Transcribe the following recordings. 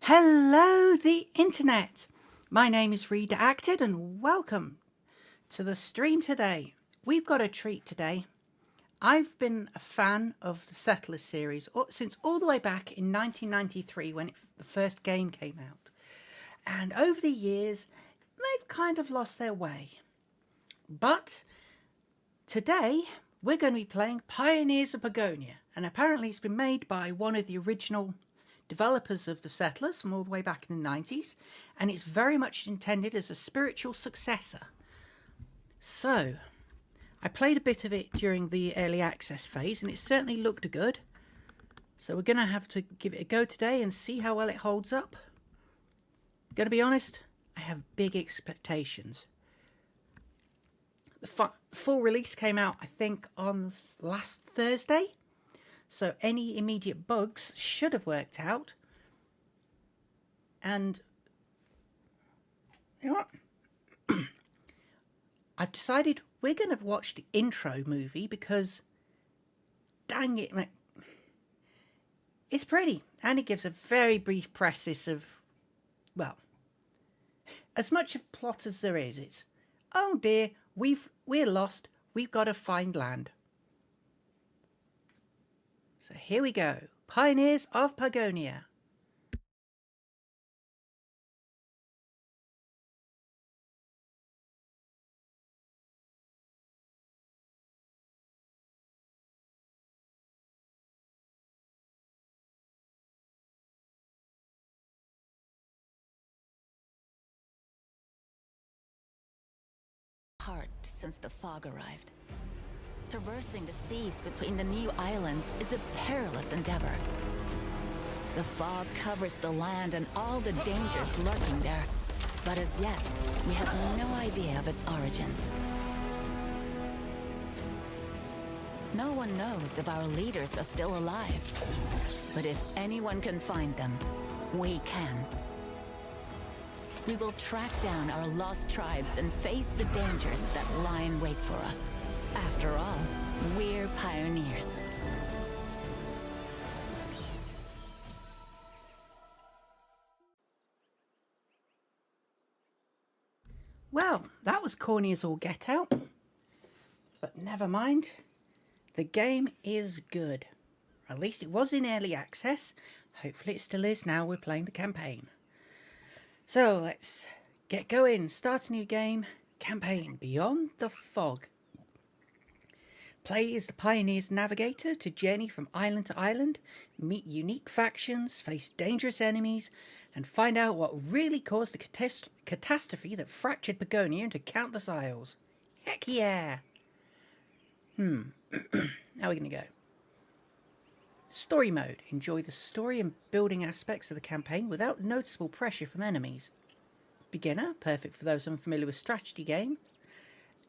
Hello, the internet. My name is Reader Acted, and welcome to the stream today. We've got a treat today. I've been a fan of the Settlers series since all the way back in 1993 when the first game came out. And over the years, they've kind of lost their way. But today, we're going to be playing Pioneers of Pagonia. And apparently it's been made by one of the original developers of the Settlers from all the way back in the 90s. And it's very much intended as a spiritual successor. So, I played a bit of it during the early access phase and it certainly looked good. So we're going to have to give it a go today and see how well it holds up. Going to be honest, I have big expectations. The full release came out, I think, on last Thursday. So any immediate bugs should have worked out. And you know what? I've decided we're going to watch the intro movie because, dang it, it's pretty. And it gives a very brief preface of, well, as much of plot as there is. It's, oh dear, we're lost. We've got to find land. So here we go. Pioneers of Pagonia. Heart since the fog arrived. Traversing the seas between the new islands is a perilous endeavor. The fog covers the land and all the dangers lurking there, but as yet, we have no idea of its origins. No one knows if our leaders are still alive, but if anyone can find them, we can. We will track down our lost tribes and face the dangers that lie in wait for us. After all, we're pioneers. Well, that was corny as all get out. But never mind. The game is good. At least it was in early access. Hopefully it still is now we're playing the campaign. So let's get going. Start a new game. Campaign Beyond the Fog. Play as the Pioneers navigator to journey from island to island, meet unique factions, face dangerous enemies, and find out what really caused the catastrophe that fractured Pagonia into countless isles. Heck yeah! Now we're going to go. Story mode. Enjoy the story and building aspects of the campaign without noticeable pressure from enemies. Beginner, perfect for those unfamiliar with strategy games.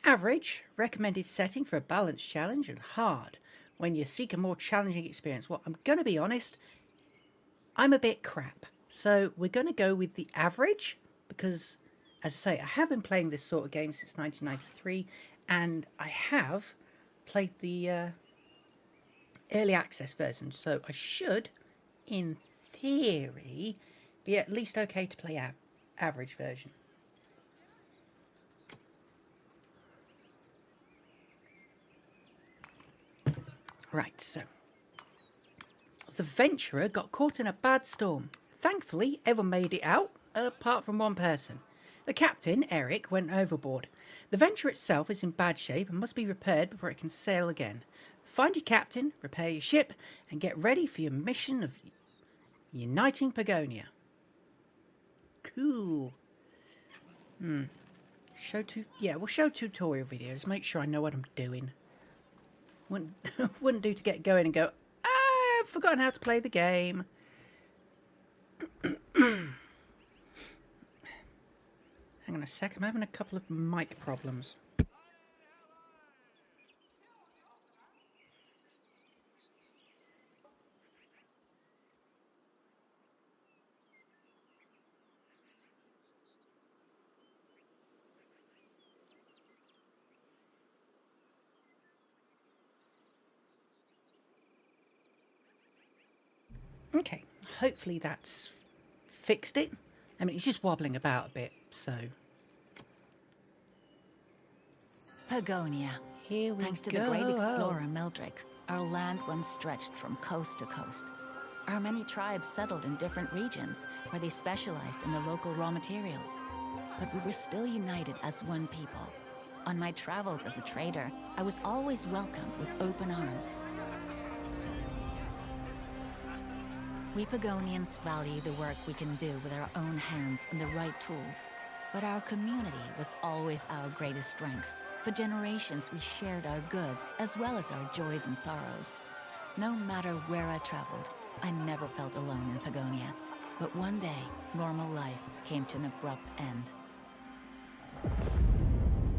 Average, recommended setting for a balanced challenge. And hard, when you seek a more challenging experience. Well, I'm going to be honest, I'm a bit crap. So we're going to go with the average because, as I say, I have been playing this sort of game since 1993 and I have played the early access version, so I should, in theory, be at least okay to play average version. Right, so the Venturer got caught in a bad storm. Thankfully, everyone made it out, apart from one person. The captain, Eric, went overboard. The Venturer itself is in bad shape and must be repaired before it can sail again. Find your captain, repair your ship, and get ready for your mission of uniting Pagonia. Cool. We'll show tutorial videos. Make sure I know what I'm doing. Wouldn't do to get going and go, I've forgotten how to play the game. Hang on a sec, I'm having a couple of mic problems. Okay, hopefully that's fixed it. I mean, it's just wobbling about a bit, so... Pagonia. Here we Thanks to go. the great explorer Meldrick, our land once stretched from coast to coast. Our many tribes settled in different regions where they specialized in the local raw materials. But we were still united as one people. On my travels as a trader, I was always welcomed with open arms. We Pagonians value the work we can do with our own hands and the right tools. But our community was always our greatest strength. For generations, we shared our goods as well as our joys and sorrows. No matter where I traveled, I never felt alone in Pagonia. But one day, normal life came to an abrupt end.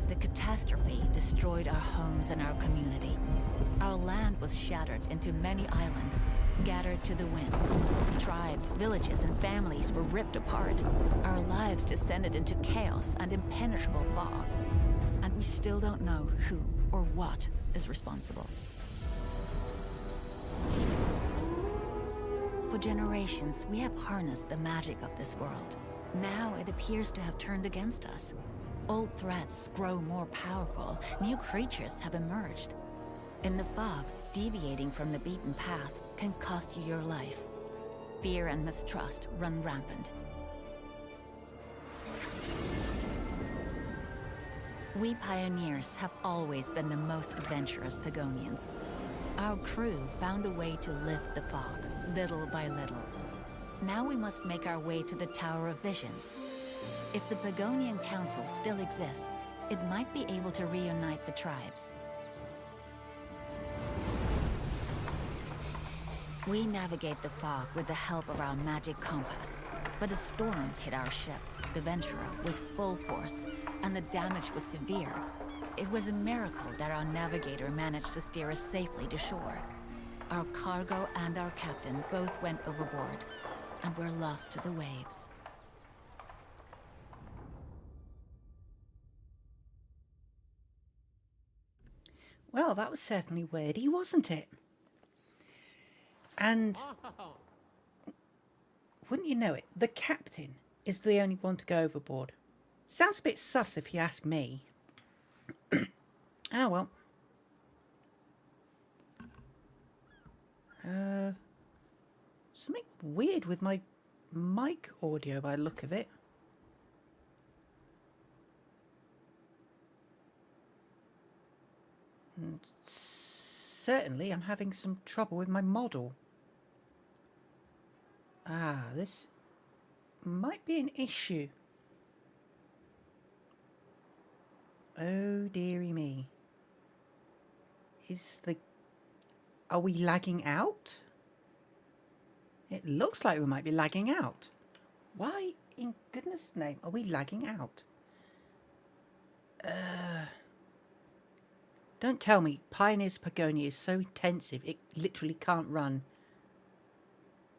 The catastrophe destroyed our homes and our community. Our land was shattered into many islands, scattered to the winds. Tribes, villages, and families were ripped apart. Our lives descended into chaos and impenetrable fog. And we still don't know who or what is responsible. For generations, we have harnessed the magic of this world. Now it appears to have turned against us. Old threats grow more powerful, new creatures have emerged. In the fog, deviating from the beaten path can cost you your life. Fear and mistrust run rampant. We pioneers have always been the most adventurous Pagonians. Our crew found a way to lift the fog, little by little. Now we must make our way to the Tower of Visions. If the Pagonian Council still exists, it might be able to reunite the tribes. We navigate the fog with the help of our magic compass, but a storm hit our ship, the Ventura, with full force, and the damage was severe. It was a miracle that our navigator managed to steer us safely to shore. Our cargo and our captain both went overboard, and were lost to the waves. Well, that was certainly weirdy, wasn't it? And wouldn't you know it, the captain is the only one to go overboard. Sounds a bit sus if you ask me. Ah, well. Something weird with my mic audio by the look of it. And certainly I'm having some trouble with my model. Ah, this might be an issue. Oh, dearie me. Are we lagging out? It looks like we might be lagging out. Why, in goodness' name, are we lagging out? Don't tell me Pioneers Pagonia is so intensive it literally can't run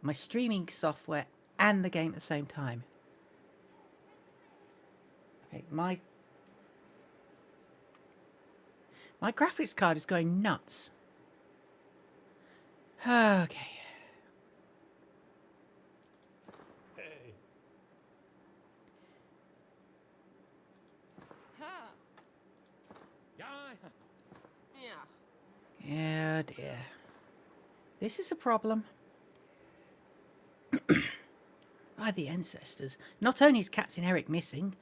my streaming software and the game at the same time. Okay, my graphics card is going nuts. Okay. Hey. Yeah, dear. This is a problem. By the ancestors, not only is Captain Eric missing,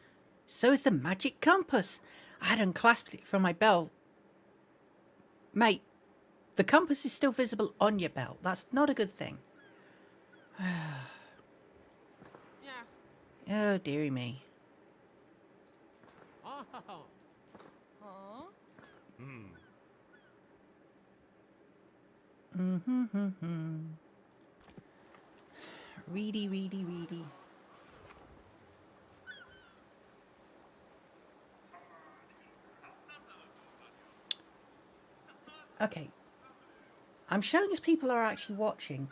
so is the magic compass. I had unclasped it from my belt. Mate, the compass is still visible on your belt. That's not a good thing. Oh, dearie me. Reedy, reedy, reedy. Okay. I'm showing us people are actually watching.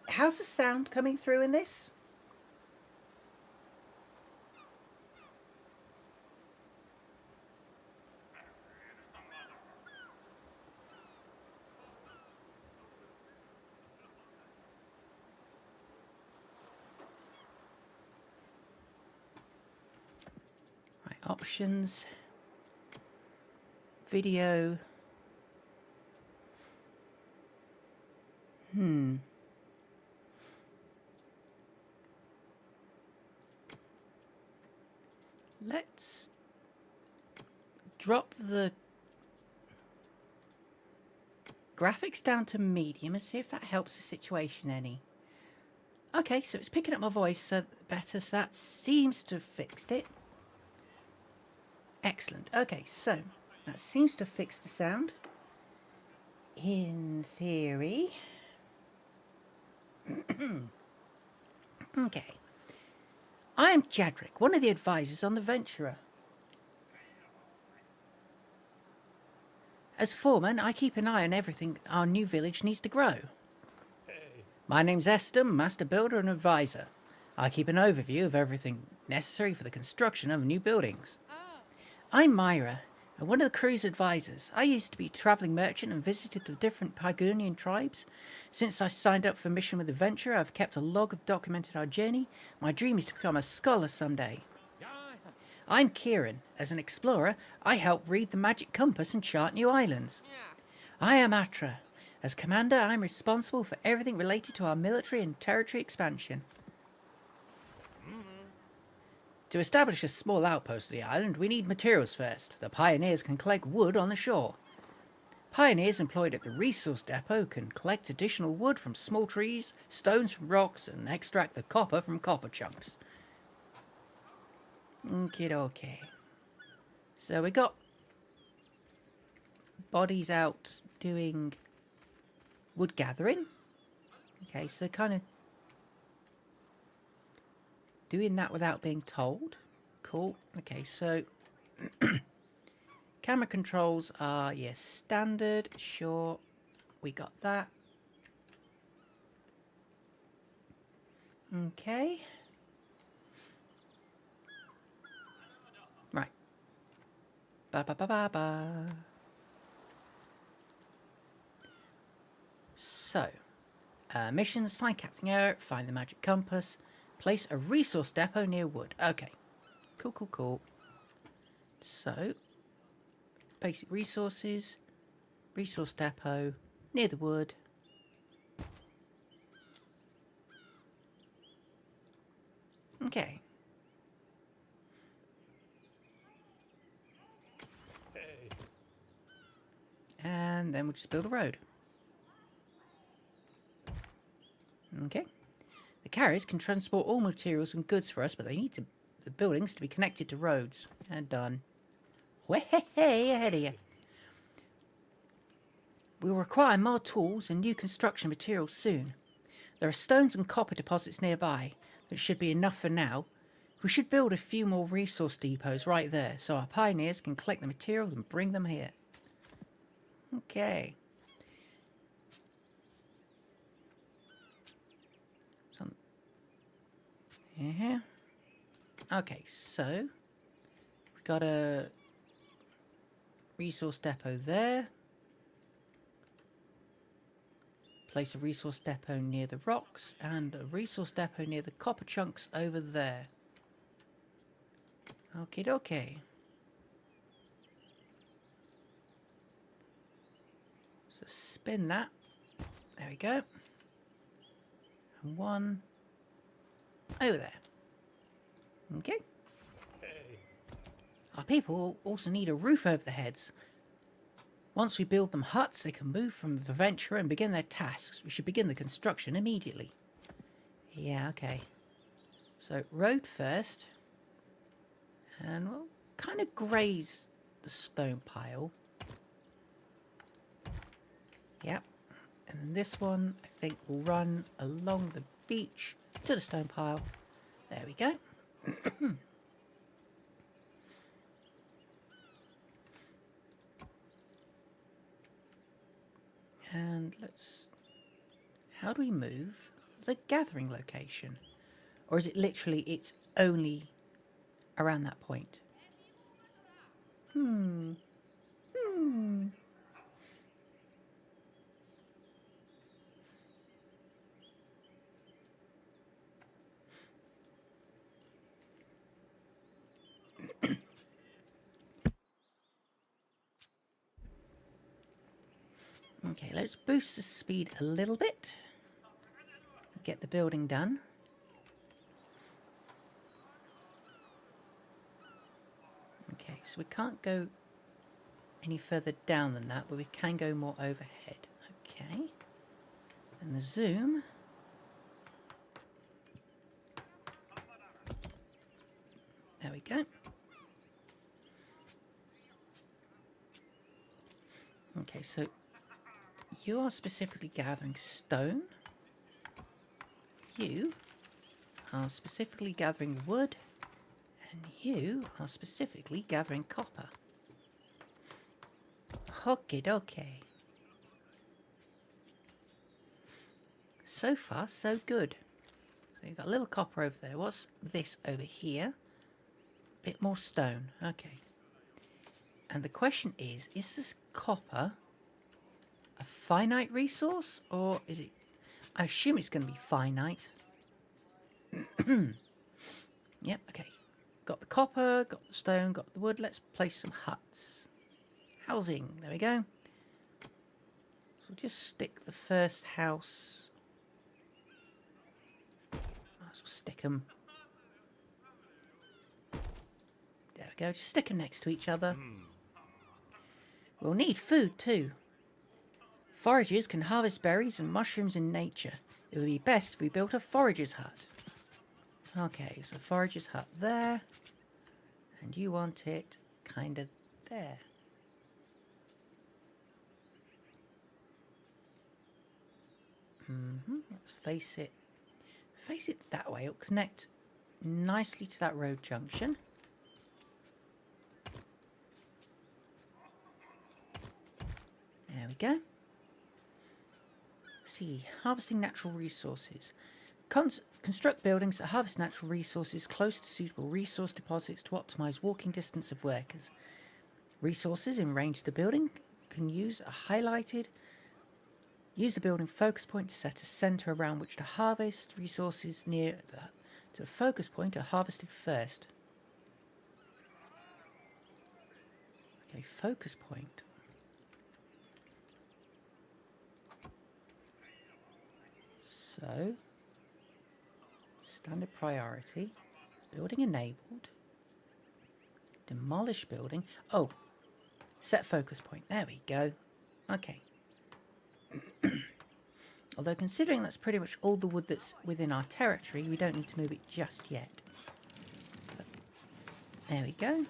How's the sound coming through in this? options. Video. Let's drop the graphics down to medium and see if that helps the situation any. Okay, so it's picking up my voice better, so that seems to have fixed it. Excellent. Okay, so that seems to fix the sound. In theory. Okay. I am Jadric, one of the advisors on the Venturer. As foreman, I keep an eye on everything our new village needs to grow. My name's Estem, Master Builder and Advisor. I keep an overview of everything necessary for the construction of new buildings. I'm Myra, and one of the crew's advisors. I used to be a travelling merchant and visited the different Pagonian tribes. Since I signed up for a mission with the Venturer, I've kept a log of documented our journey. My dream is to become a scholar someday. I'm Kieran. As an explorer, I help read the magic compass and chart new islands. I am Atra. As commander, I'm responsible for everything related to our military and territory expansion. To establish a small outpost on the island, we need materials first. The pioneers can collect wood on the shore. Pioneers employed at the resource depot can collect additional wood from small trees, stones from rocks, and extract the copper from copper chunks. Okay. So we got bodies out doing wood gathering. Okay, so they're kind of doing that without being told. Cool. Okay, so camera controls are, yes, standard. Sure, we got that. Okay. Right. Ba. So, missions, find Captain Eric, find the magic compass, place a resource depot near wood. Okay. Cool. So, basic resources, resource depot, near the wood. Okay. And then we'll just build a road. Okay. The carriers can transport all materials and goods for us, but they need the buildings to be connected to roads. And done. Way ahead of you. We'll require more tools and new construction materials soon. There are stones and copper deposits nearby. That should be enough for now. We should build a few more resource depots right there, so our pioneers can collect the materials and bring them here. Okay. Yeah. Okay, so we've got a resource depot there. Place a resource depot near the rocks and a resource depot near the copper chunks over there. Okie dokie. So spin that. There we go. And one over there. Okay. Our people also need a roof over their heads. Once we build them huts, they can move from the venture and begin their tasks. We should begin the construction immediately. Yeah, okay. So, road first. And we'll kind of graze the stone pile. Yep. And then this one, I think, will run along the beach to the stone pile. There we go. And let's... How do we move the gathering location? Or is it literally, it's only around that point? Okay, let's boost the speed a little bit. Get the building done. Okay, so we can't go any further down than that, but we can go more overhead. Okay. And the zoom. There we go. Okay, so you are specifically gathering stone. You are specifically gathering wood. And you are specifically gathering copper. Okie dokie. So far, so good. So you've got a little copper over there. What's this over here? Bit more stone. Okay. And the question is this copper a finite resource? Or is it... I assume it's going to be finite. Yep, okay. Got the copper, got the stone, got the wood. Let's place some huts. Housing. There we go. So we'll just stick the first house... Might as well stick them. There we go. Just stick them next to each other. We'll need food too. Foragers can harvest berries and mushrooms in nature. It would be best if we built a forager's hut. Okay, so forager's hut there. And you want it kind of there. Let's face it. Face it that way. It'll connect nicely to that road junction. There we go. See, harvesting natural resources. Construct buildings that harvest natural resources close to suitable resource deposits to optimize walking distance of workers. Resources in range of the building can use a highlighted. Use the building focus point to set a center around which to harvest. Resources near the focus point are harvested first. Okay, focus point. So, standard priority, building enabled, demolish building. Oh, set focus point. There we go. Okay. Although considering that's pretty much all the wood that's within our territory, we don't need to move it just yet. But there we go.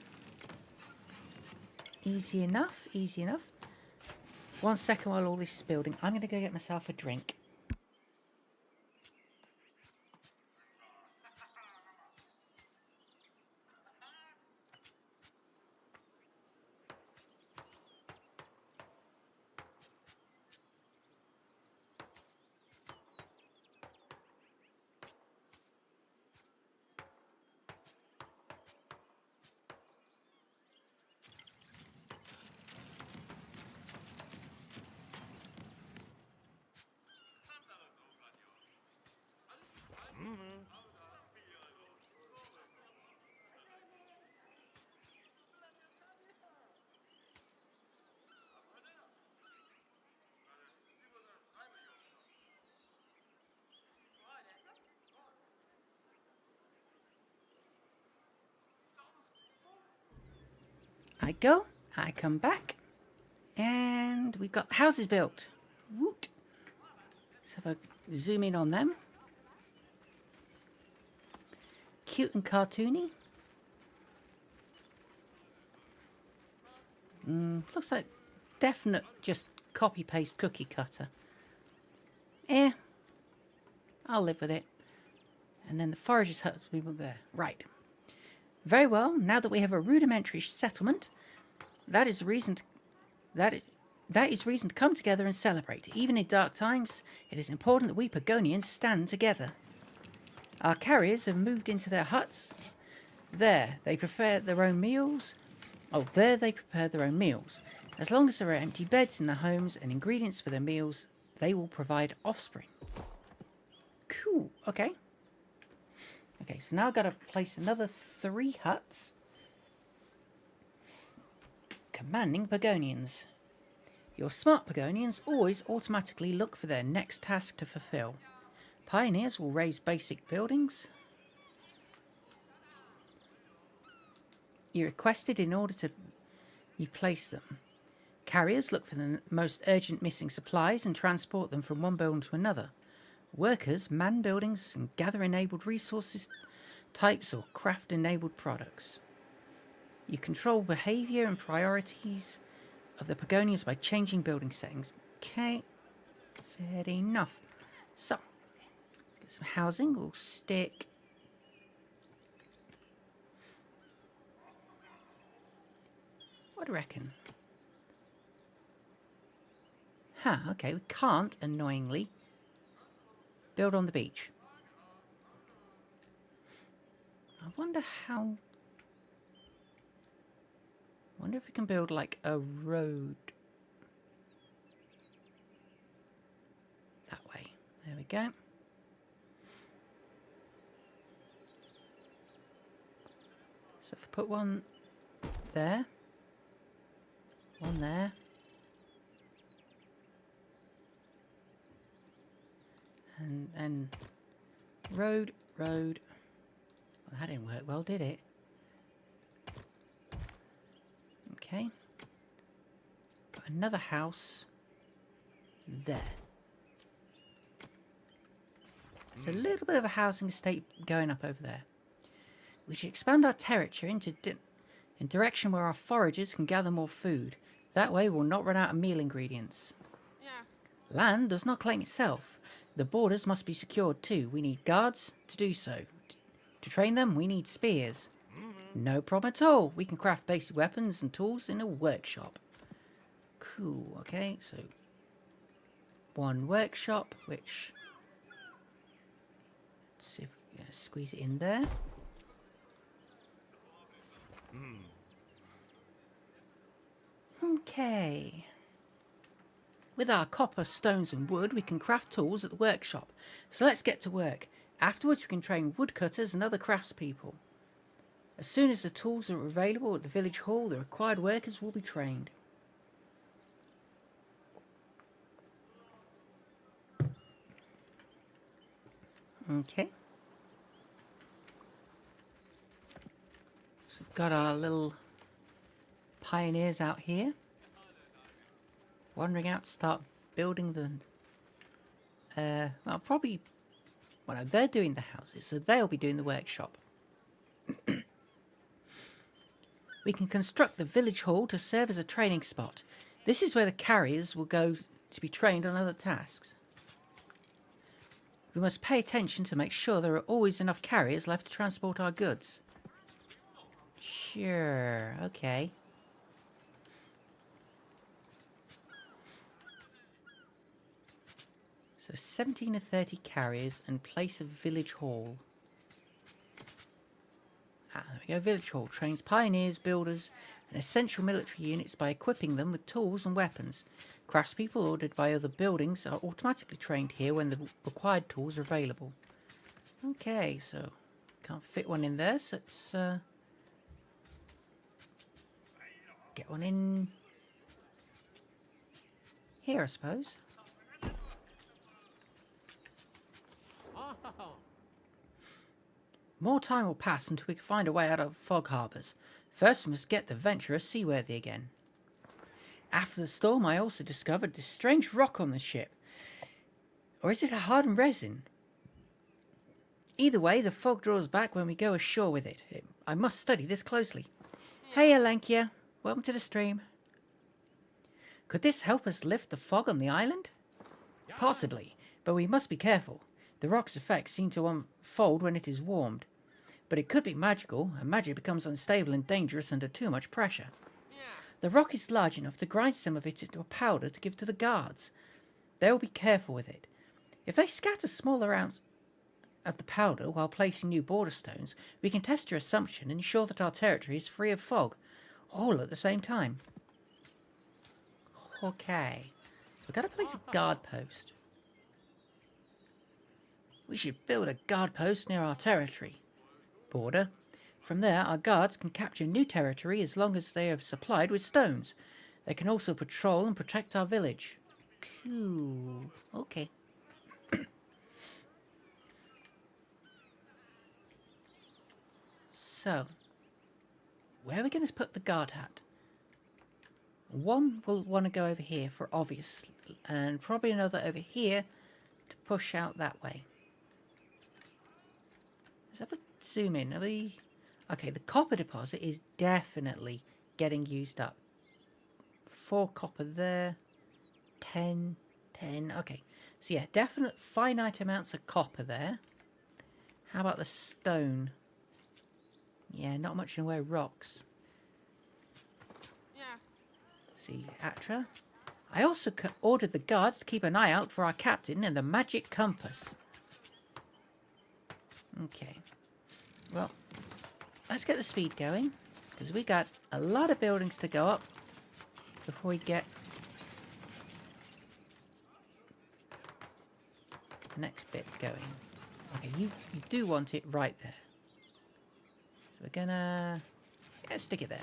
Easy enough, easy enough. 1 second while all this is building. I'm going to go get myself a drink. I go, I come back, and we've got houses built. Woot! Let's have a zoom in on them. Cute and cartoony. Looks like definite just copy-paste cookie cutter. I'll live with it. And then the forager's hut will be there. Right. Very well, now that we have a rudimentary settlement, that is reason to come together and celebrate. Even in dark times, it is important that we Pagonians stand together. Our carriers have moved into their huts. There, they prepare their own meals. There they prepare their own meals. As long as there are empty beds in their homes and ingredients for their meals, they will provide offspring. Cool, okay. Okay, so now I've got to place another 3 huts. Commanding Pagonians. Your smart Pagonians always automatically look for their next task to fulfill. Pioneers will raise basic buildings you requested in order to you place them. Carriers look for the most urgent missing supplies and transport them from one building to another. Workers man buildings and gather enabled resources types or craft enabled products. You control behaviour and priorities of the Pagonians by changing building settings. Okay, fair enough. So, let's get some housing. We'll stick what do you reckon? Okay, we can't, annoyingly, build on the beach. I wonder how... I wonder if we can build, like, a road. That way. There we go. So if I put one there. One there. And road. Well, that didn't work well, did it? Okay. Put another house there. There's a little bit of a housing estate going up over there. We should expand our territory in direction where our foragers can gather more food. That way we'll not run out of meal ingredients. Yeah. Land does not claim itself. The borders must be secured too. We need guards to do so. To train them, we need spears. No problem at all. We can craft basic weapons and tools in a workshop. Cool, okay, so one workshop, which... Let's see if we can squeeze it in there. Okay. With our copper, stones and wood, we can craft tools at the workshop. So let's get to work. Afterwards, we can train woodcutters and other craftspeople. As soon as the tools are available at the village hall, the required workers will be trained. Okay. So we've got our little pioneers out here. Wandering out to start building the... well, probably... Well, no, they're doing the houses, so they'll be doing the workshop. We can construct the village hall to serve as a training spot. This is where the carriers will go to be trained on other tasks. We must pay attention to make sure there are always enough carriers left to transport our goods. Sure, okay. So 17 of 30 carriers and place a village hall. There we go. Village hall trains pioneers, builders and essential military units by equipping them with tools and weapons. Craftspeople ordered by other buildings are automatically trained here when the required tools are available. Okay, so can't fit one in there, so let's get one in here, I suppose. More time will pass until we can find a way out of fog harbours. First, we must get the Venturer seaworthy again. After the storm, I also discovered this strange rock on the ship. Or is it a hardened resin? Either way, the fog draws back when we go ashore with it. I must study this closely. Hey, Alankia. Welcome to the stream. Could this help us lift the fog on the island? Possibly, but we must be careful. The rock's effects seem to unfold when it is warmed. But it could be magical, and magic becomes unstable and dangerous under too much pressure. The rock is large enough to grind some of it into a powder to give to the guards. They will be careful with it. If they scatter smaller amounts of the powder while placing new border stones, we can test your assumption and ensure that our territory is free of fog, all at the same time. Okay, so we've got to place a guard post. We should build a guard post near our territory border. From there, our guards can capture new territory as long as they are supplied with stones. They can also patrol and protect our village. Cool. Okay. So, where are we going to put the guard hut? One will want to go over here for obvious, and probably another over here to push out that way. Let's have a zoom in. Are we... Okay, the copper deposit is definitely getting used up. 4 copper there. 10. 10. Okay. So yeah, definite finite amounts of copper there. How about the stone? Yeah, not much in the way of rocks. Yeah. See, Atra. I also ordered the guards to keep an eye out for our captain and the magic compass. Okay. Well, let's get the speed going, because we got a lot of buildings to go up before we get the next bit going. Okay, you do want it right there. So we're gonna stick it there.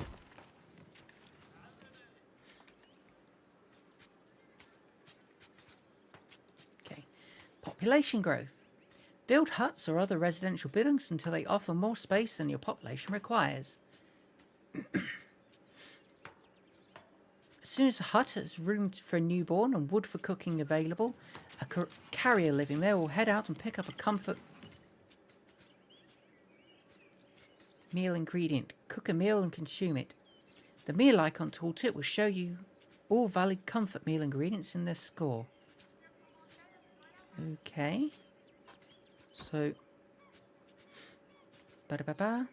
Okay, population growth. Build huts or other residential buildings until they offer more space than your population requires. As soon as a hut has room for a newborn and wood for cooking available, a carrier living there will head out and pick up a comfort meal ingredient. Cook a meal and consume it. The meal icon tooltip will show you all valid comfort meal ingredients in their score. Okay. So, ba-da-ba-ba.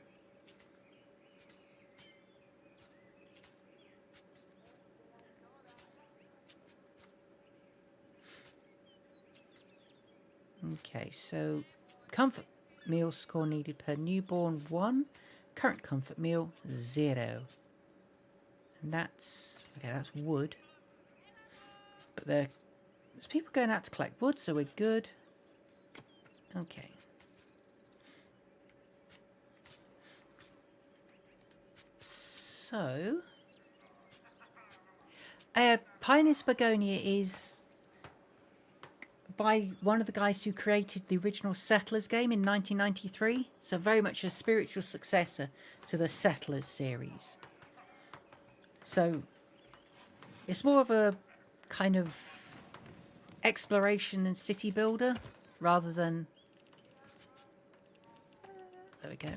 Okay, so comfort meal score needed per newborn 1, current comfort meal 0. And that's wood. But there's people going out to collect wood, so we're good. Okay. So, Pioneers Pagonia is by one of the guys who created the original Settlers game in 1993. So very much a spiritual successor to the Settlers series. So, it's more of a kind of exploration and city builder rather than... There we go.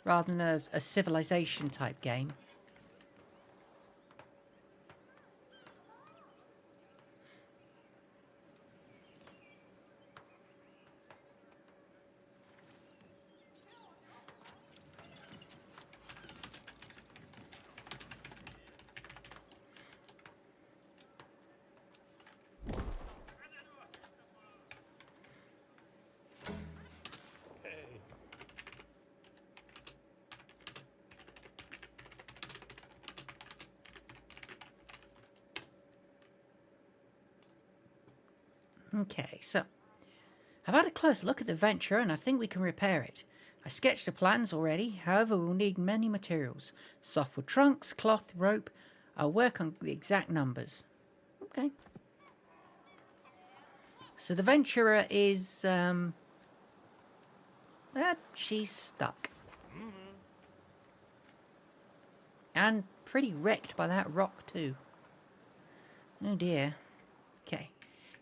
Rather than a civilization type game. Okay, so I've had a close look at the venture and I think we can repair it. I sketched the plans already, however we'll need many materials. Softwood trunks, cloth, rope. I'll work on the exact numbers. Okay. So the venturer is, she's stuck. And pretty wrecked by that rock too. Oh dear. Okay.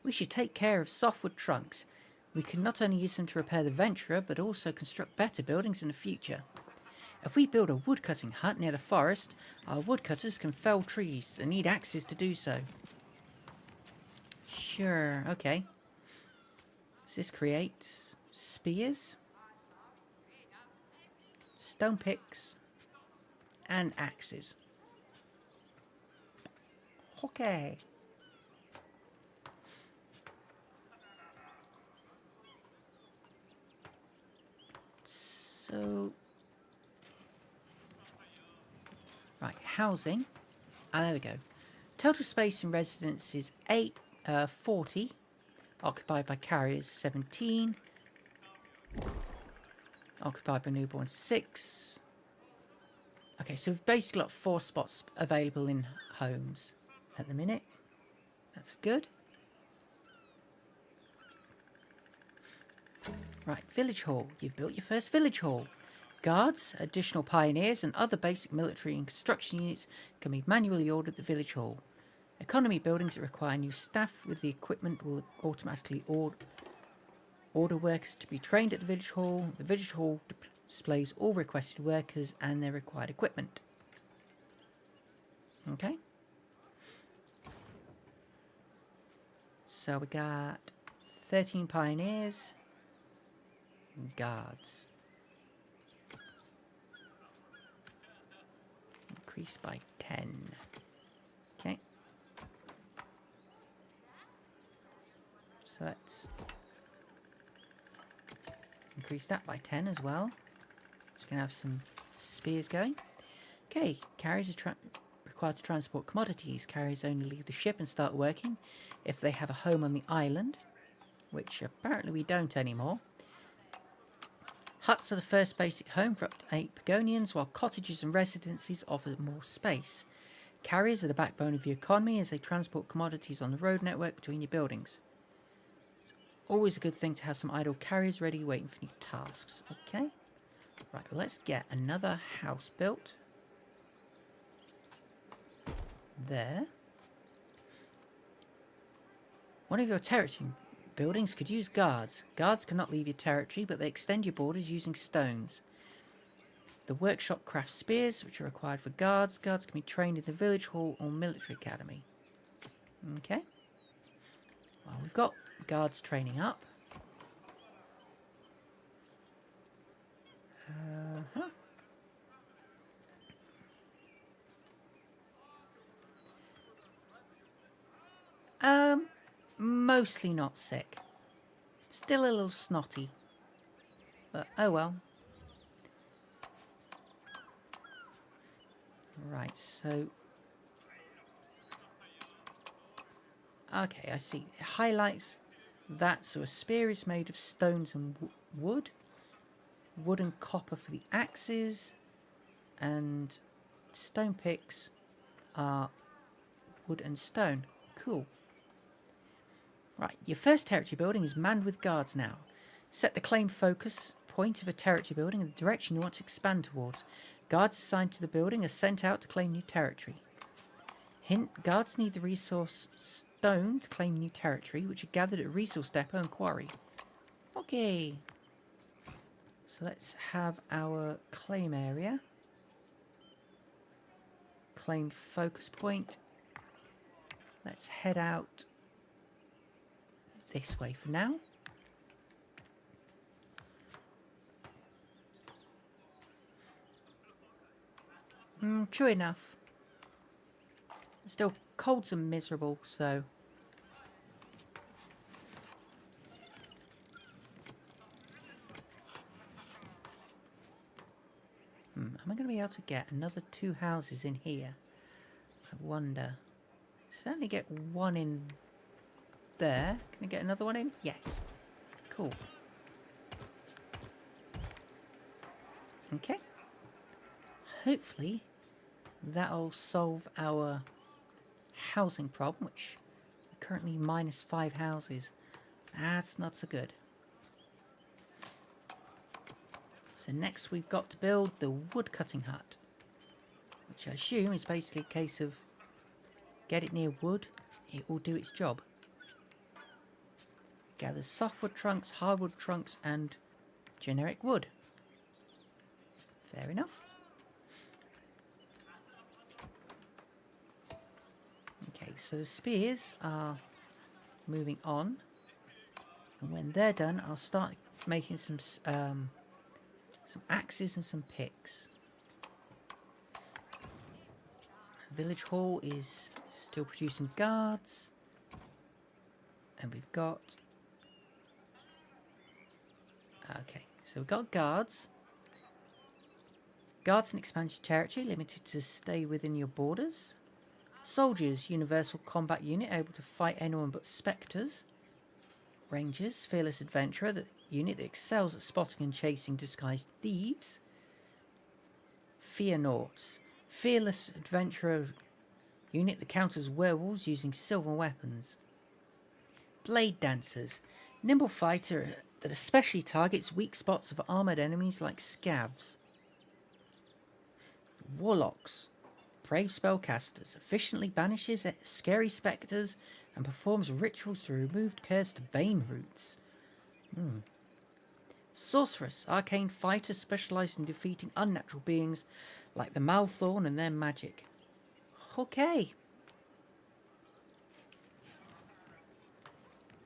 We should take care of softwood trunks. We can not only use them to repair the venturer, but also construct better buildings in the future. If we build a woodcutting hut near the forest, our woodcutters can fell trees. They need axes to do so. Sure, okay. So this creates spears, stone picks, and axes. Okay. So, right, housing. Ah, there we go. Total space in residence is 40. Occupied by carriers 17. Occupied by newborn 6. Okay, so we've basically got 4 spots available in homes at the minute. That's good. Right, village hall. You've built your first village hall. Guards, additional pioneers, and other basic military and construction units can be manually ordered at the village hall. Economy buildings that require new staff with the equipment will automatically order workers to be trained at the village hall. The village hall displays all requested workers and their required equipment. Okay. So we got 13 pioneers and guards. Increased by 10. Okay. So let's increase that by 10 as well. Just going to have some spears going. Okay, carriers are required to transport commodities. Carriers only leave the ship and start working if they have a home on the island, which apparently we don't anymore. Huts are the first basic home for up to 8 Pagonians, while cottages and residences offer more space. Carriers are the backbone of your economy as they transport commodities on the road network between your buildings. It's always a good thing to have some idle carriers ready waiting for new tasks. Okay. Right, well, let's get another house built. There. One of your territory buildings could use guards. Guards cannot leave your territory, but they extend your borders using stones. The workshop crafts spears, which are required for guards. Guards can be trained in the village hall or military academy. Okay. Well, we've got guards training up. Mostly not sick. Still a little snotty. But oh well. Right, so... Okay, I see. It highlights that. So a spear is made of stones and wood. Wood and copper for the axes. And stone picks are wood and stone. Cool. Right, your first territory building is manned with guards now. Set the claim focus point of a territory building in the direction you want to expand towards. Guards assigned to the building are sent out to claim new territory. Hint, guards need the resource stone to claim new territory, which are gathered at a resource depot and quarry. Okay. So let's have our claim area. Claim focus point. Let's head out this way for now. True enough. Still cold and miserable, so... Am I going to be able to get another 2 houses in here? I wonder. Certainly get one in there. Can I get another one in? Yes. Cool. Okay. Hopefully that'll solve our housing problem, which we're currently minus 5 houses. That's not so good. So next we've got to build the wood cutting hut, which I assume is basically a case of get it near wood, it will do its job. Gather softwood trunks, hardwood trunks, and generic wood. Fair enough. Okay, so the spears are moving on, and when they're done, I'll start making some axes and some picks. Village hall is still producing guards, and we've got... Okay, so we've got guards. Guards in expansion territory, limited to stay within your borders. Soldiers, universal combat unit, able to fight anyone but spectres. Rangers, fearless adventurer, the unit that excels at spotting and chasing disguised thieves. Fearnaughts. Fearless adventurer unit that counters werewolves using silver weapons. Blade Dancers. Nimble fighter that especially targets weak spots of armoured enemies like scavs. Warlocks. Brave spellcasters. Efficiently banishes scary spectres and performs rituals to remove cursed bane roots. Sorceress. Arcane fighter specialised in defeating unnatural beings like the Malthorn and their magic. Okay.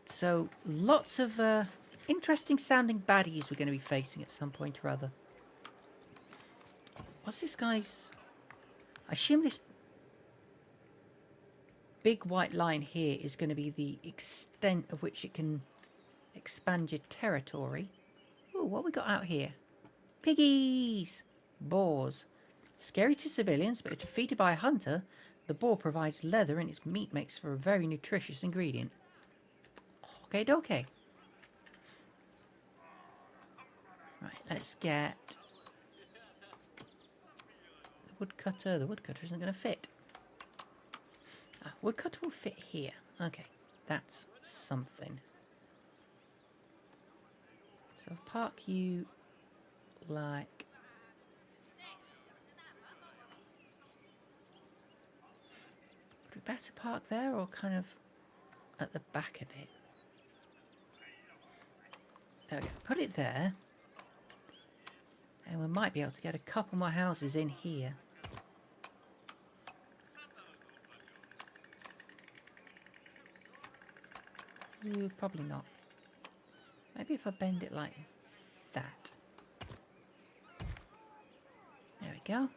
So, lots of interesting sounding baddies we're going to be facing at some point or other. What's this guy's... I assume this big white line here is going to be the extent of which it can expand your territory. Oh, what we got out here? Piggies! Boars. Scary to civilians, but if defeated by a hunter, the boar provides leather and its meat makes for a very nutritious ingredient. Okay, dokie. Right, let's get the woodcutter. The woodcutter isn't going to fit. Woodcutter will fit here. Okay, that's something. So I'll park you like... Would we better park there or kind of at the back a bit? There we go. Put it there. And we might be able to get a couple more houses in here. Ooh, probably not. Maybe if I bend it like that. There we go.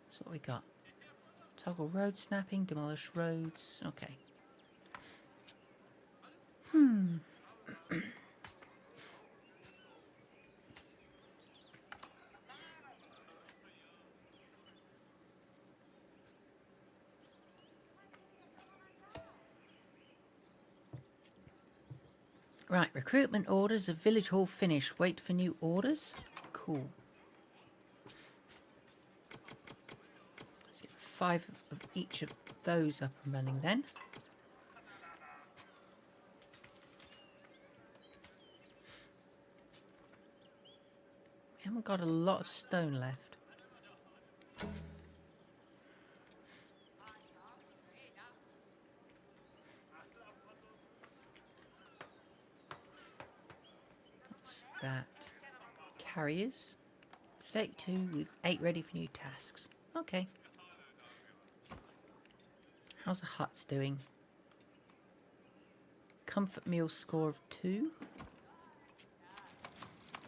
That's what we got. Toggle road snapping, demolish roads. Okay. Right, recruitment orders of village hall finished. Wait for new orders. Cool. Let's get 5 of each of those up and running then. We haven't got a lot of stone left. That carriers 32 with 8 ready for new tasks. Okay. How's the huts doing? Comfort meal score of 2.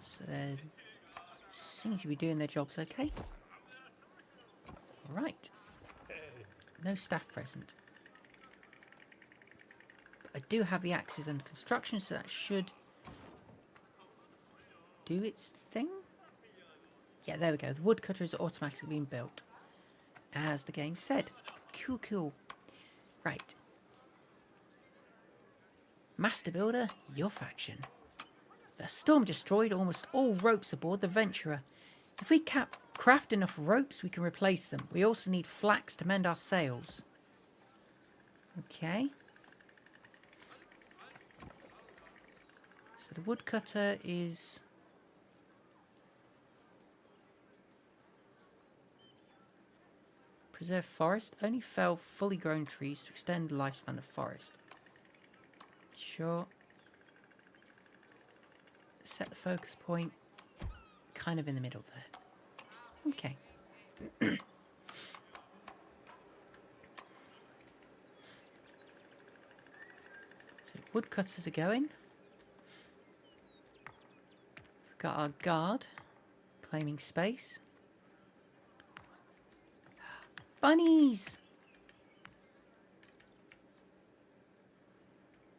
So they seem to be doing their jobs okay. Right. No staff present. But I do have the axes under construction, so that should do its thing. Yeah, there we go. The woodcutter is automatically being built, as the game said. Cool, cool. Right. Master Builder, your faction. The storm destroyed almost all ropes aboard the Venturer. If we craft enough ropes, we can replace them. We also need flax to mend our sails. Okay. So the woodcutter is... Preserve forest. Only fell fully grown trees to extend the lifespan of forest. Sure. Set the focus point kind of in the middle there. Okay. So woodcutters are going. We've got our guard claiming space. Bunnies!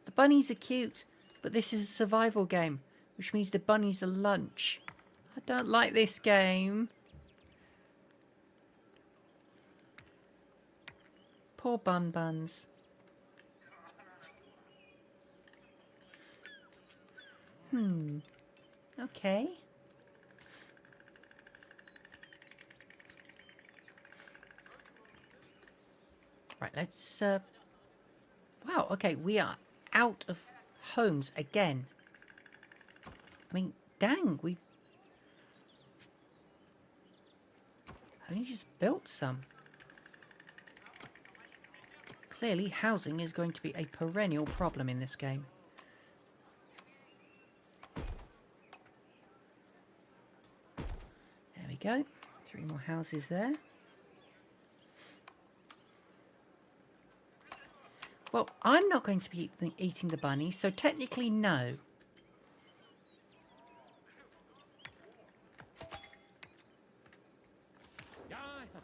The bunnies are cute, but this is a survival game, which means the bunnies are lunch. I don't like this game. Poor buns. Okay. let's... Wow, okay, we are out of homes again. I mean, dang, we've only just built some. Clearly, housing is going to be a perennial problem in this game. There we go. 3 more houses there. Well, I'm not going to be eating the bunny, so technically no.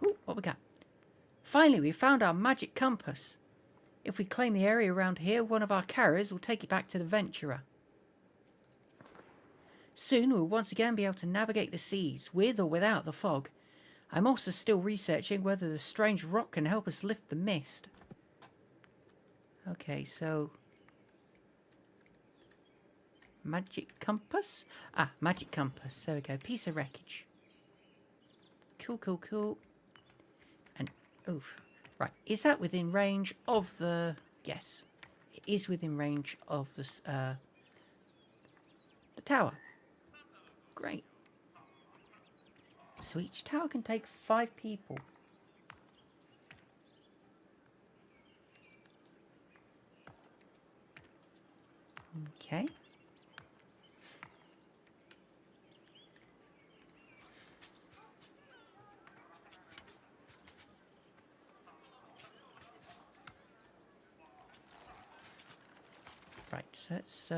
Ooh, what we got? Finally, we found our magic compass. If we claim the area around here, one of our carriers will take it back to the Venturer. Soon we'll once again be able to navigate the seas, with or without the fog. I'm also still researching whether the strange rock can help us lift the mist. Okay, so... magic compass? Ah, magic compass. There we go. Piece of wreckage. Cool, cool, cool. And, oof. Right, is that within range of the... Yes, it is within range of the tower. Great. So each tower can take 5 people. Okay. Right, so it's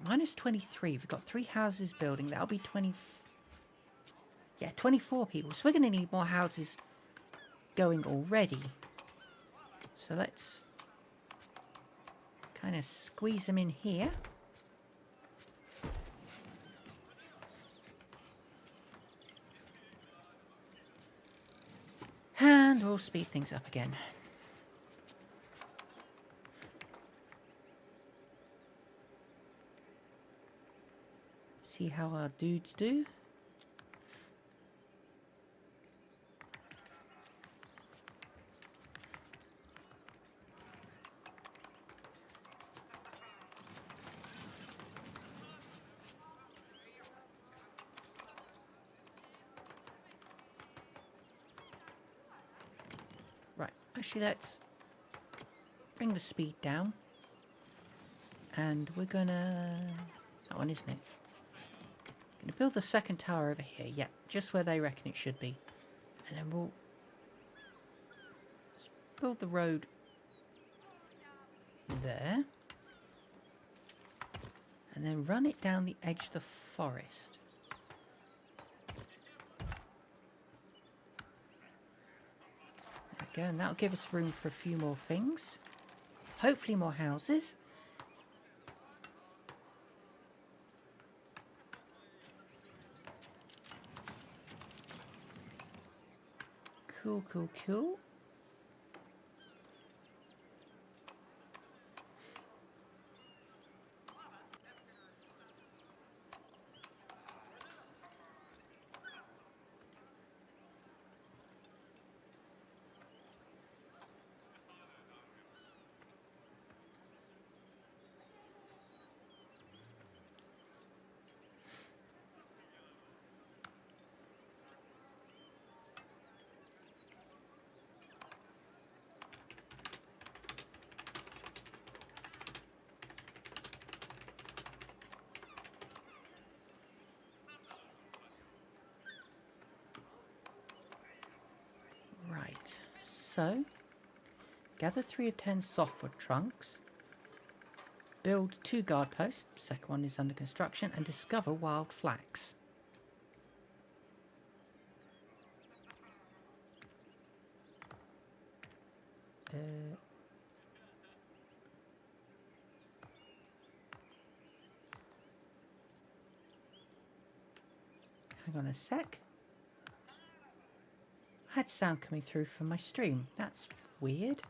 minus 23. We've got 3 houses building. That'll be 20. Yeah, 24 people. So we're going to need more houses going already. So let's kind of squeeze them in here. And we'll speed things up again. See how our dudes do. Right, actually let's bring the speed down. And we're gonna... that one, isn't it? Gonna build the second tower over here. Yeah, just where they reckon it should be. And then we'll... let's build the road there. And then run it down the edge of the forest. There we go, and that'll give us room for a few more things. Hopefully more houses. Cool, cool, cool. Right, so gather 3 of 10 softwood trunks, build 2 guard posts, second one is under construction, and discover wild flax. Hang on a sec. I had sound coming through from my stream. That's weird.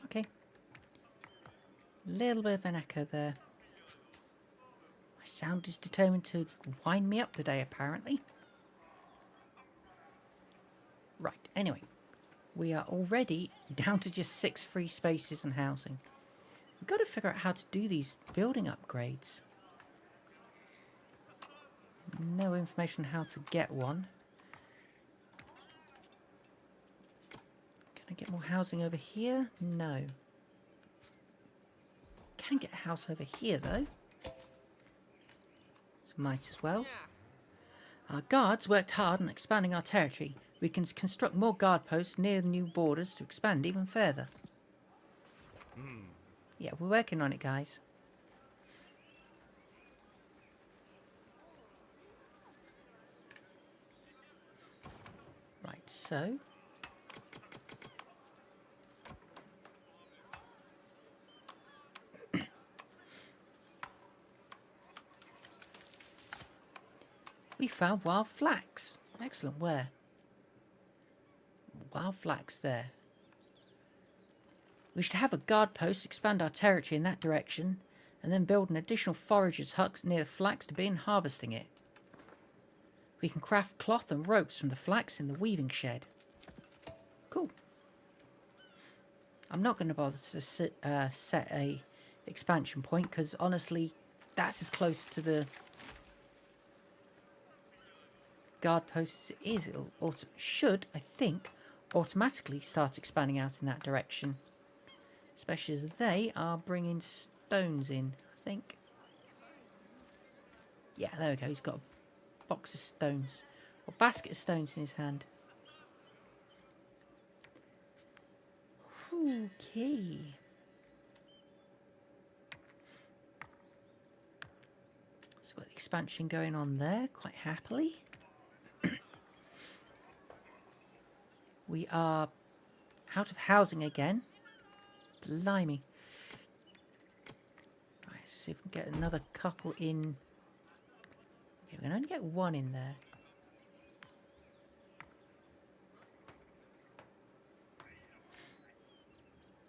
Okay. Little bit of an echo there. sound is determined to wind me up today, apparently. Right, anyway. We are already down to just 6 free spaces and housing. We've got to figure out how to do these building upgrades. No information on how to get one. Can I get more housing over here? No. Can get a house over here though. So might as well. Our guards worked hard on expanding our territory. We can construct more guard posts near the new borders to expand even further. Yeah, we're working on it, guys. Right, so... we found wild flax. Excellent, where? Wild flax there. We should have a guard post, expand our territory in that direction, and then build an additional forager's hut near the flax to begin harvesting it. We can craft cloth and ropes from the flax in the weaving shed. Cool. I'm not going to bother to set a expansion point, because honestly, that's as close to the guard post as it is. It'll should, I think, automatically start expanding out in that direction. Especially as they are bringing stones in, I think. Yeah, there we go. He's got a box of stones. Or basket of stones in his hand. Okay. So got the expansion going on there quite happily. We are out of housing again. Blimey. Right, let's see if we can get another couple in. Okay, we can only get one in there.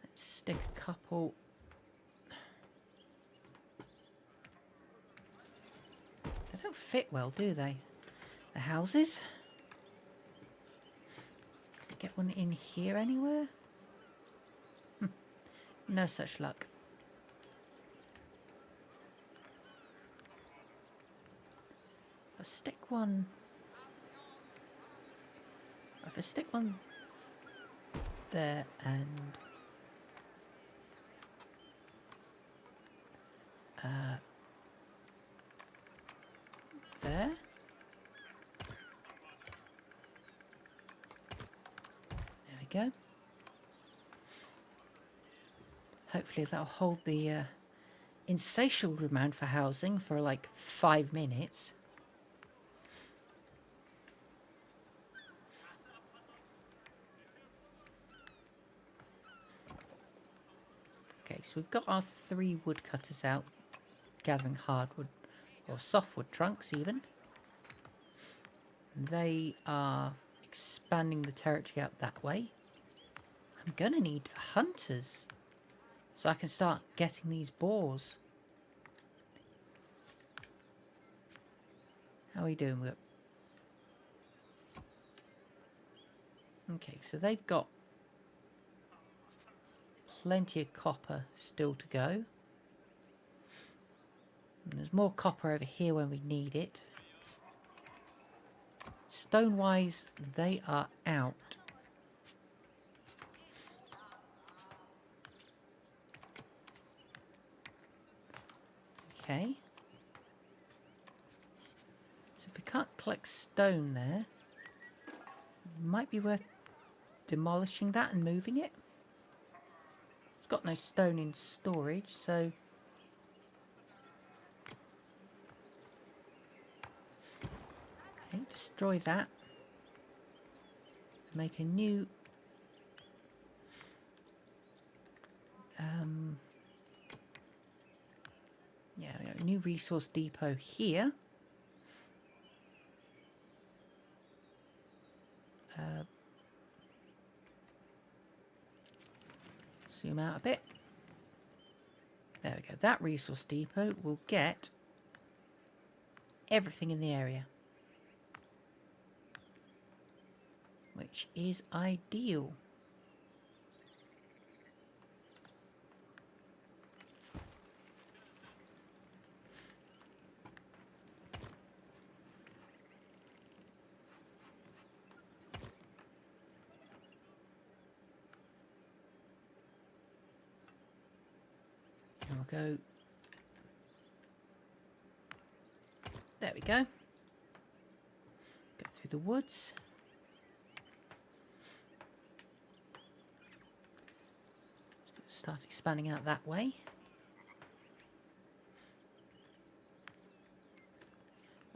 Let's stick a couple. They don't fit well, do they? The houses. Get one in here anywhere? No such luck. If I stick one... If I stick one there and... there? There we go. Hopefully that'll hold the insatiable demand for housing for like 5 minutes. Okay, so we've got our 3 woodcutters out, gathering hardwood or softwood trunks even. They are expanding the territory out that way. I'm gonna need hunters. So I can start getting these boars. How are we doing with it? Okay, so they've got plenty of copper still to go. And there's more copper over here when we need it. Stone-wise, they are out. Okay. So if we can't collect stone there, it might be worth demolishing that and moving it. It's got no stone in storage, so... Okay, destroy that. Make a new... yeah, we have a new resource depot here. Zoom out a bit. There we go. That resource depot will get everything in the area, which is ideal. And we'll go. There we go. Go through the woods. Start expanding out that way.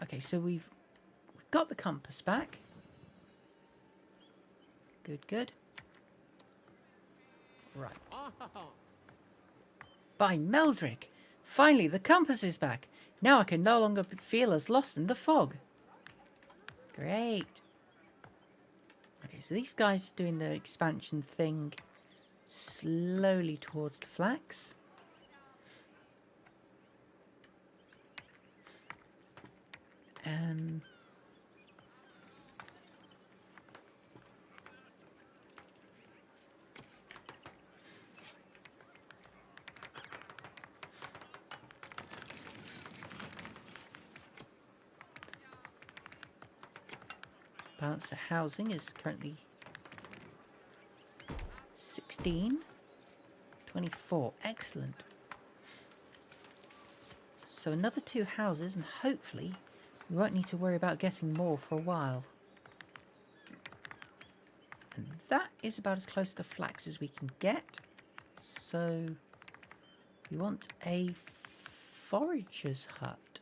Okay, so we've got the compass back. Good, good. Right. By Meldrick! Finally, the compass is back. Now I can no longer feel as lost in the fog. Great. Okay, so these guys are doing the expansion thing slowly towards the flax. Balance of housing is currently 16, 24. Excellent. So another 2 houses, and hopefully we won't need to worry about getting more for a while. And that is about as close to flax as we can get. So we want a forager's hut.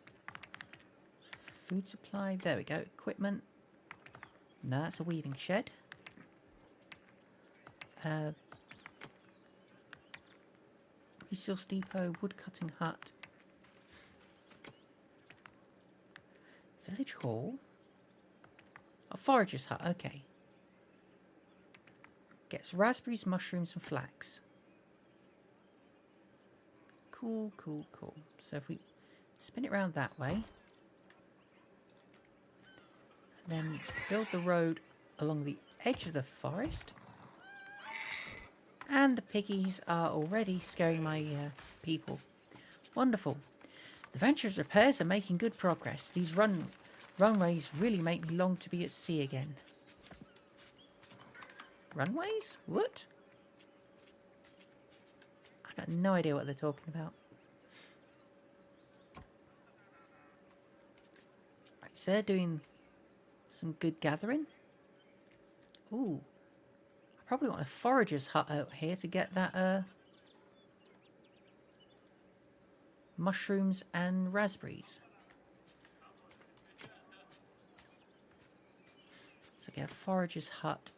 Food supply. There we go. Equipment. No, that's a weaving shed. Resource depot, woodcutting hut. Village hall. A forager's hut, okay. Gets raspberries, mushrooms and flax. Cool, cool, cool. So if we spin it around that way. Then build the road along the edge of the forest. And the piggies are already scaring my people. Wonderful. The venture's repairs are making good progress. These runways really make me long to be at sea again. Runways? What? I got no idea what they're talking about. Right, so they're doing some good gathering. Ooh. I probably want a forager's hut out here to get that mushrooms and raspberries. So get a forager's hut.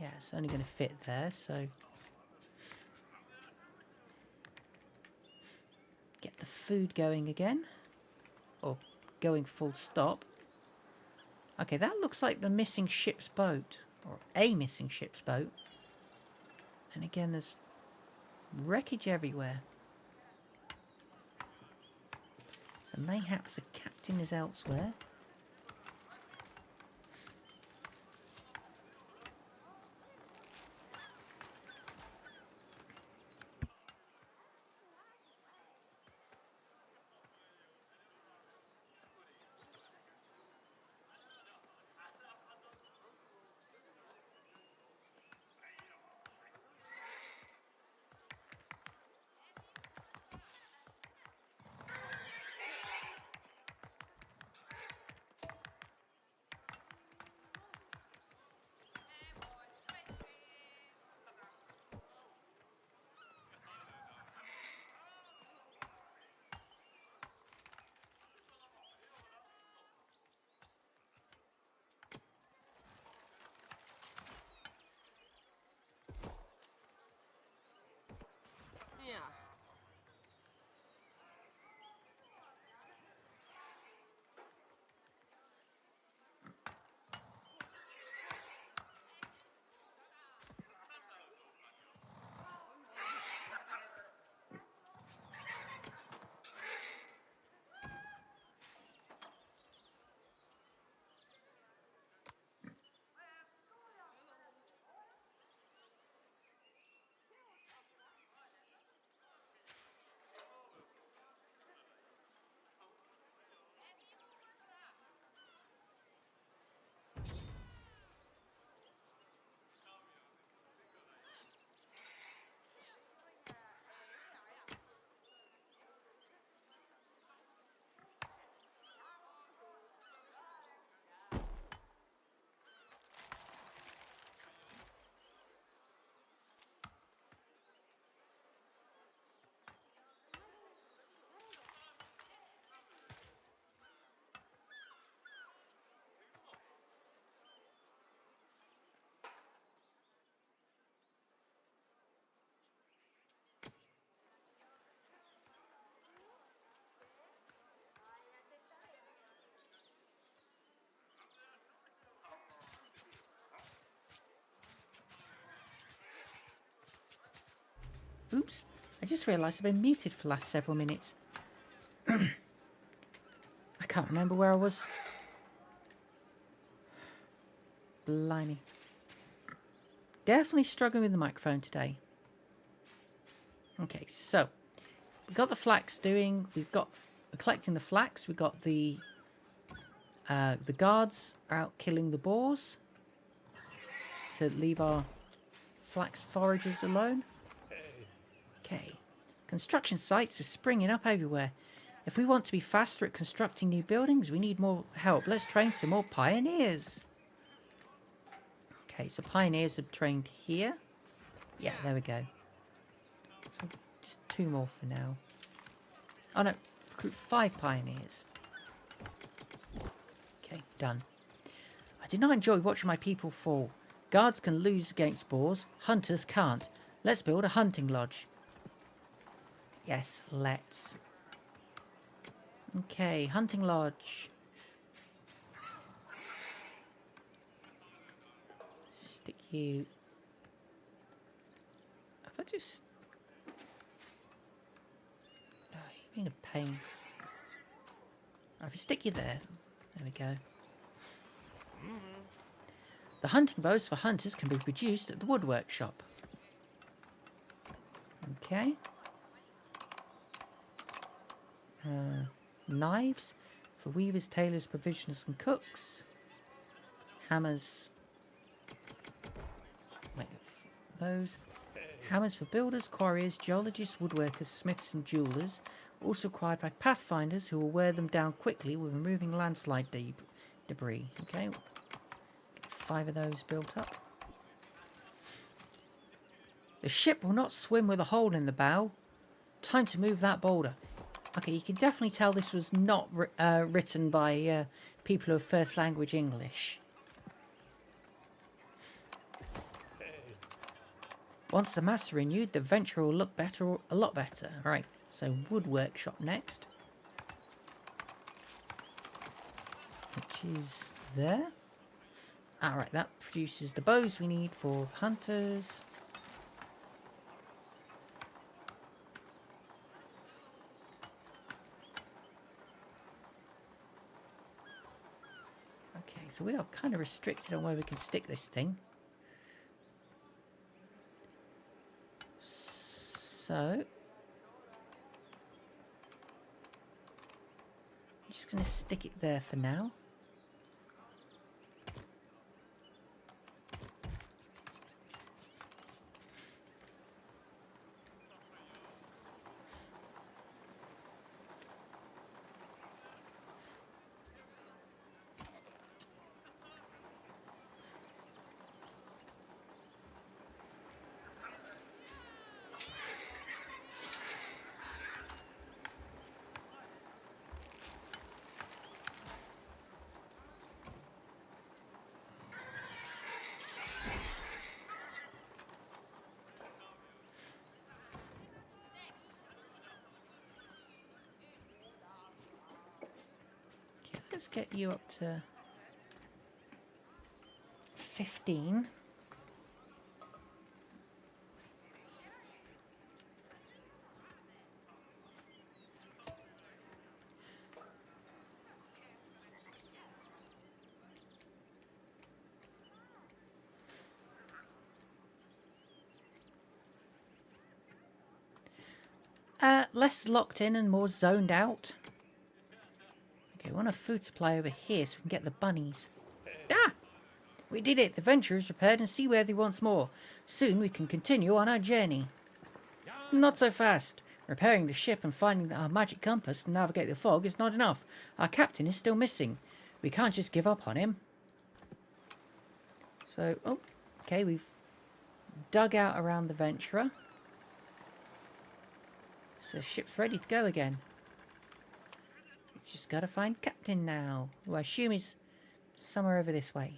Yeah, it's only going to fit there, so get the food going again. Or going full stop. Okay, that looks like the missing ship's boat. Or a missing ship's boat. And again, there's wreckage everywhere. So mayhaps the captain is elsewhere. Oops. I just realised I've been muted for the last several minutes. I can't remember where I was. Blimey. Definitely struggling with the microphone today. Okay, so we've got the flax doing. We're collecting the flax. We've got the guards are out killing the boars. So leave our flax foragers alone. Okay. Construction sites are springing up everywhere. If we want to be faster at constructing new buildings, we need more help. Let's train some more pioneers. Okay, so pioneers are trained here. Yeah, there we go. So just 2 more for now. Oh no, recruit 5 pioneers. Okay, done. I do not enjoy watching my people fall. Guards can lose against boars, hunters can't. Let's build a hunting lodge. Yes, let's. Okay, hunting lodge. Stick you. If I just. Oh, you mean a pain. If I stick you there. There we go. The hunting bows for hunters can be produced at the wood workshop. Okay. Knives for weavers, tailors, provisioners and cooks. Hammers. Wait, those. Hammers for builders, quarriers, geologists, woodworkers, smiths and jewellers. Also acquired by pathfinders who will wear them down quickly with removing landslide debris. Okay. Get 5 of those built up. The ship will not swim with a hole in the bow. Time to move that boulder. Okay, you can definitely tell this was not written by people who are first language English. Once the masts are renewed, the venture will look better, a lot better. Right, so wood workshop next. Which is there. Alright, that produces the bows we need for hunters. Okay, so we are kind of restricted on where we can stick this thing. So, I'm just going to stick it there for now. Let's get you up to 15. Less locked in and more zoned out. Okay, we want a food supply over here so we can get the bunnies. Ah! We did it! The venture is repaired and seaworthy once more. Soon we can continue on our journey. Not so fast. Repairing the ship and finding our magic compass to navigate the fog is not enough. Our captain is still missing. We can't just give up on him. So, oh, okay, we've dug out around the Venturer. So the ship's ready to go again. Just gotta find captain now, who I assume is somewhere over this way.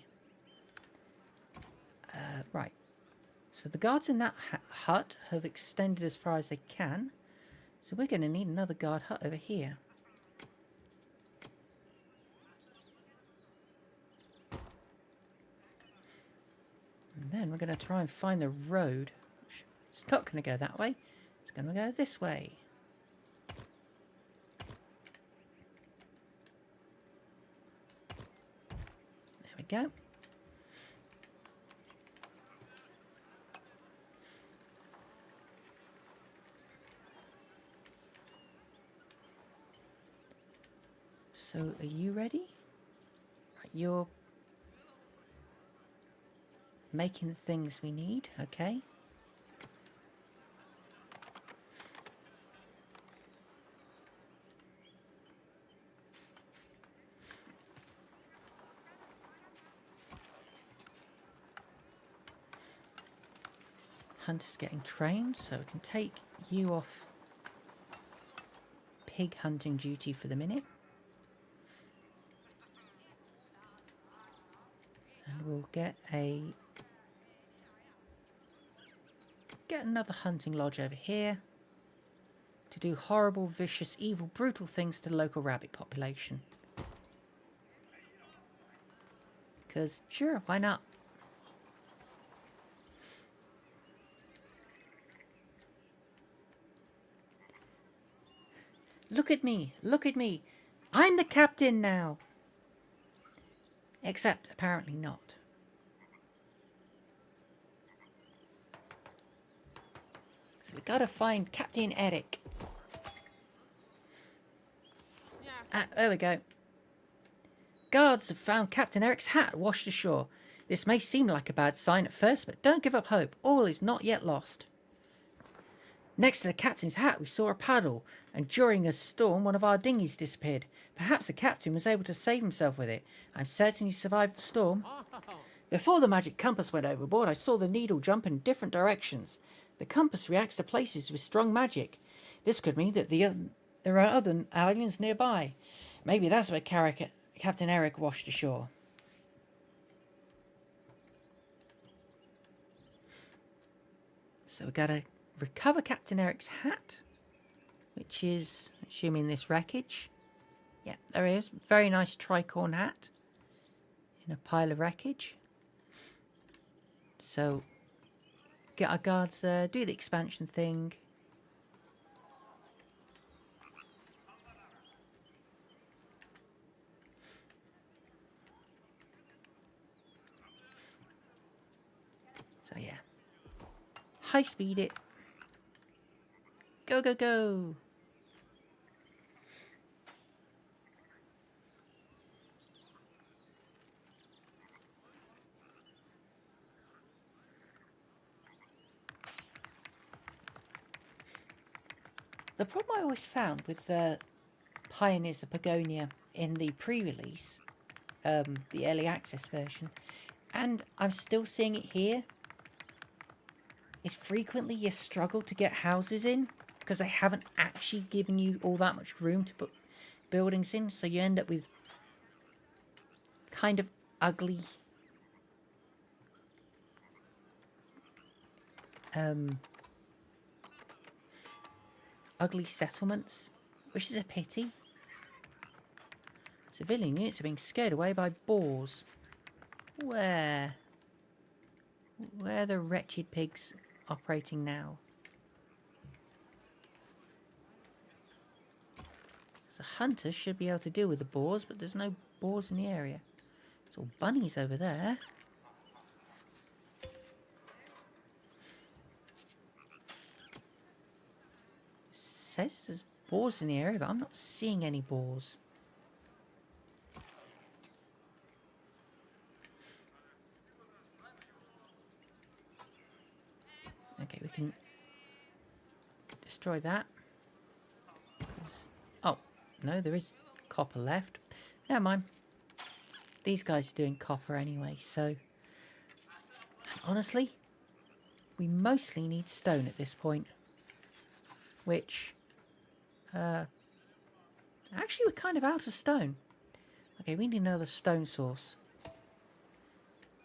Right. So the guards in that hut have extended as far as they can. So we're going to need another guard hut over here. And then we're going to try and find the road. It's not going to go that way. going to go this way. There we go. So, are you ready? Right, you're making the things we need, okay? Hunter's getting trained, so we can take you off pig hunting duty for the minute. And we'll get another hunting lodge over here to do horrible, vicious, evil, brutal things to the local rabbit population. Because, sure, why not? Look at me, look at me. I'm the captain now. Except, apparently not. So we gotta find Captain Eric. Ah, there we go. Guards have found Captain Eric's hat washed ashore. This may seem like a bad sign at first, but don't give up hope. All is not yet lost. Next to the captain's hat, we saw a paddle, and during a storm, one of our dinghies disappeared. Perhaps the captain was able to save himself with it. I'm certain he survived the storm. Before the magic compass went overboard, I saw the needle jump in different directions. The compass reacts to places with strong magic. This could mean that there are other islands nearby. Maybe that's where Captain Eric washed ashore. So we gotta recover Captain Eric's hat, which is, assuming this wreckage. Yeah, there is. Very nice tricorn hat in a pile of wreckage. So, get our guards there, do the expansion thing. So yeah, high speed it. Go, go, go. The problem I always found with the Pioneers of Pagonia in the pre-release, the early access version, and I'm still seeing it here, is frequently you struggle to get houses in because they haven't actually given you all that much room to put buildings in, so you end up with kind of ugly ugly settlements, which is a pity. Civilian units are being scared away by boars. Where are the wretched pigs operating now? The hunters should be able to deal with the boars, but there's no boars in the area. There's all bunnies over there. It says there's boars in the area, but I'm not seeing any boars. Okay, we can destroy that. Oh, no, there is copper left. Never mind. These guys are doing copper anyway, so... Honestly, we mostly need stone at this point. Which... actually, we're kind of out of stone. Okay, we need another stone source.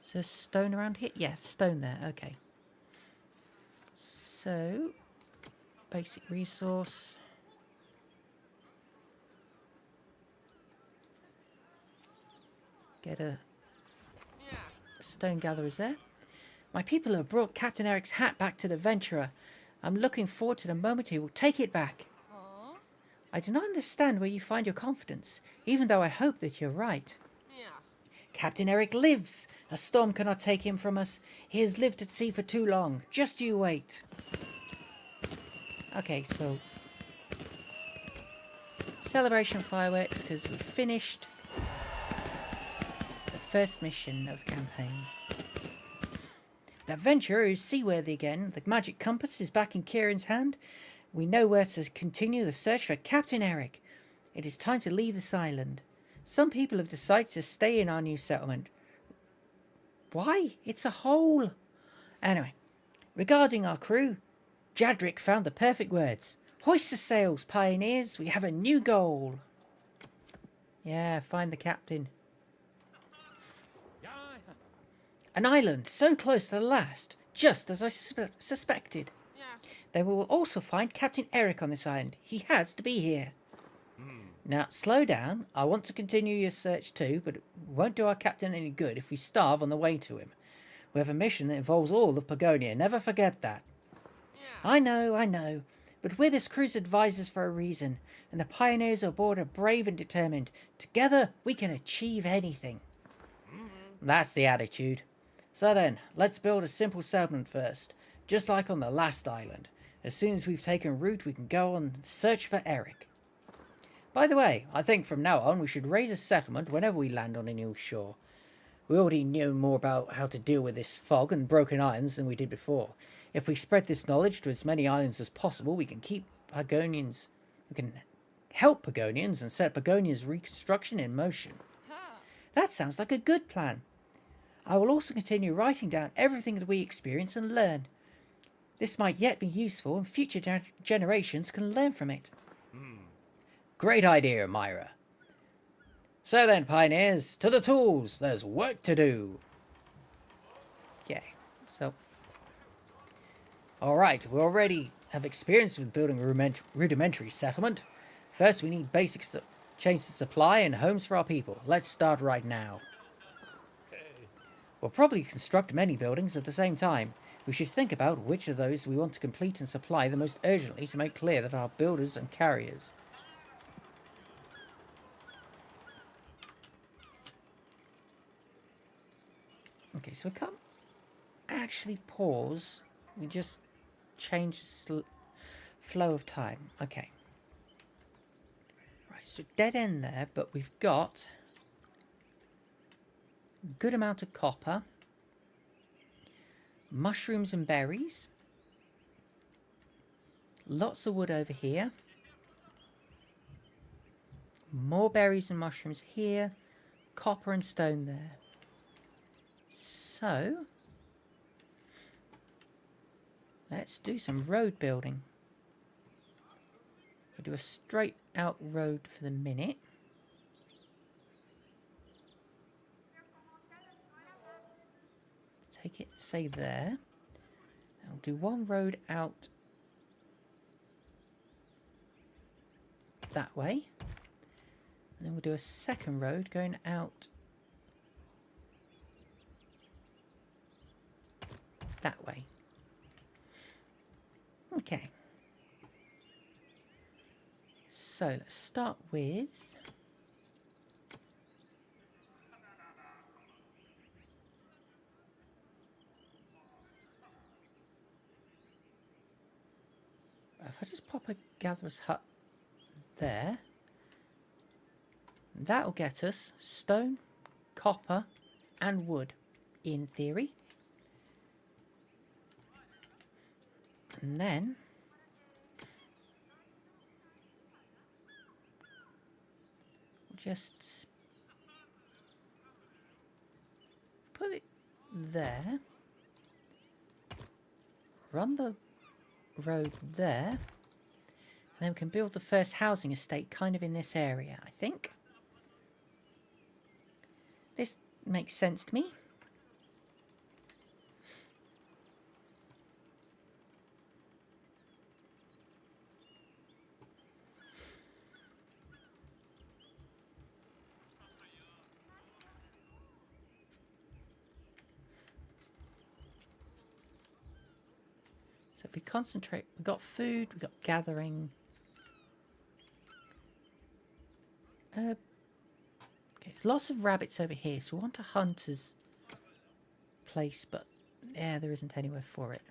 Is there stone around here? Yeah, stone there. Okay. So, basic resource. Get a stone gatherers there. My people have brought Captain Eric's hat back to the Venturer. I'm looking forward to the moment he will take it back. I do not understand where you find your confidence, even though I hope that you're right. Captain Eric lives. A storm cannot take him from us. He has lived at sea for too long. Just you wait. Okay, so celebration fireworks, because we finished the first mission of the campaign. The adventurer is seaworthy again. The magic compass is back in Kieran's hand. We know where to continue the search for Captain Eric. It is time to leave this island. Some people have decided to stay in our new settlement. Why? It's a hole. Anyway, regarding our crew, Jadric found the perfect words. Hoist the sails, pioneers. We have a new goal. Yeah, find the captain. An island so close to the last, just as I suspected. Then we will also find Captain Eric on this island. He has to be here. Now, slow down. I want to continue your search too, but it won't do our captain any good if we starve on the way to him. We have a mission that involves all of Pagonia. Never forget that. I know. But we're this crew's advisors for a reason, and the pioneers aboard are brave and determined. Together, we can achieve anything. That's the attitude. So then, let's build a simple settlement first, just like on the last island. As soon as we've taken root, we can go on and search for Eric. By the way, I think from now on we should raise a settlement whenever we land on a new shore. We already know more about how to deal with this fog and broken islands than we did before. If we spread this knowledge to as many islands as possible, we can help Pagonians and set Pagonia's reconstruction in motion. That sounds like a good plan. I will also continue writing down everything that we experience and learn. This might yet be useful, and future generations can learn from it. Great idea, Myra. So then, pioneers, to the tools. There's work to do. Okay, so... Alright, we already have experience with building a rudimentary settlement. First, we need basic chains of supply and homes for our people. Let's start right now. We'll probably construct many buildings at the same time. We should think about which of those we want to complete and supply the most urgently to make clear that our builders and carriers. Okay, so we can't actually pause. We just change the flow of time. Okay. Right, so dead end there, but we've got a good amount of copper. Mushrooms and berries. Lots of wood over here. More berries and mushrooms here. Copper and stone there. So, let's do some road building. We'll do a straight out road for the minute. Take it, say there. And we'll do one road out that way. And then we'll do a second road going out that way. Okay. So let's start with if I just pop a gatherer's hut there, that'll get us stone, copper and wood in theory. And then we'll just put it there, run the road there, and then we can build the first housing estate kind of in this area, I think. This makes sense to me. So if we concentrate, we've got food, we've got gathering. Okay, there's lots of rabbits over here, so we want a hunter's place, but yeah, there isn't anywhere for it.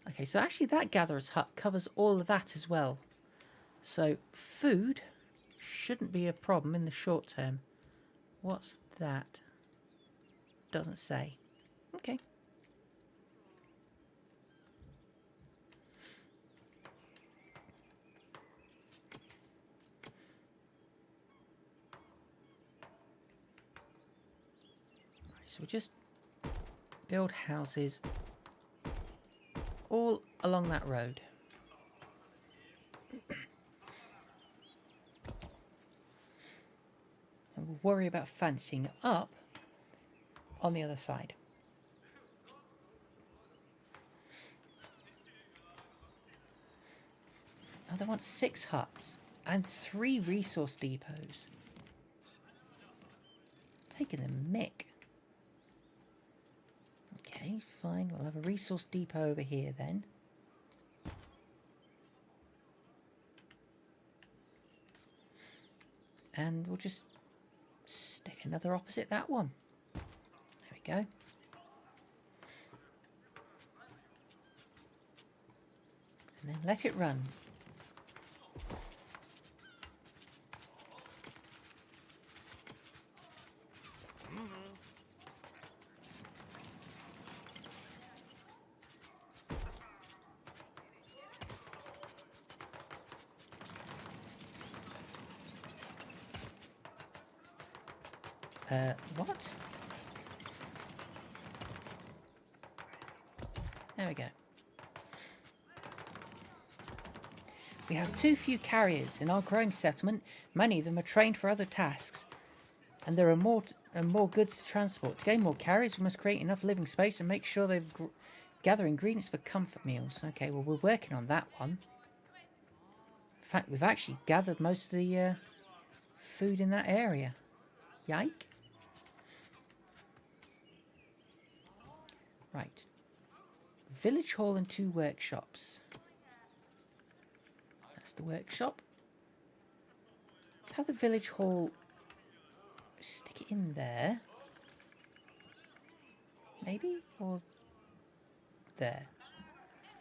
Okay, so actually that gatherer's hut covers all of that as well. So food shouldn't be a problem in the short term. What's that? Doesn't say. Okay. Right, so we'll just build houses all along that road. And we'll worry about fancying up on the other side. Oh, they want 6 huts and 3 resource depots. Taking the mick. Okay, fine. We'll have a resource depot over here then. And we'll just stick another opposite that one. There we go. And then let it run. What? There we go. We have too few carriers in our growing settlement. Many of them are trained for other tasks, and there are more goods to transport. To gain more carriers, we must create enough living space and make sure they gather ingredients for comfort meals. Okay, well, we're working on that one. In fact, we've actually gathered most of the food in that area. Yike. Right. Village hall and 2 workshops. That's the workshop. Have the village hall, stick it in there. Maybe? Or there.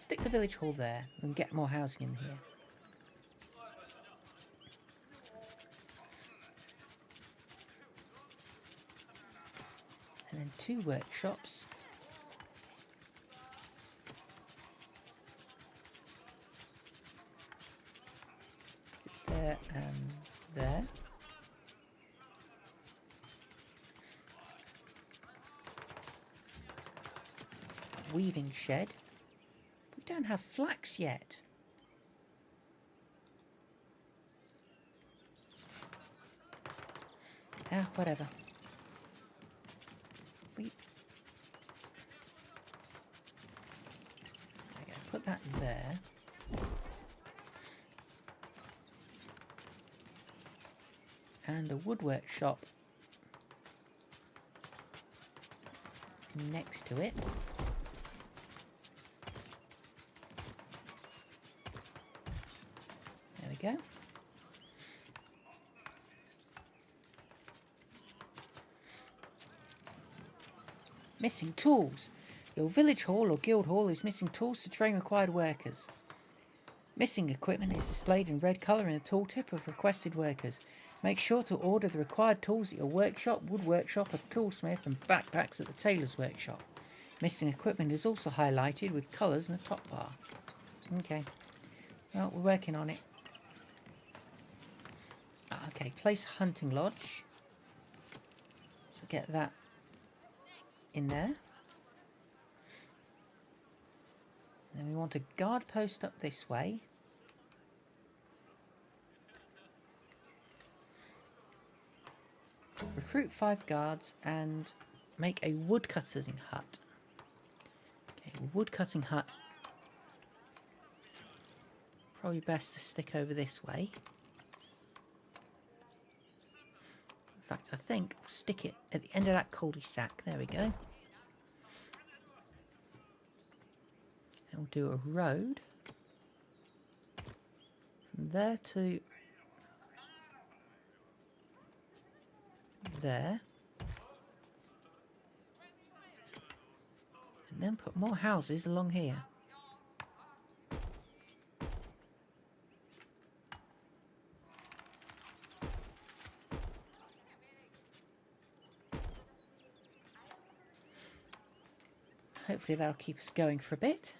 Stick the village hall there and get more housing in here. And then 2 workshops. There and there. Weaving shed. We don't have flax yet. Ah, whatever. Okay, put that there. And a wood workshop next to it. There we go. Missing tools. Your village hall or guild hall is missing tools to train required workers. Missing equipment is displayed in red colour in the tooltip of requested workers. Make sure to order the required tools at your workshop, wood workshop, a toolsmith and backpacks at the tailor's workshop. Missing equipment is also highlighted with colours in the top bar. Okay. Well, we're working on it. Okay, place hunting lodge. So get that in there. Then we want a guard post up this way. Recruit 5 guards and make a woodcutting hut. Okay, woodcutting hut. Probably best to stick over this way. In fact, I think we'll stick it at the end of that cul-de-sac. There we go. We'll do a road from there to there. And then put more houses along here. Hopefully that'll keep us going for a bit.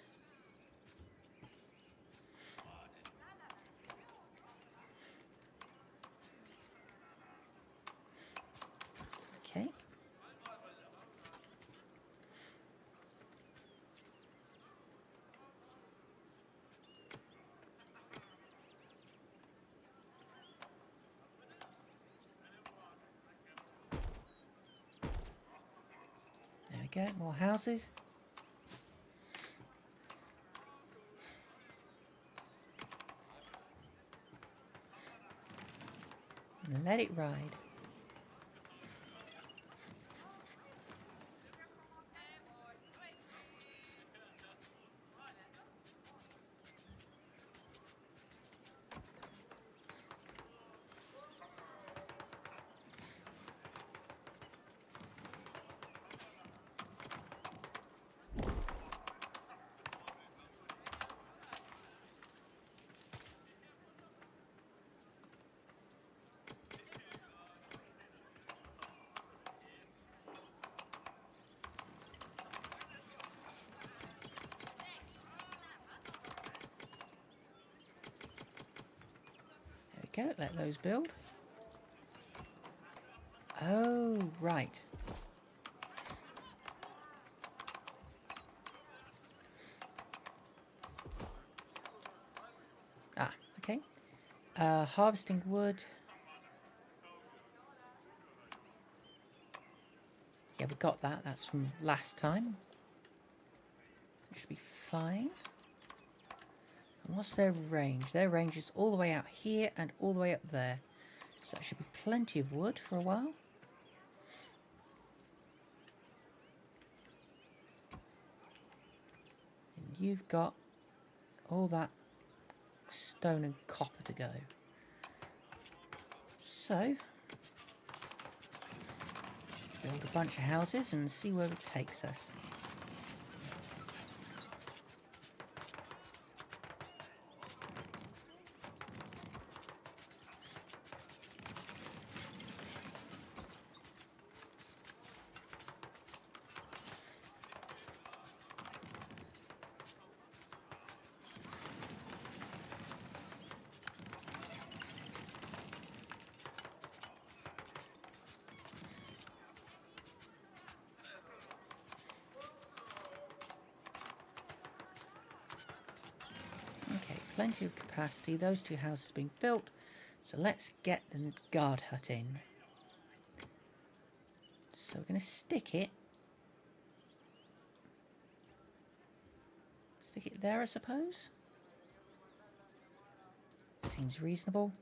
Okay. There we go, more houses. And let it ride. There we go, let those build. Oh, right. Ah, okay. Harvesting wood. Yeah, we got that. That's from last time. It should be fine. And what's their range? Their range is all the way out here and all the way up there. So that should be plenty of wood for a while. And you've got all that stone and copper to go. So, just build a bunch of houses and see where it takes us. Okay, plenty of capacity. Those two houses have been built. So let's get the guard hut in. So we're going to stick it there, I suppose. Seems reasonable.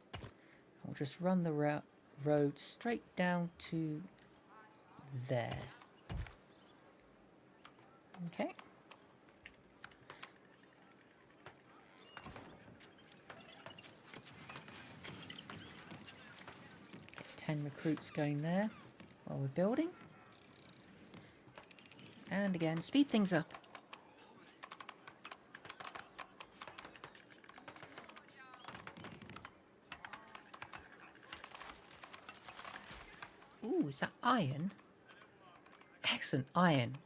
We'll just run the road straight down to there. Okay. Get 10 recruits going there while we're building. And again, speed things up. Ooh, is that iron? Excellent, iron.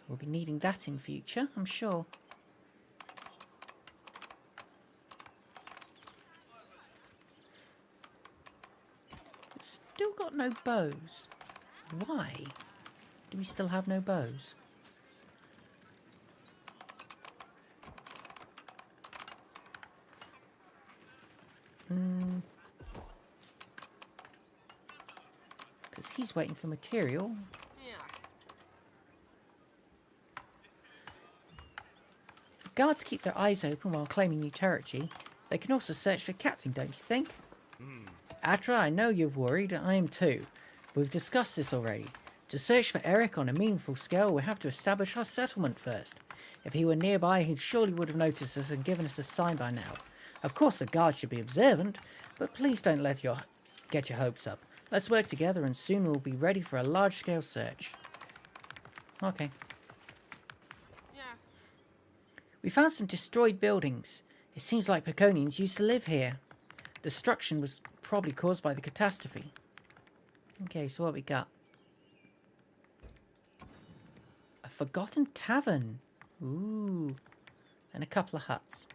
We'll be needing that in future, I'm sure. We've still got no bows. Why do we still have no bows? Because he's waiting for material. If the guards keep their eyes open while claiming new territory, they can also search for captain, don't you think? Atra, I know you're worried. I am too. We've discussed this already. To search for Eric on a meaningful scale, we have to establish our settlement first. If he were nearby, he surely would have noticed us and given us a sign by now. Of course, the guards should be observant, but please don't get your hopes up. Let's work together and soon we'll be ready for a large-scale search. Okay. Yeah. We found some destroyed buildings. It seems like Pagonians used to live here. Destruction was probably caused by the catastrophe. Okay, so what we got? A forgotten tavern. Ooh. And a couple of huts.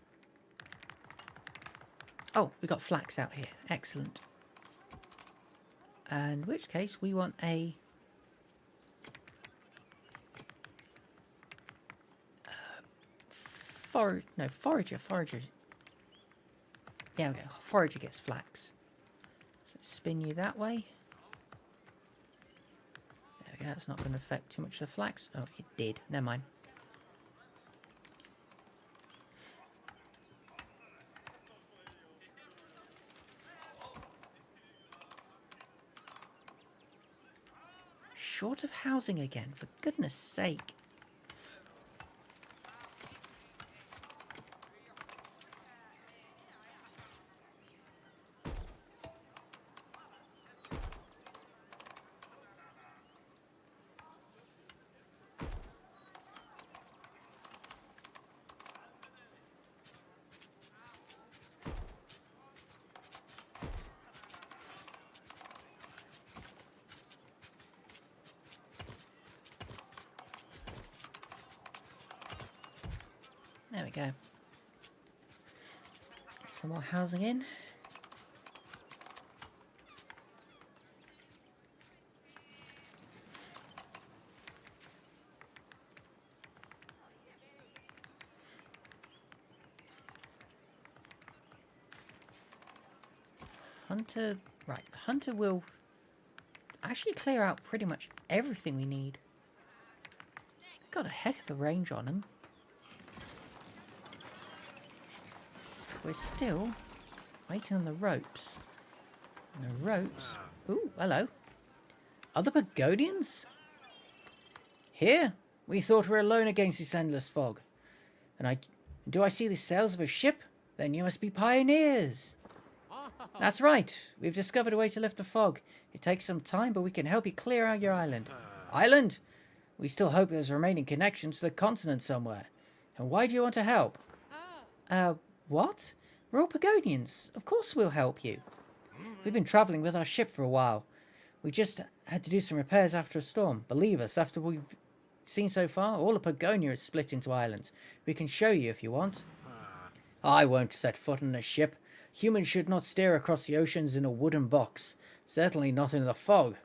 Oh, we got flax out here. Excellent. In which case, we want a... forager. Yeah, okay. Forager gets flax. So spin you that way. There we go. That's not going to affect too much of the flax. Oh, it did. Never mind. Short of housing again, for goodness sake. There we go. Get some more housing in. Hunter, right, the hunter will actually clear out pretty much everything we need. Got a heck of a range on him. We're still waiting on the ropes. And the ropes... Ooh, hello. Other Pagonians? Here? We thought we were alone against this endless fog. And do I see the sails of a ship? Then you must be pioneers. That's right. We've discovered a way to lift the fog. It takes some time, but we can help you clear out your island. Island? We still hope there's a remaining connection to the continent somewhere. And why do you want to help? What? We're all Pagonians. Of course we'll help you. We've been travelling with our ship for a while. We just had to do some repairs after a storm. Believe us, after we've seen so far, all of Pagonia is split into islands. We can show you if you want. I won't set foot on a ship. Humans should not steer across the oceans in a wooden box. Certainly not in the fog,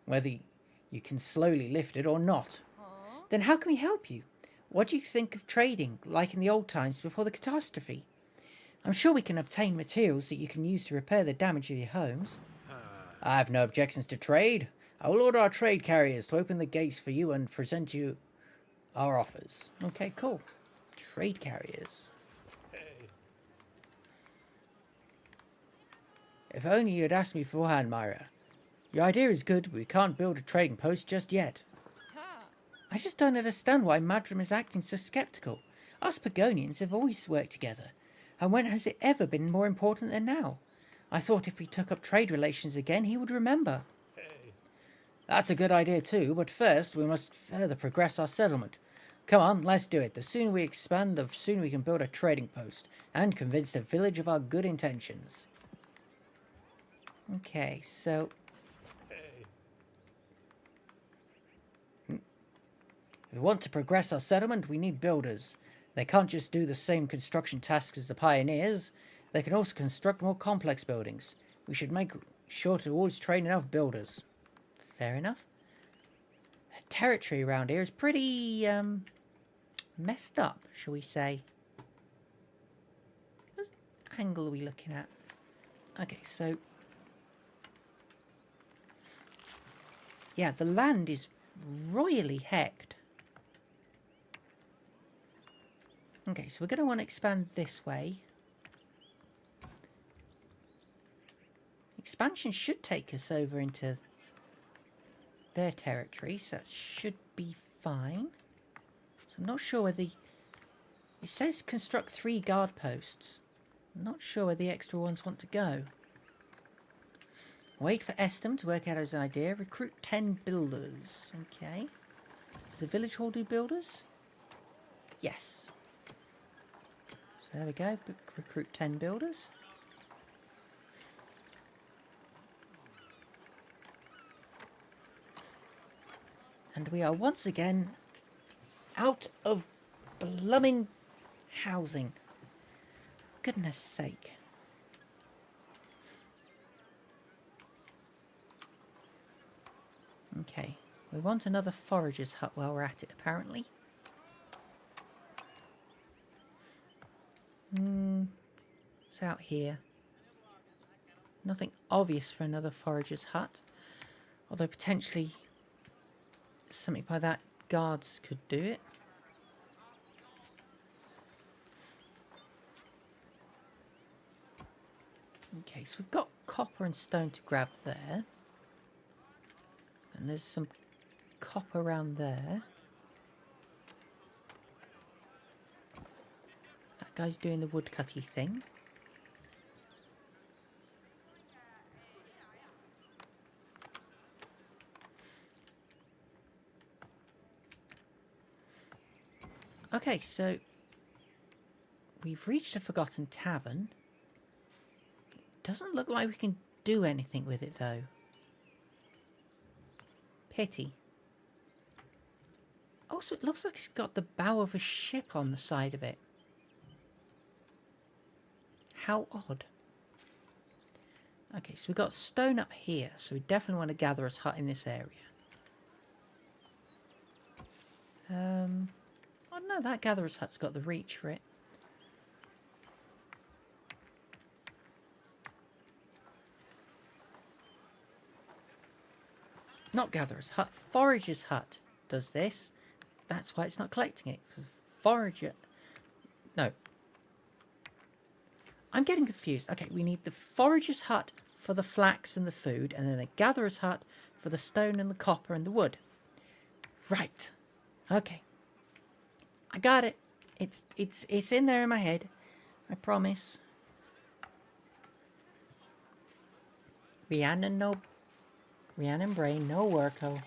whether you can slowly lift it or not. Then how can we help you? What do you think of trading, like in the old times before the catastrophe? I'm sure we can obtain materials that you can use to repair the damage of your homes. I have no objections to trade. I will order our trade carriers to open the gates for you and present you our offers. Okay, cool. Trade carriers. If only you'd asked me beforehand, Myra. Your idea is good, but we can't build a trading post just yet. I just don't understand why Madram is acting so skeptical. Us Pagonians have always worked together. And when has it ever been more important than now? I thought if we took up trade relations again, he would remember. That's a good idea too, but first we must further progress our settlement. Come on, let's do it. The sooner we expand, the sooner we can build a trading post and convince the village of our good intentions. Okay, so... if we want to progress our settlement, we need builders. They can't just do the same construction tasks as the pioneers. They can also construct more complex buildings. We should make sure to always train enough builders. Fair enough. The territory around here is pretty, messed up, shall we say. What angle are we looking at? Okay, so... yeah, the land is royally hecked. Okay, so we're going to want to expand this way. Expansion should take us over into their territory, so that should be fine. So I'm not sure where the... It says construct 3 guard posts. I'm not sure where the extra ones want to go. Wait for Estem to work out his idea. Recruit 10 builders. Okay. Does the village hall do builders? Yes. So there we go. Recruit 10 builders. And we are once again out of blooming housing. Goodness sake. Okay, we want another forager's hut while we're at it, apparently. It's out here. Nothing obvious for another forager's hut. Although potentially something by that guards could do it. Okay, so we've got copper and stone to grab there. And there's some copper around there. That guy's doing the woodcutty thing. Okay, so we've reached a forgotten tavern. It doesn't look like we can do anything with it, though. Pity. Also, it looks like it's got the bow of a ship on the side of it. How odd. Okay, so we've got stone up here, so we definitely want to gather us hut in this area. I don't know, that gatherer's hut's got the reach for it. Not gatherer's hut, forager's hut does this. That's why it's not collecting it. It's forager... No. I'm getting confused. Okay, we need the forager's hut for the flax and the food, and then the gatherer's hut for the stone and the copper and the wood. Right. Okay. I got it. It's in there in my head. I promise. Rhiannon brain, no worko.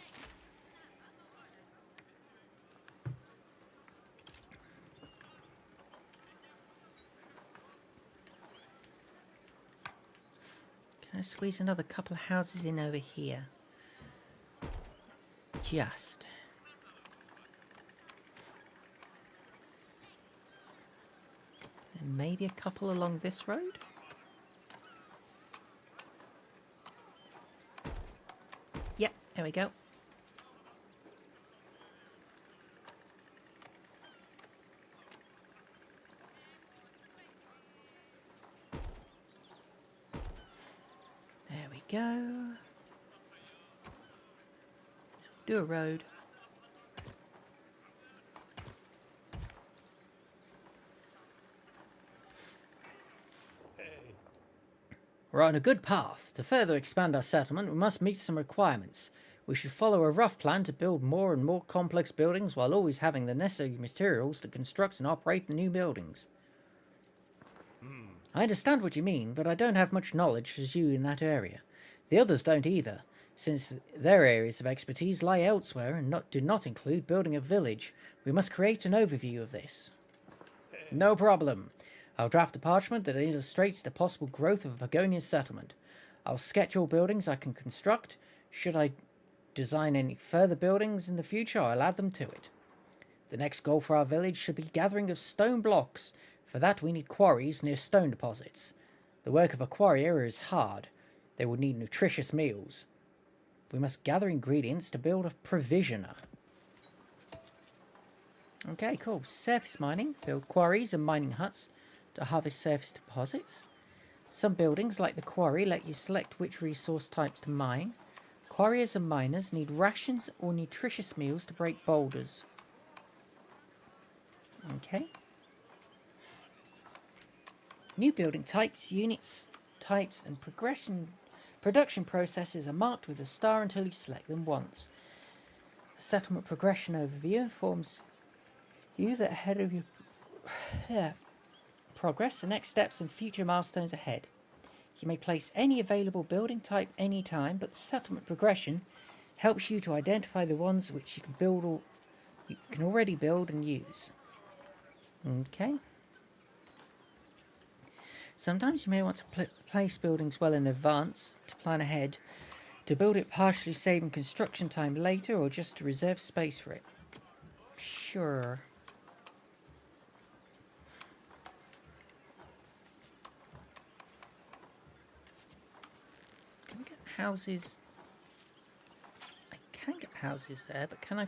Can I squeeze another couple of houses in over here? Just. And maybe a couple along this road? Yep, there we go. There we go. Do a road. We're on a good path. To further expand our settlement, we must meet some requirements. We should follow a rough plan to build more and more complex buildings while always having the necessary materials to construct and operate the new buildings. I understand what you mean, but I don't have much knowledge as you in that area. The others don't either, since their areas of expertise lie elsewhere and do not include building a village. We must create an overview of this. No problem. I'll draft a parchment that illustrates the possible growth of a Pagonian settlement. I'll sketch all buildings I can construct. Should I design any further buildings in the future, I'll add them to it. The next goal for our village should be gathering of stone blocks. For that we need quarries near stone deposits. The work of a quarrier is hard. They will need nutritious meals. We must gather ingredients to build a provisioner. Okay, cool. Surface mining. Build quarries and mining huts to harvest surface deposits. Some buildings, like the quarry, let you select which resource types to mine. Quarriers and miners need rations or nutritious meals to break boulders. Okay. New building types, units, types, and Production processes are marked with a star until you select them once. The settlement progression overview informs you that ahead of your progress, the next steps and future milestones ahead. You may place any available building type anytime, but the settlement progression helps you to identify the ones which you can build or you can already build and use. Okay. Sometimes you may want to place buildings well in advance to plan ahead, to build it partially saving construction time later, or just to reserve space for it. Sure. Can I get houses? I can get houses there, but can I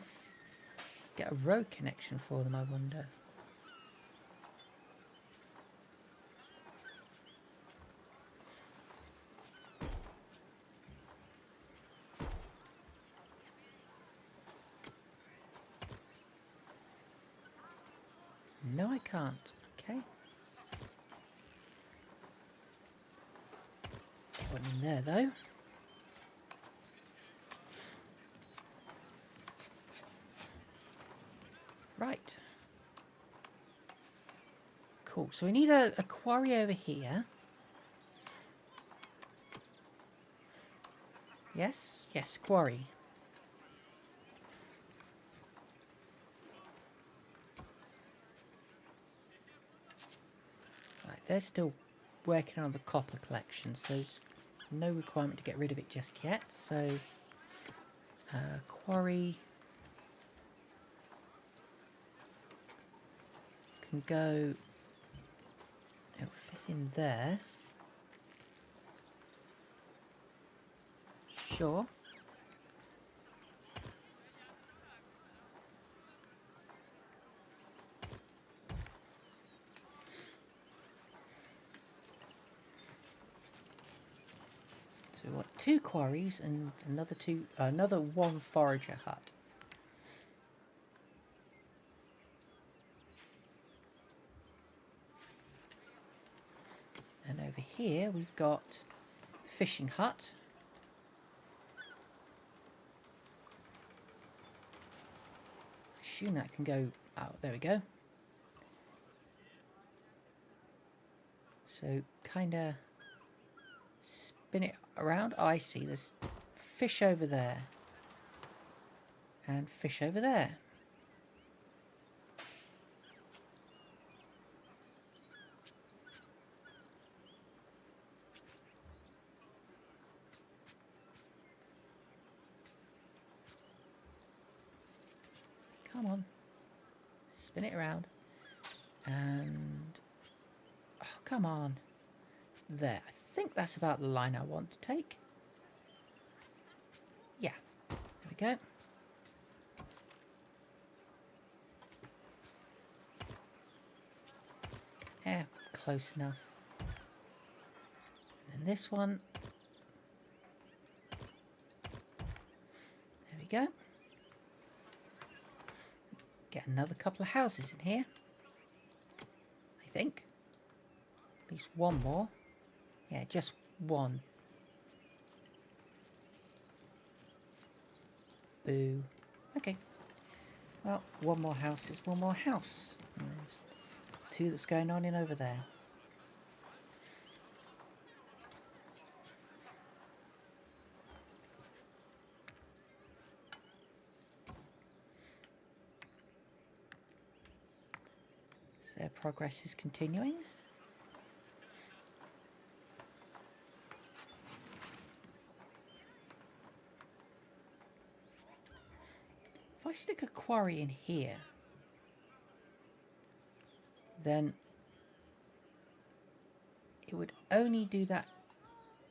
get a road connection for them, I wonder? No, I can't. Okay. Get one in there, though. Right. Cool. So we need a quarry over here. Yes? Yes, quarry. Right, they're still working on the copper collection, so there's no requirement to get rid of it just yet. So, quarry can go. It'll fit in there. Sure. So we want 2 quarries and another 1 forager hut. And over here we've got fishing hut. I assume that can go. Oh, there we go. So kinda spin it around. Oh, I see. There's fish over there. And fish over there. Come on. Spin it around. And... oh, come on. There. I think that's about the line I want to take. Yeah. There we go. Yeah, close enough. And then this one. There we go. Get another couple of houses in here. I think. At least one more. Yeah, just one. Boo. Okay. Well, one more house is one more house. And there's 2 that's going on in over there. So their progress is continuing. If I stick a quarry in here, then it would only do that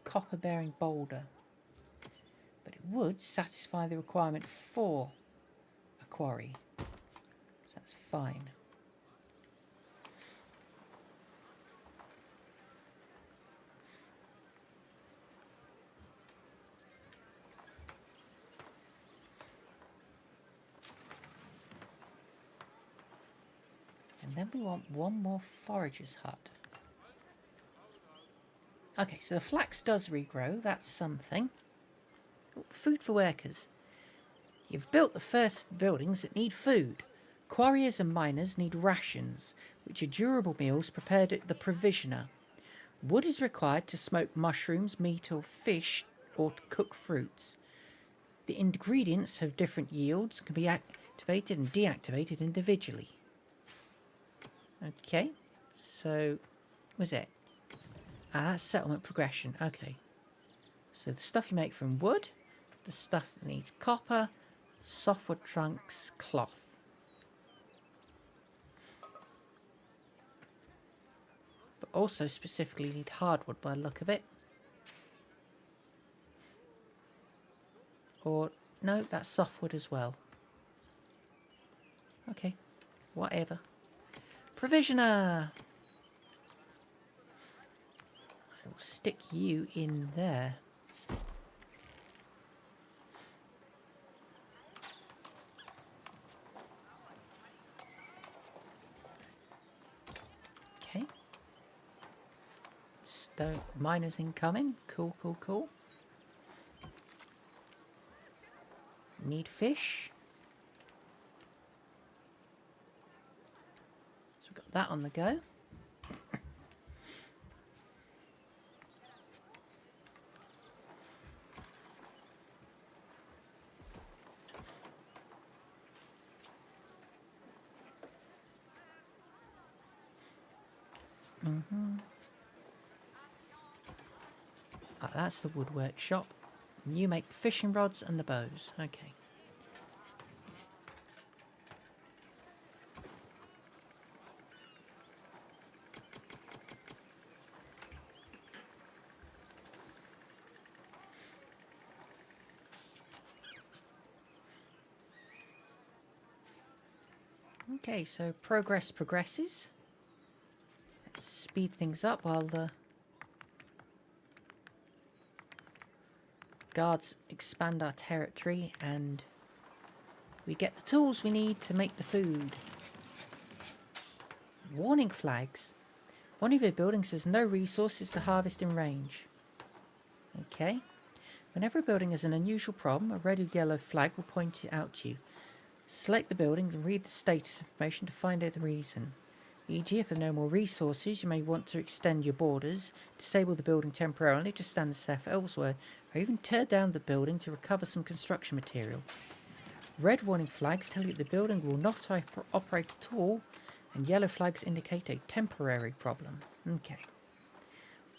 copper bearing boulder, but it would satisfy the requirement for a quarry, so that's fine. And then we want one more forager's hut. Okay, so the flax does regrow. That's something. Oh, food for workers. You've built the first buildings that need food. Quarriers and miners need rations, which are durable meals prepared at the provisioner. Wood is required to smoke mushrooms, meat or fish, or to cook fruits. The ingredients have different yields, can be activated and deactivated individually. Okay, so, what's it? Ah, that's settlement progression, okay. So the stuff you make from wood, the stuff that needs copper, softwood trunks, cloth. But also specifically need hardwood by the look of it. Or, no, that's softwood as well. Okay, whatever. Provisioner! I will stick you in there. Okay. Stone miners incoming. Cool, cool, cool. Need fish. So we've got that on the go. Ah, that's the wood workshop. You make the fishing rods and the bows. Okay. Okay, so progress progresses. Let's speed things up while the guards expand our territory and we get the tools we need to make the food. Warning flags. One of your buildings has no resources to harvest in range. Okay. Whenever a building has an unusual problem, a red or yellow flag will point it out to you. Select the building and read the status information to find out the reason. E.g., if there are no more resources, you may want to extend your borders, disable the building temporarily to stand the staff elsewhere, or even tear down the building to recover some construction material. Red warning flags tell you the building will not operate at all, and yellow flags indicate a temporary problem. Okay.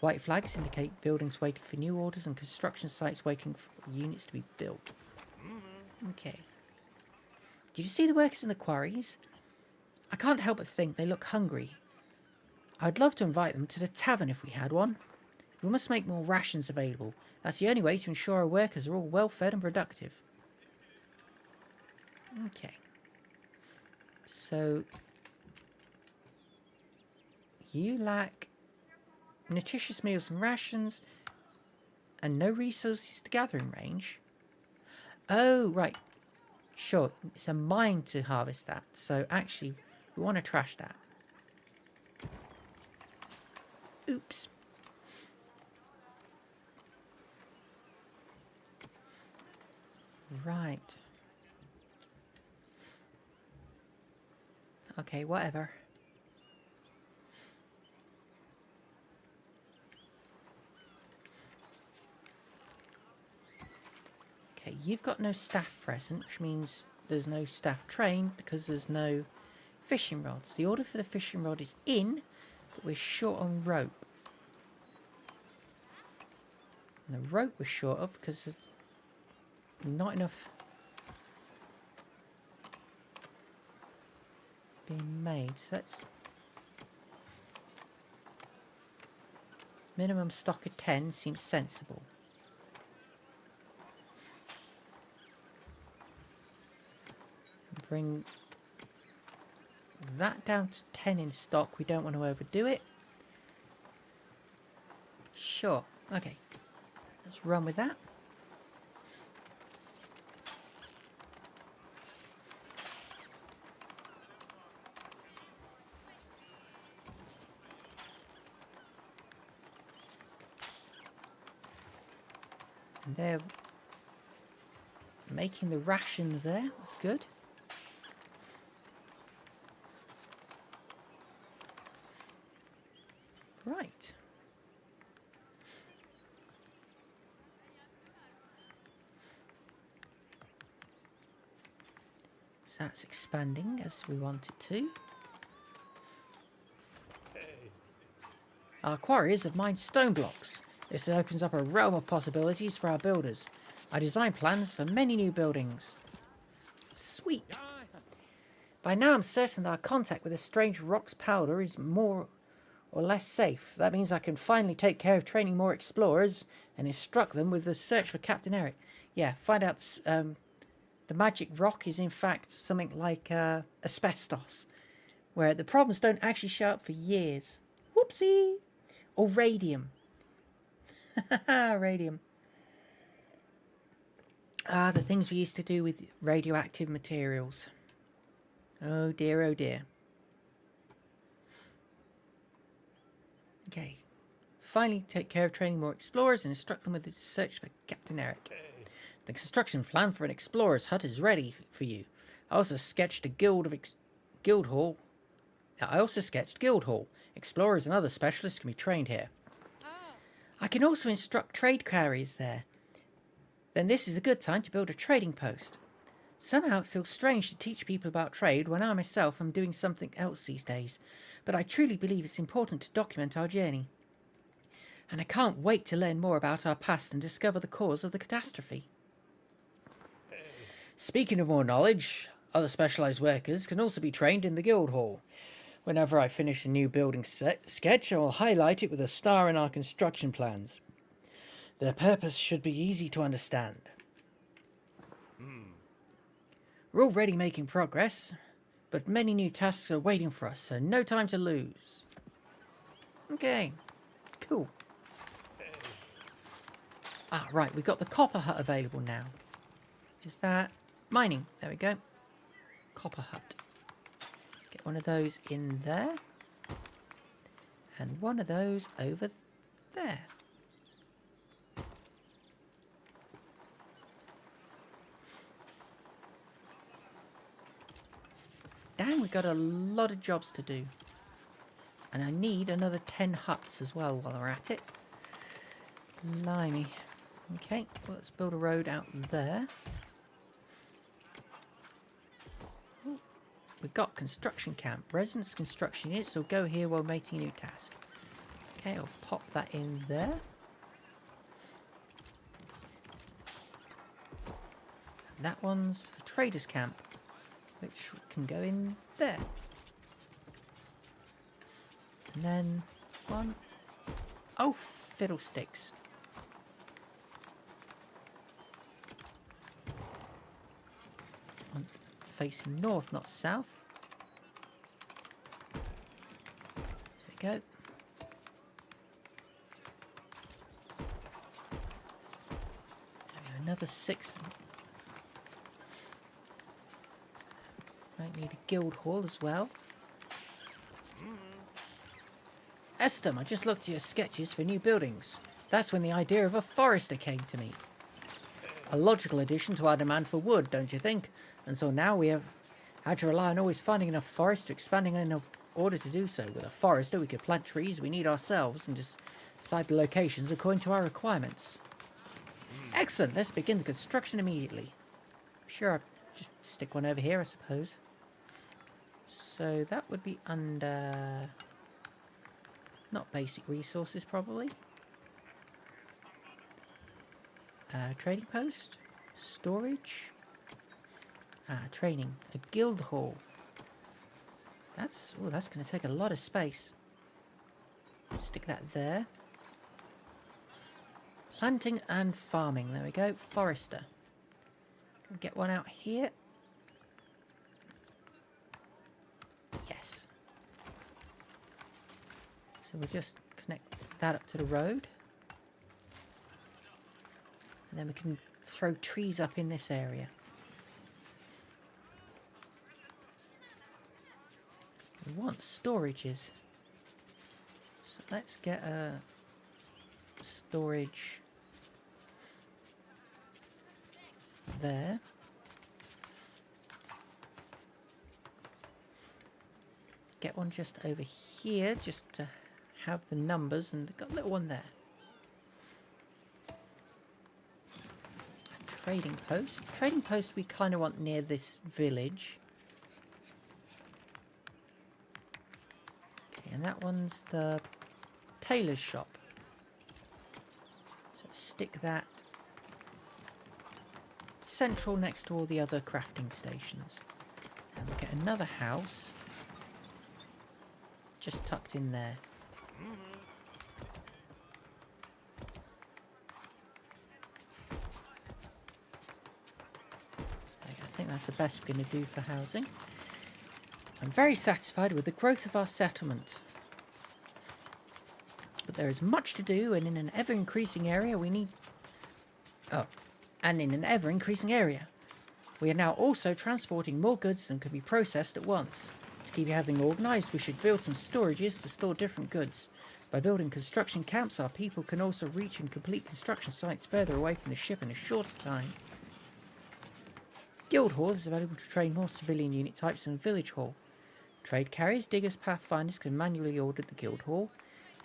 White flags indicate buildings waiting for new orders and construction sites waiting for units to be built. Okay. Did you see the workers in the quarries? I can't help but think they look hungry. I'd love to invite them to the tavern if we had one. We must make more rations available. That's the only way to ensure our workers are all well fed and productive. Okay. So, you lack nutritious meals and rations and no resources to gather in range. Oh, right. Sure, it's a mine to harvest that. So actually, we want to trash that. Oops. Right. Okay, whatever. Okay, you've got no staff present, which means there's no staff trained because there's no fishing rods. The order for the fishing rod is in, but we're short on rope. And the rope we're short of because there's not enough being made. So that's minimum stock of 10 seems sensible. Bring that down to 10 in stock. We don't want to overdo it. Sure. Okay. Let's run with that. And they're making the rations there. That's good. Right. So that's expanding as we want it to. Our quarries have mined stone blocks. This opens up a realm of possibilities for our builders. I designed plans for many new buildings. Sweet. By now I'm certain that our contact with the strange rocks powder is more or less safe. That means I can finally take care of training more explorers and instruct them with the search for Captain Eric. Yeah, find out the magic rock is in fact something like asbestos, where the problems don't actually show up for years. Whoopsie! Or radium. Radium. Ah, the things we used to do with radioactive materials. Oh dear, oh dear. Okay. Finally take care of training more explorers and instruct them with the search for Captain Eric. The construction plan for an explorer's hut is ready for you. I also sketched a guild hall. Explorers and other specialists can be trained here. I can also instruct trade carriers there. Then this is a good time to build a trading post. Somehow it feels strange to teach people about trade when I myself am doing something else these days, but I truly believe it's important to document our journey. And I can't wait to learn more about our past and discover the cause of the catastrophe. Speaking of more knowledge, other specialised workers can also be trained in the guild hall. Whenever I finish a new building sketch, I will highlight it with a star in our construction plans. Their purpose should be easy to understand. We're already making progress, but many new tasks are waiting for us, so no time to lose. Okay, cool. Ah, right, we've got the copper hut available now. Is that mining? There we go. Copper hut. Get one of those in there. And one of those over there. Damn, we've got a lot of jobs to do. And I need another 10 huts as well while we're at it. Blimey. Okay, well, let's build a road out there. Ooh, we've got construction camp. Residence construction units will go here while making a new task. Okay, I'll pop that in there. And that one's a trader's camp, which can go in there. And then one. Oh, fiddlesticks. One facing north, not south. There we go. Another 6. Might need a guild hall as well. Estem, I just looked at your sketches for new buildings. That's when the idea of a forester came to me. A logical addition to our demand for wood, don't you think? Until now we have had to rely on always finding enough forest to expanding in order to do so. With a forester we could plant trees we need ourselves and just decide the locations according to our requirements. Excellent, let's begin the construction immediately. Sure, I'll just stick one over here, I suppose. So that would be under... not basic resources, probably. Trading post. Storage. Training. A guild hall. That's going to take a lot of space. Stick that there. Planting and farming. There we go. Forester. Can we get one out here? Yes. So we'll just connect that up to the road. And then we can throw trees up in this area. We want storages. So let's get a storage there. Get one just over here, just to have the numbers, and got a little one there. Trading post. Trading post we kind of want near this village. Okay, and that one's the tailor's shop. So stick that central next to all the other crafting stations. And we'll get another house just tucked in there. I think that's the best we're going to do for housing. I'm very satisfied with the growth of our settlement. But there is much to do, and in an ever-increasing area we need... Oh, and in an ever-increasing area. We are now also transporting more goods than can be processed at once. To keep everything organised, we should build some storages to store different goods. By building construction camps, our people can also reach and complete construction sites further away from the ship in a shorter time. Guild Hall is available to train more civilian unit types than Village Hall. Trade carriers, diggers, pathfinders can manually order the Guild Hall.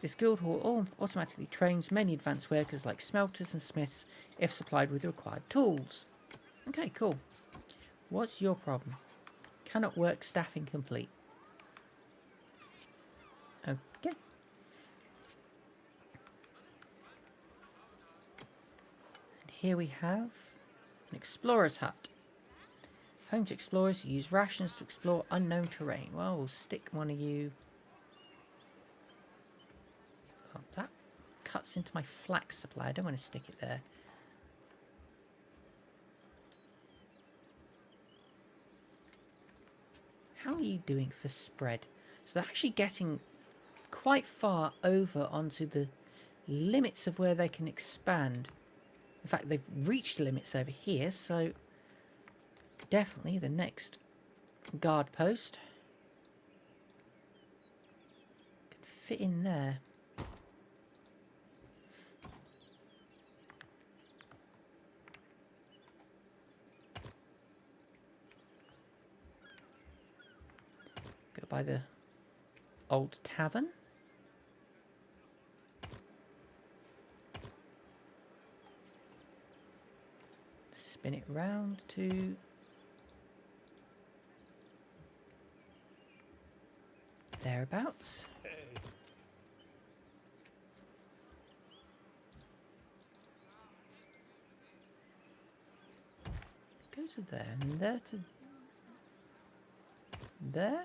This Guild Hall automatically trains many advanced workers like smelters and smiths if supplied with the required tools. Okay, cool. What's your problem? Cannot work, staff incomplete. Okay. And here we have an explorer's hut. Home to explorers who use rations to explore unknown terrain. Well, we'll stick one of you... Oh, that cuts into my flax supply. I don't want to stick it there. How are you doing for spread? So they're actually getting quite far over onto the limits of where they can expand. In fact, they've reached the limits over here, so definitely the next guard post can fit in there. Go by the old tavern. Spin it round to thereabouts. Hey. Go to there and there to there.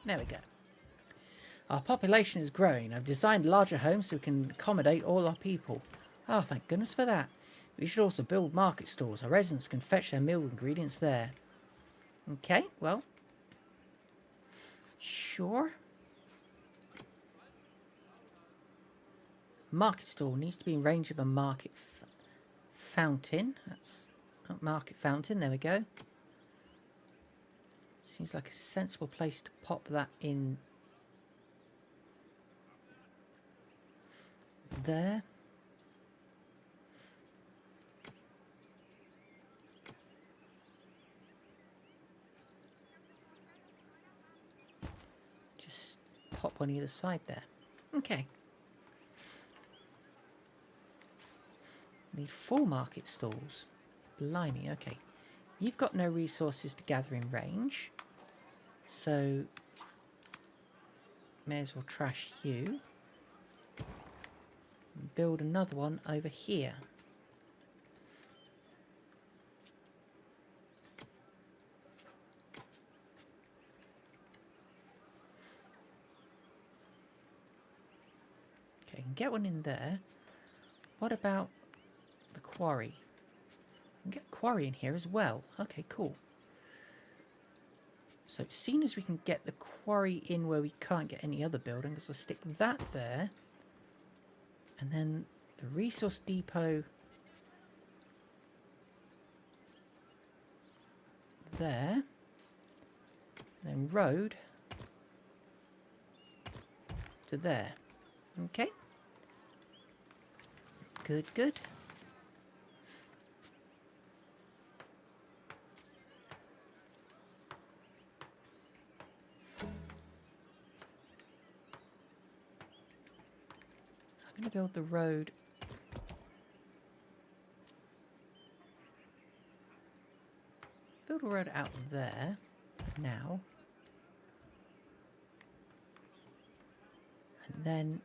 There we go. Our population is growing. I've designed larger homes so we can accommodate all our people. Oh, thank goodness for that. We should also build market stalls. Our residents can fetch their meal ingredients there. Okay, well. Sure. Market stall needs to be in range of a market fountain. That's not market fountain. There we go. Seems like a sensible place to pop that in there. Just pop on either side there. Okay. Need 4 market stalls. Blimey, okay. You've got no resources to gather in range. So, may as well trash you. And build another one over here. Okay, can get one in there. What about the quarry? We can get a quarry in here as well. Okay, cool. So, seeing as we can get the quarry in where we can't get any other buildings, I'll stick that there. And then the resource depot there. And then road to there. Okay. Good, good. I'm going to build the road. Build a road out there for now. And then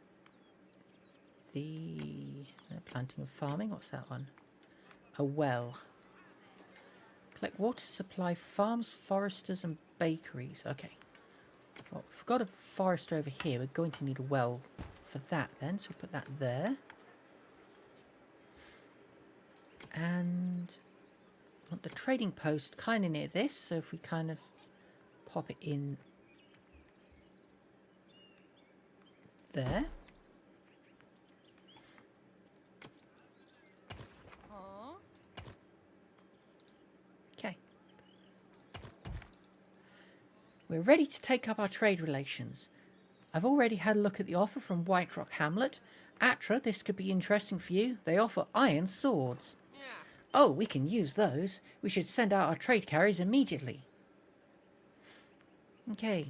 the planting and farming. What's that one? A well. Collect water supply, farms, foresters and bakeries. Okay. Well, if we've got a forester over here, we're going to need a well for that then. So we'll put that there. And I want the trading post kind of near this. So if we kind of pop it in there. Okay. We're ready to take up our trade relations. I've already had a look at the offer from White Rock Hamlet. Atra, this could be interesting for you. They offer iron swords. Yeah. Oh, we can use those. We should send out our trade carriers immediately. Okay.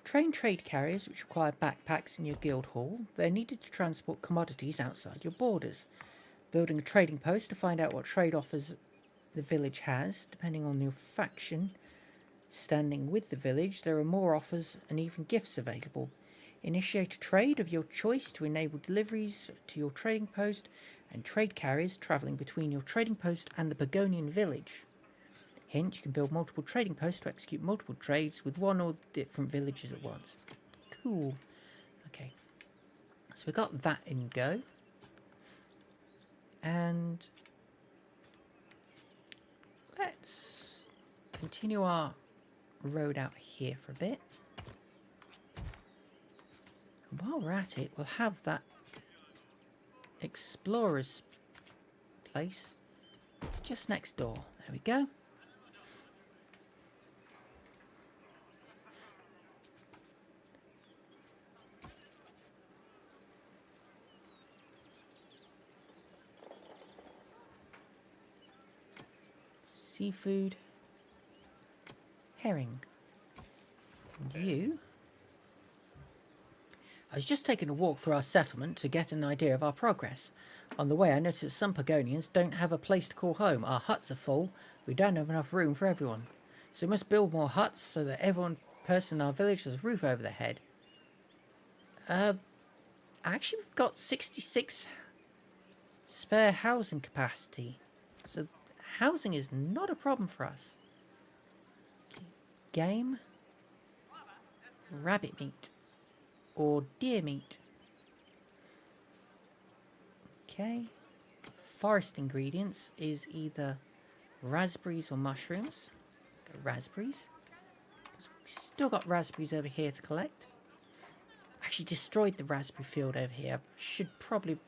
Train trade carriers, which require backpacks in your guild hall. They're needed to transport commodities outside your borders. Building a trading post to find out what trade offers the village has, depending on your faction. Standing with the village, there are more offers and even gifts available. Initiate a trade of your choice to enable deliveries to your trading post and trade carriers travelling between your trading post and the Pagonian village. Hint, you can build multiple trading posts to execute multiple trades with one or different villages at once. Cool. Okay. So we got that in go. And let's continue our road out here for a bit. And while we're at it, we'll have that explorer's place just next door. There we go. Seafood. Herring. And you? I was just taking a walk through our settlement to get an idea of our progress. On the way I noticed some Pagonians don't have a place to call home. Our huts are full. We don't have enough room for everyone. So we must build more huts so that every person in our village has a roof over their head. Actually we've got 66 spare housing capacity. So housing is not a problem for us. Game, rabbit meat, or deer meat. Okay. Forest ingredients is either raspberries or mushrooms. Go raspberries. Still got raspberries over here to collect. Actually destroyed the raspberry field over here. Should probably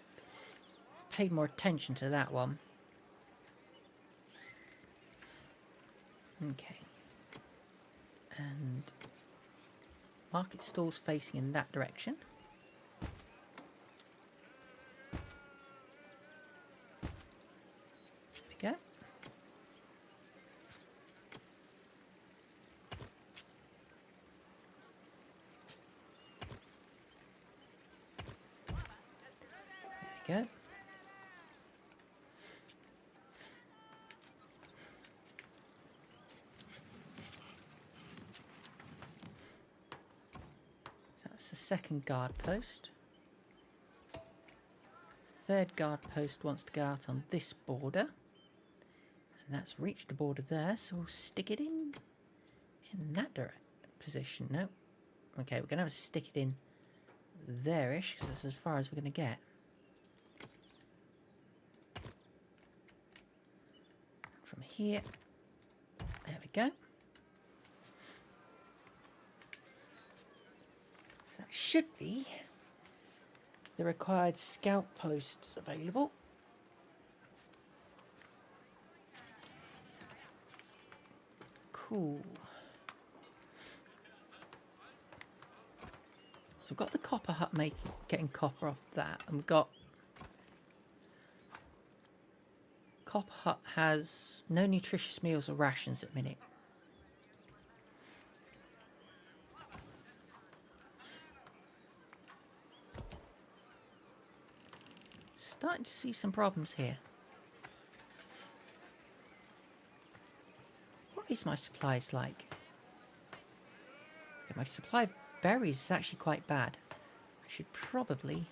pay more attention to that one. Okay. And market stalls facing in that direction. There we go. There we go. The second guard post. Third guard post wants to go out on this border, and that's reached the border there, so we'll stick it in that position. No, okay, we're gonna have to stick it in there-ish because that's as far as we're gonna get. From here, there we go. Should be the required scout posts available. Cool. So we've got the copper hut getting copper off that, and we've got copper hut has no nutritious meals or rations at the minute. Starting to see some problems here. What is my supplies like? Okay, my supply of berries is actually quite bad. I should probably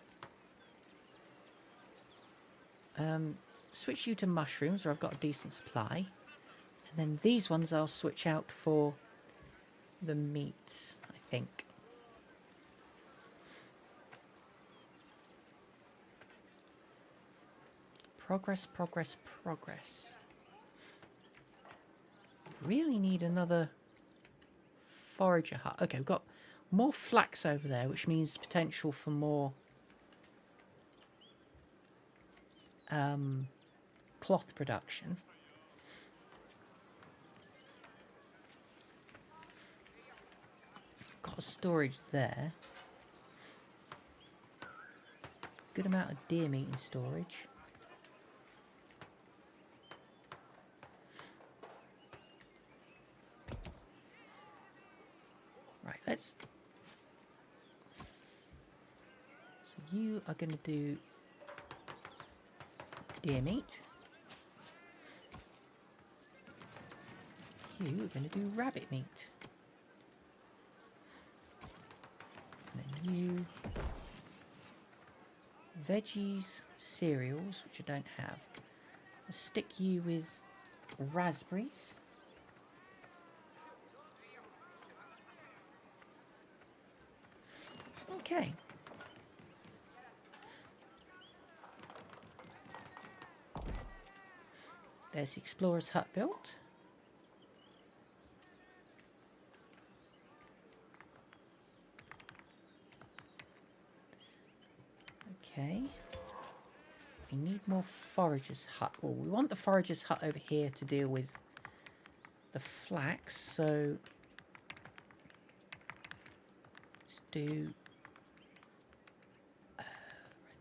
switch you to mushrooms, where I've got a decent supply. And then these ones I'll switch out for the meats, I think. Progress, progress, progress. Really need another forager hut. Okay, we've got more flax over there, which means potential for more cloth production. Got a storage there. Good amount of deer meat in storage. Right, let's... So you are going to do deer meat. You are going to do rabbit meat. And then you... veggies, cereals, which I don't have. I'll stick you with raspberries. Okay. There's the explorer's hut built. Okay. We need more forager's hut. Well, we want the forager's hut over here to deal with the flax, so let's do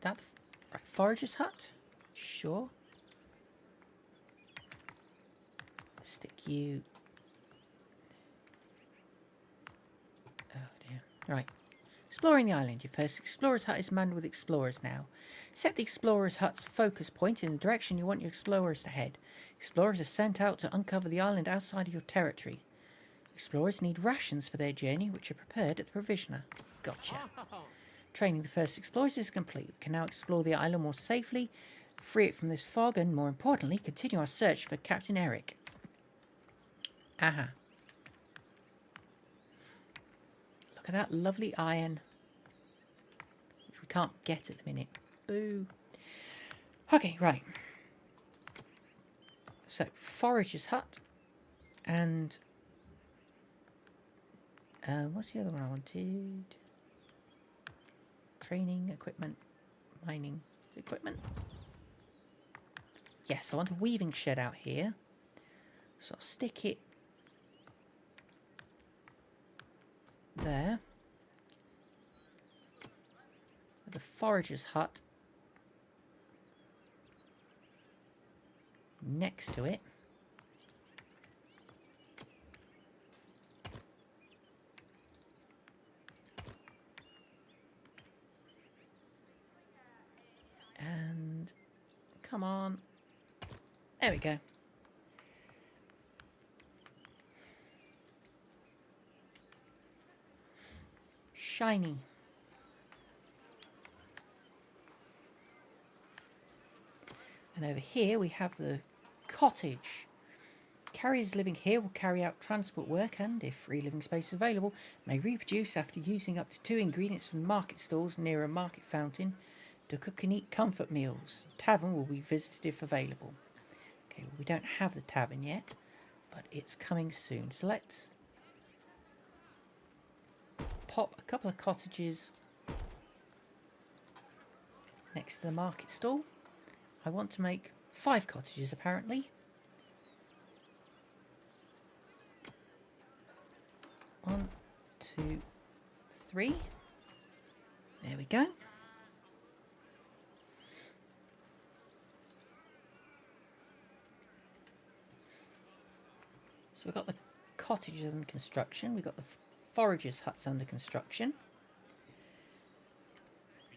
that. Right, forager's hut. Sure. Stick you. Oh dear. Right. Exploring the island. Your first explorer's hut is manned with explorers now. Set the explorer's hut's focus point in the direction you want your explorers to head. Explorers are sent out to uncover the island outside of your territory. Explorers need rations for their journey, which are prepared at the provisioner. Gotcha. Training the first explorers is complete. We can now explore the island more safely, free it from this fog, and more importantly, continue our search for Captain Eric. Aha. Look at that lovely iron, which we can't get at the minute. Boo. Okay, right. So, forager's hut. And... what's the other one I wanted? Training, equipment, mining, equipment. Yes, I want a weaving shed out here. So I'll stick it there. The forager's hut next to it. And come on. There we go. Shiny. And over here we have the cottage. Carriers living here will carry out transport work and, if free living space is available, may reproduce after using up to 2 ingredients from market stalls near a market fountain to cook and eat comfort meals. Tavern will be visited if available. Okay, well, we don't have the tavern yet, but it's coming soon. So let's pop a couple of cottages next to the market stall. I want to make 5 cottages apparently. 1, 2, 3. There we go. So we've got the cottages under construction. We've got the foragers' huts under construction.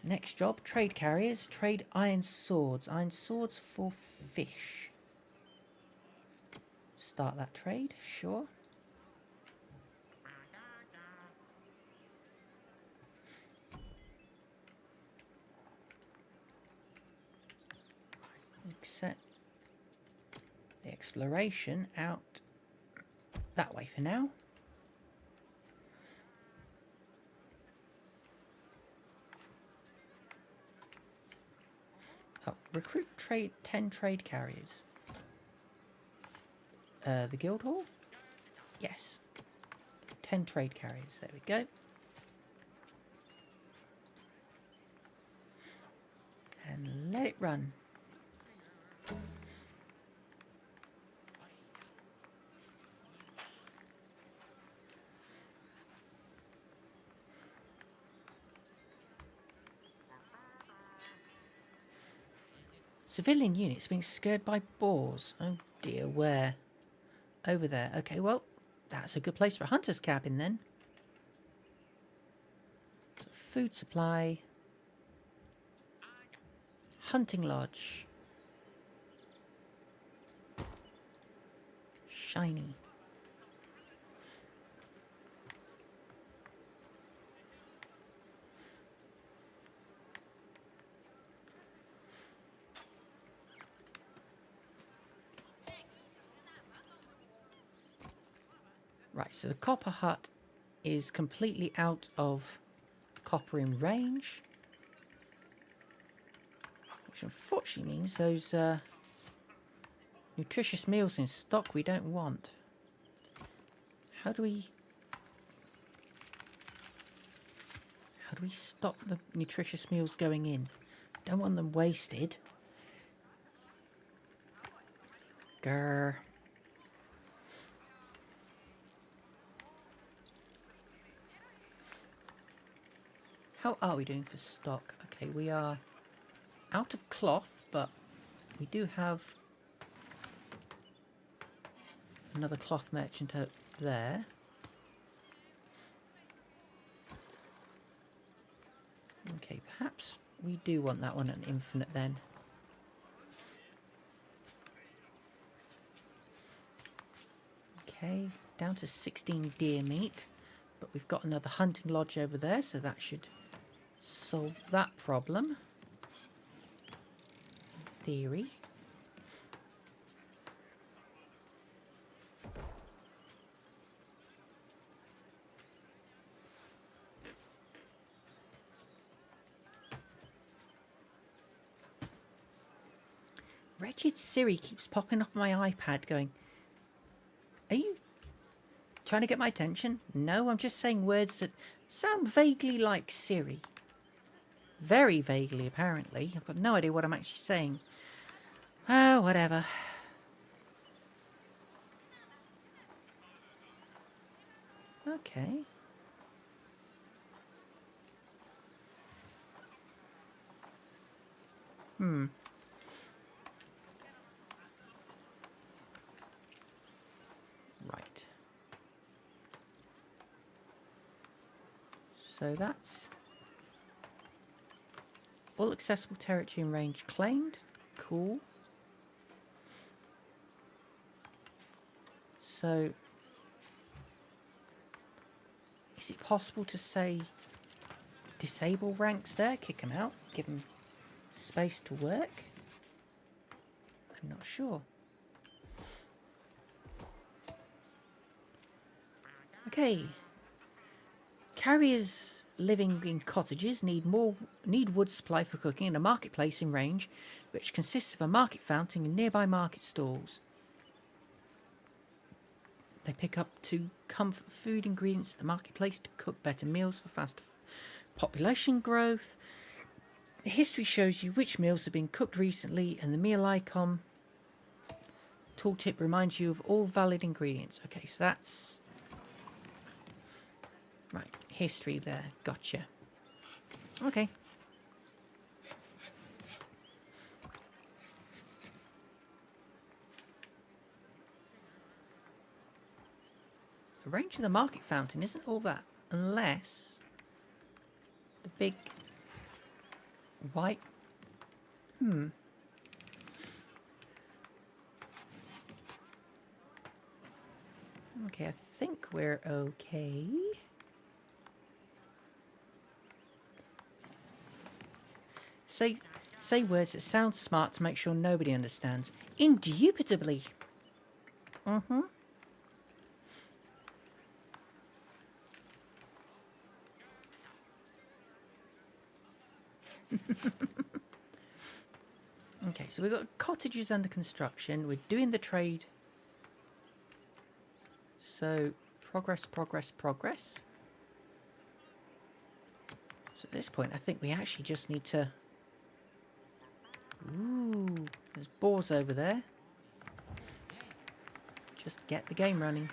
Next job, trade carriers. Trade iron swords. Iron swords for fish. Start that trade, sure. Set the exploration out that way for now. Oh, recruit 10 trade carriers. The guild hall? Yes. 10 trade carriers, there we go. And let it run. Civilian units being scared by boars. Oh dear, where? Over there. Okay, well, that's a good place for a hunter's cabin then. So food supply. Hunting lodge. Shiny. Right, so the copper hut is completely out of copper in range. Which unfortunately means those nutritious meals in stock we don't want. How do we stop the nutritious meals going in? Don't want them wasted. Grr. How are we doing for stock? Okay, we are out of cloth, but we do have another cloth merchant out there. Okay, perhaps we do want that one at infinite then. Okay, down to 16 deer meat, but we've got another hunting lodge over there, so that should solve that problem. In theory. Wretched Siri keeps popping up on my iPad going, "Are you trying to get my attention?" No, I'm just saying words that sound vaguely like Siri. Very vaguely, apparently. I've got no idea what I'm actually saying. Oh, whatever. Okay. Right. So that's all accessible territory and range claimed. Cool. So, is it possible to say disable ranks there? Kick them out? Give them space to work? I'm not sure. Okay. Carriers living in cottages need wood supply for cooking and a marketplace in range, which consists of a market fountain and nearby market stalls. They pick up to comfort food ingredients at the marketplace to cook better meals for faster population growth. The history shows you which meals have been cooked recently, and the meal icon tooltip reminds you of all valid ingredients. Okay, so that's right. History there. Gotcha. Okay. The range of the market fountain isn't all that, unless the big Why? Okay, I think we're okay. Say words that sound smart to make sure nobody understands. Indubitably. Mm-hmm. Okay, so we've got cottages under construction. We're doing the trade. So, progress, progress, progress. So at this point, I think we actually just need to... Ooh, there's boars over there. Just get the game running.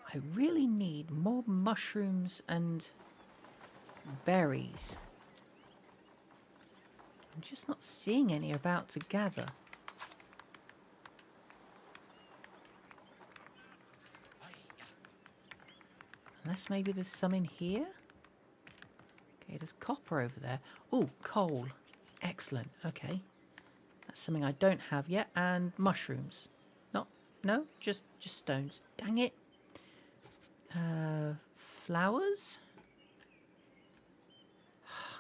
I really need more mushrooms and berries. I'm just not seeing any about to gather. Unless maybe there's some in here? Okay, there's copper over there. Oh, coal. Excellent. Okay. That's something I don't have yet. And mushrooms. No, just stones. Dang it. Flowers?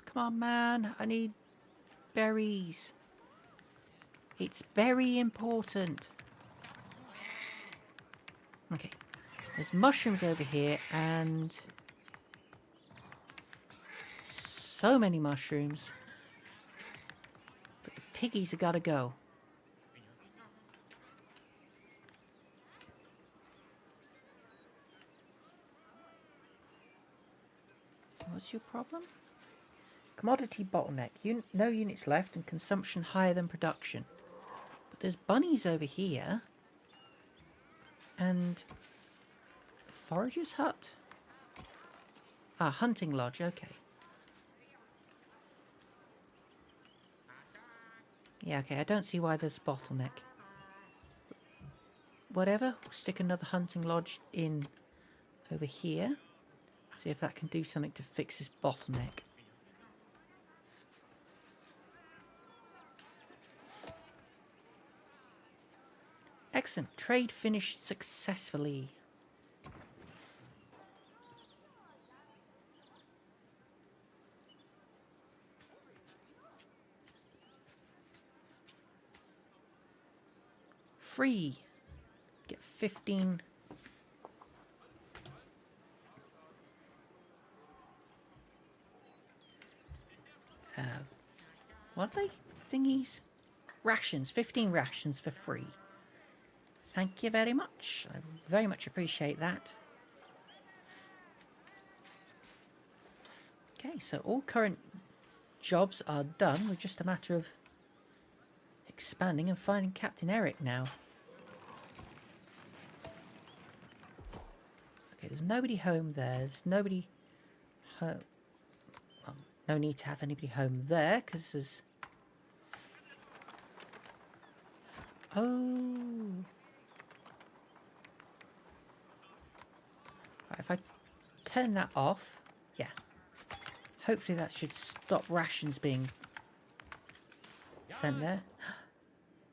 Come on, man. I need berries. It's very important. Okay. There's mushrooms over here and so many mushrooms. But the piggies have got to go. What's your problem? Commodity bottleneck. No units left and consumption higher than production. But there's bunnies over here. And forager's hut. Ah, hunting lodge. Okay. Yeah, okay. I don't see why there's a bottleneck. Whatever. We'll stick another hunting lodge in over here. See if that can do something to fix this bottleneck. Excellent. Trade finished successfully. Free. Get 15. What are they? Thingies? Rations. 15 rations for free. Thank you very much. I very much appreciate that. Okay, so all current jobs are done. We're just a matter of expanding and finding Captain Eric now. Okay, there's nobody home there. There's nobody home. Well, no need to have anybody home there because there's... Oh. Right, if I turn that off, yeah. Hopefully that should stop rations being sent there.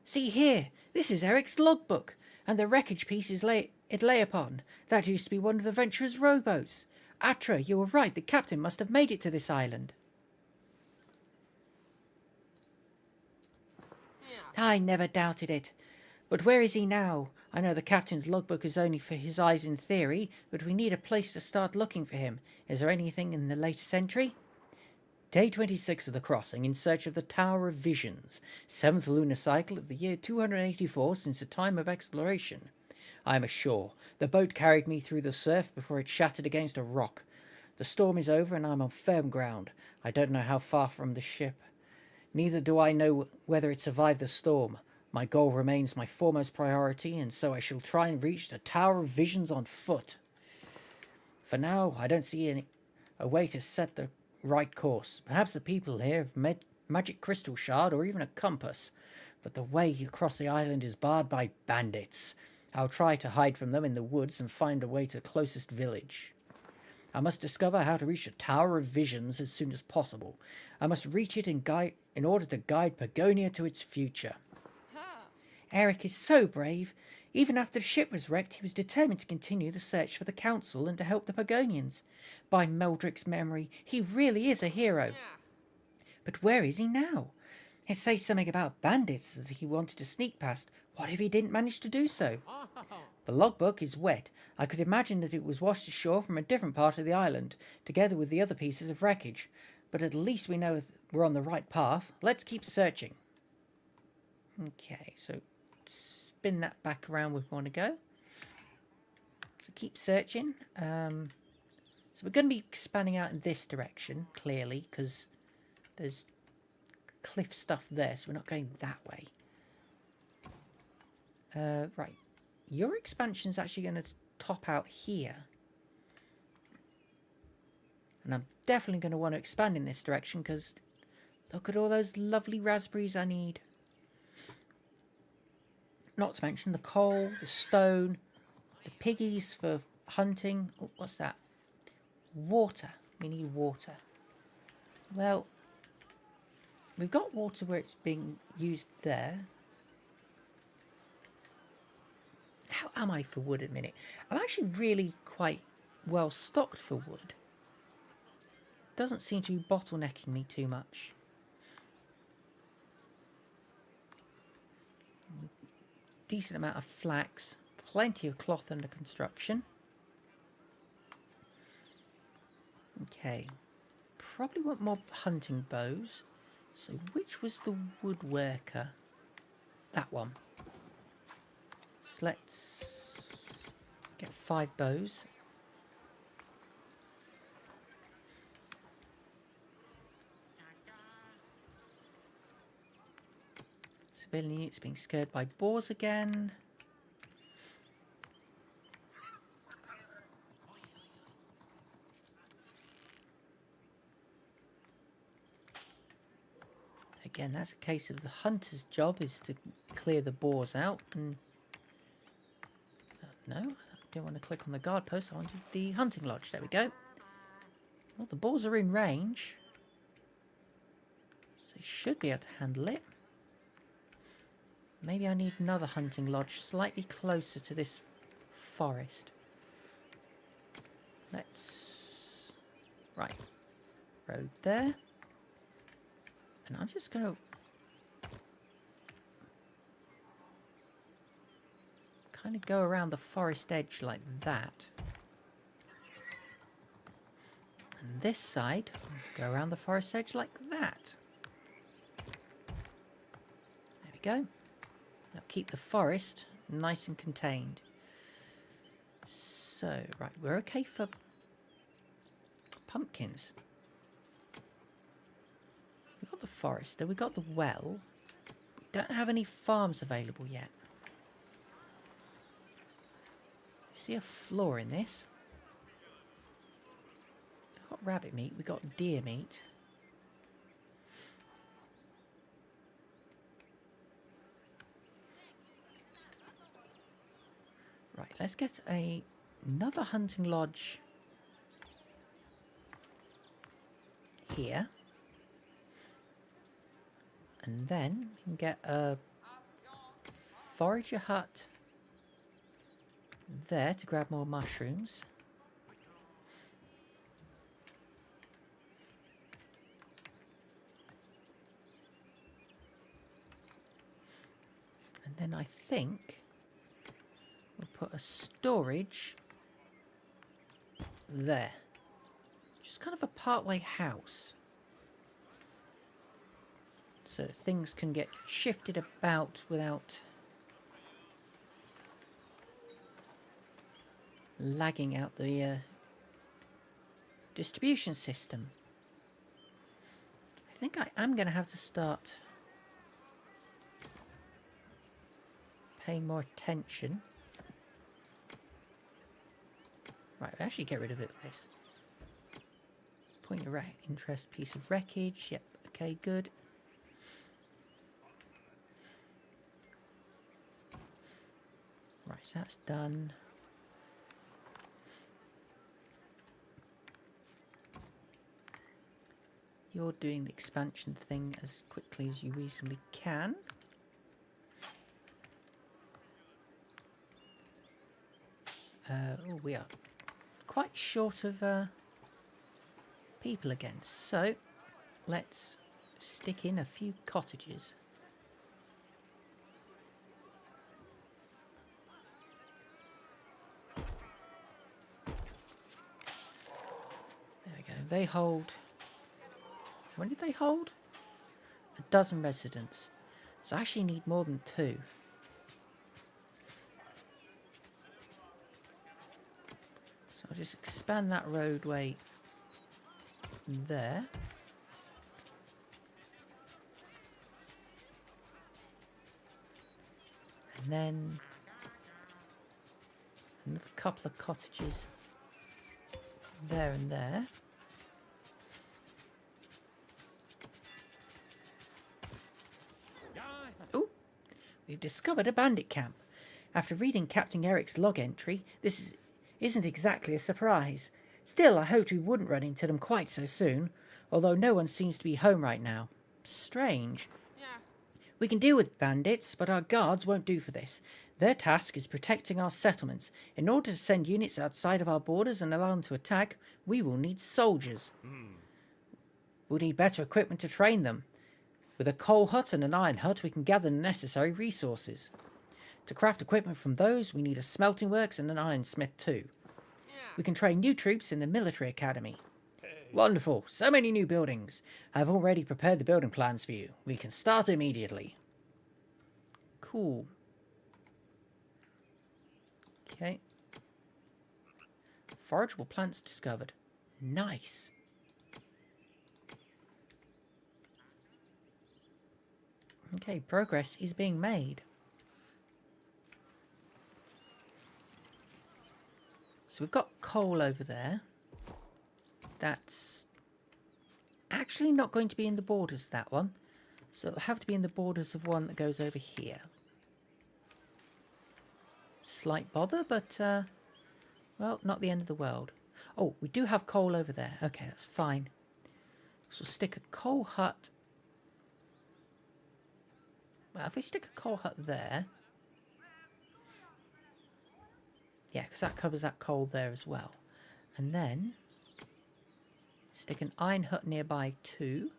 See here, this is Eric's logbook, and the wreckage pieces it lay upon. That used to be one of the Venturer's rowboats. Atra, you were right, the captain must have made it to this island. I never doubted it. But where is he now? I know the captain's logbook is only for his eyes in theory, but we need a place to start looking for him. Is there anything in the latest entry? Day 26 of the crossing, in search of the Tower of Visions, 7th lunar cycle of the year 284 since the time of exploration. I am ashore. The boat carried me through the surf before it shattered against a rock. The storm is over and I am on firm ground. I don't know how far from the ship. Neither do I know whether it survived the storm. My goal remains my foremost priority, and so I shall try and reach the Tower of Visions on foot. For now, I don't see a way to set the right course. Perhaps the people here have magic crystal shard or even a compass, but the way across the island is barred by bandits. I'll try to hide from them in the woods and find a way to the closest village. I must discover how to reach the Tower of Visions as soon as possible. I must reach it in order to guide Pagonia to its future. Eric is so brave. Even after the ship was wrecked, he was determined to continue the search for the council and to help the Pagonians. By Meldrick's memory, he really is a hero. But where is he now? It says something about bandits that he wanted to sneak past. What if he didn't manage to do so? The logbook is wet. I could imagine that it was washed ashore from a different part of the island, together with the other pieces of wreckage. But at least we know we're on the right path. Let's keep searching. Okay, so spin that back around where we want to go. So keep searching. So we're going to be expanding out in this direction, clearly, because there's cliff stuff there, so we're not going that way. Right. Your expansion is actually going to top out here. And I'm definitely going to want to expand in this direction because look at all those lovely raspberries I need. Not to mention the coal, the stone, the piggies for hunting. Oh, what's that? Water. We need water. Well, we've got water where it's being used there. How am I for wood at the minute? I'm actually really quite well stocked for wood. Doesn't seem to be bottlenecking me too much. Decent amount of flax. Plenty of cloth under construction. Okay. Probably want more hunting bows. So which was the woodworker? That one. So let's get 5 bows. Civilian units being scared by boars again. Again, that's a case of the hunter's job is to clear the boars out. And no, I don't want to click on the guard post. I wanted the hunting lodge. There we go. Well, the boars are in range, so they should be able to handle it. Maybe I need another hunting lodge slightly closer to this forest. Let's... Right. Road there. And I'm just going to kind of go around the forest edge like that. And this side, go around the forest edge like that. There we go. Now keep the forest nice and contained. So, right, we're okay for pumpkins. We've got the forester, we've got the well. We don't have any farms available yet. You see a flaw in this? We've got rabbit meat, we've got deer meat. Right, let's get another hunting lodge here. And then we can get a forager hut there to grab more mushrooms. And then I think we'll put a storage there. Just kind of a partway house. So things can get shifted about without lagging out the distribution system. I think I am going to have to start paying more attention. Right, I'll actually get rid of it with this. Point of interest, piece of wreckage. Yep, okay, good. Right, so that's done. You're doing the expansion thing as quickly as you reasonably can. Oh, we are quite short of people again, so let's stick in a few cottages. There we go. They hold... When did they hold? 12 residents. So I actually need more than 2. So I'll just expand that roadway there. And then another couple of cottages there and there. Oh, we've discovered a bandit camp. After reading Captain Eric's log entry, this isn't exactly a surprise. Still, I hoped we wouldn't run into them quite so soon, although no one seems to be home right now. Strange. Yeah. We can deal with bandits, but our guards won't do for this. Their task is protecting our settlements. In order to send units outside of our borders and allow them to attack, we will need soldiers. We'll need better equipment to train them. With a coal hut and an iron hut, we can gather the necessary resources. To craft equipment from those, we need a smelting works and an ironsmith too. Yeah. We can train new troops in the military academy. Wonderful. So many new buildings. I've already prepared the building plans for you. We can start immediately. Cool. Okay. Forageable plants discovered. Nice. Okay, progress is being made. So we've got coal over there. That's actually not going to be in the borders of that one. So it'll have to be in the borders of one that goes over here. Slight bother, but, well, not the end of the world. Oh, we do have coal over there. Okay, that's fine. So we'll stick a coal hut. Well, if we stick a coal hut there... Yeah, because that covers that coal there as well. And then... stick an iron hut nearby too.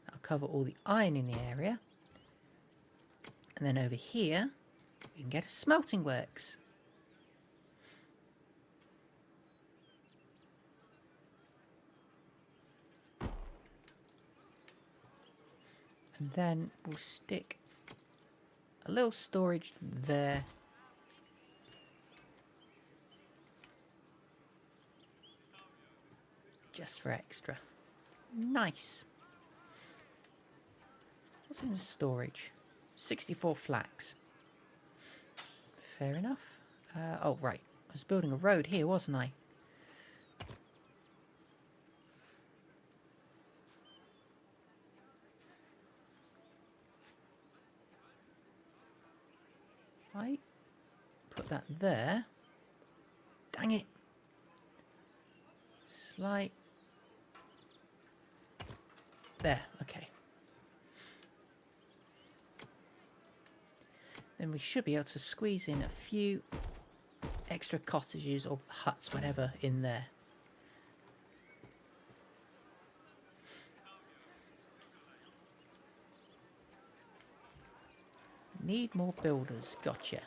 That'll cover all the iron in the area. And then over here, we can get a smelting works. And then we'll stick a little storage there. Just for extra. Nice. What's in the storage? 64 flax. Fair enough. Oh, right. I was building a road here, wasn't I? Right. Put that there. Dang it. Slight. There, okay. Then we should be able to squeeze in a few extra cottages or huts, whatever, in there. Need more builders, gotcha.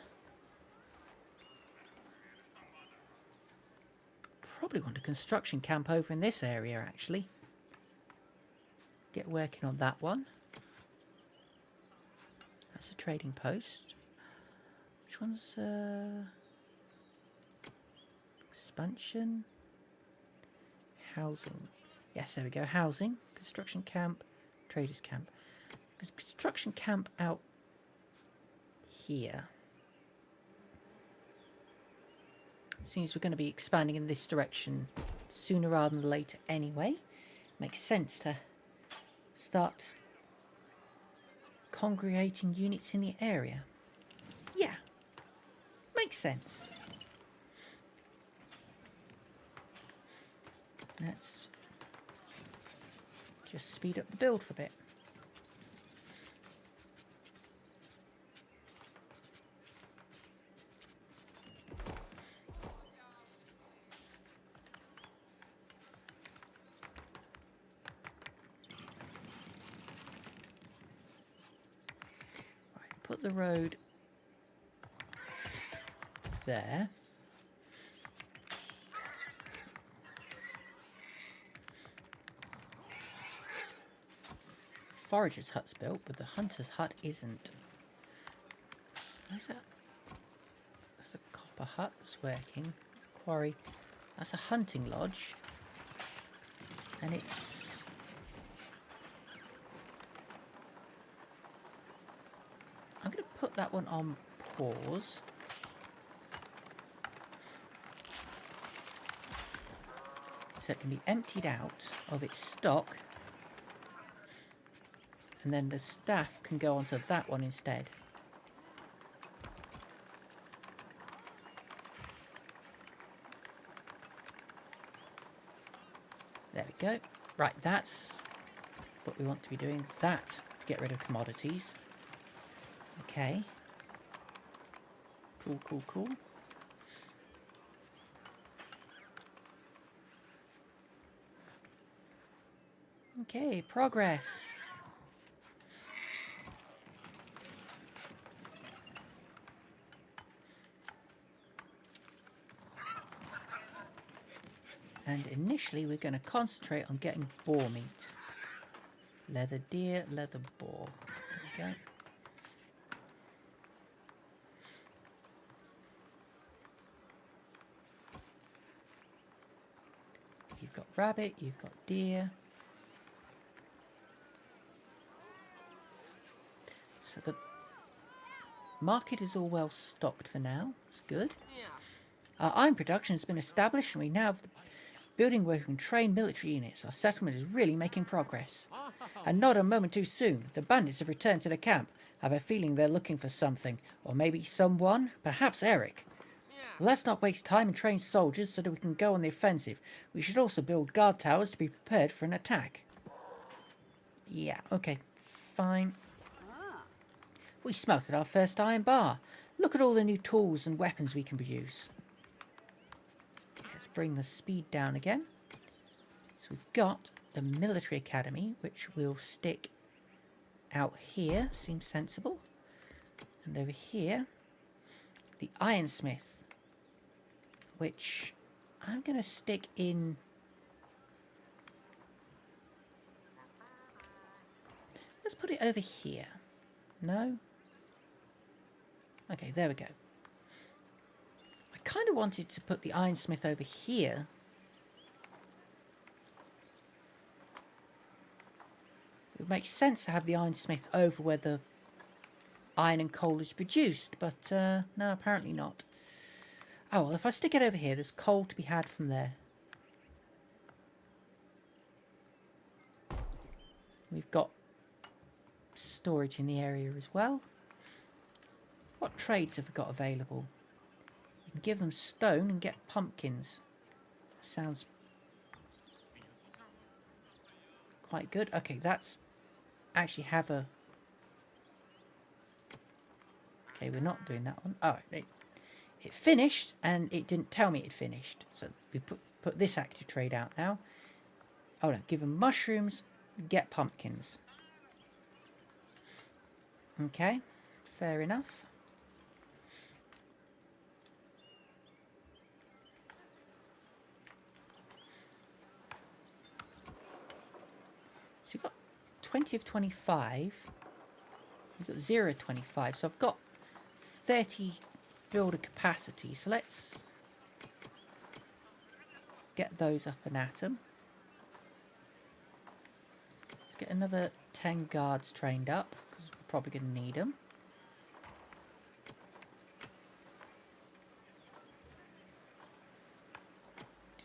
Probably want a construction camp over in this area, actually. Get working on that one. That's a trading post. Which one's Expansion. Housing. Yes, there we go. Housing. Construction camp. Traders camp. Construction camp out here. Seems we're going to be expanding in this direction sooner rather than later anyway. Makes sense to start congregating units in the area. Yeah. Makes sense. Let's just speed up the build for a bit. Right, put the road there. Forager's hut's built, but the hunter's hut isn't. Where's that? That's a copper hut that's working. It's a quarry. That's a hunting lodge. And it's... I'm going to put that one on pause. So it can be emptied out of its stock. And then the staff can go onto that one instead. There we go. Right, that's what we want to be doing. That to get rid of commodities. Okay. Cool, cool, cool. Okay, progress. And initially we're going to concentrate on getting boar meat. Leather deer, leather boar. There we go. You've got rabbit, you've got deer. So the market is all well stocked for now. That's good. Yeah. Our iron production has been established and we now have the building where we can train military units. Our settlement is really making progress. And not a moment too soon. The bandits have returned to the camp. I have a feeling they're looking for something. Or maybe someone. Perhaps Eric. Yeah. Let's not waste time and train soldiers so that we can go on the offensive. We should also build guard towers to be prepared for an attack. Yeah, okay. Fine. We smelted our first iron bar. Look at all the new tools and weapons we can produce. Let's bring the speed down again. So we've got the military academy, which we'll stick out here. Seems sensible. And over here, the ironsmith, which I'm going to stick in... Let's put it over here. No? Okay, there we go. I kind of wanted to put the ironsmith over here. It would make sense to have the ironsmith over where the iron and coal is produced, but no, apparently not. Oh, well, if I stick it over here, there's coal to be had from there. We've got storage in the area as well. What trades have we got available? You can give them stone and get pumpkins. Sounds quite good. Okay, that's actually have a... Okay, we're not doing that one. Oh, it finished and it didn't tell me it finished. So we put this active trade out now. Oh no, give them mushrooms, get pumpkins. Okay, fair enough. So you've got 20 of 25. You've got 0 of 25. So I've got 30 builder capacity. So let's get those up and at 'em. Let's get another 10 guards trained up, because we're probably going to need them.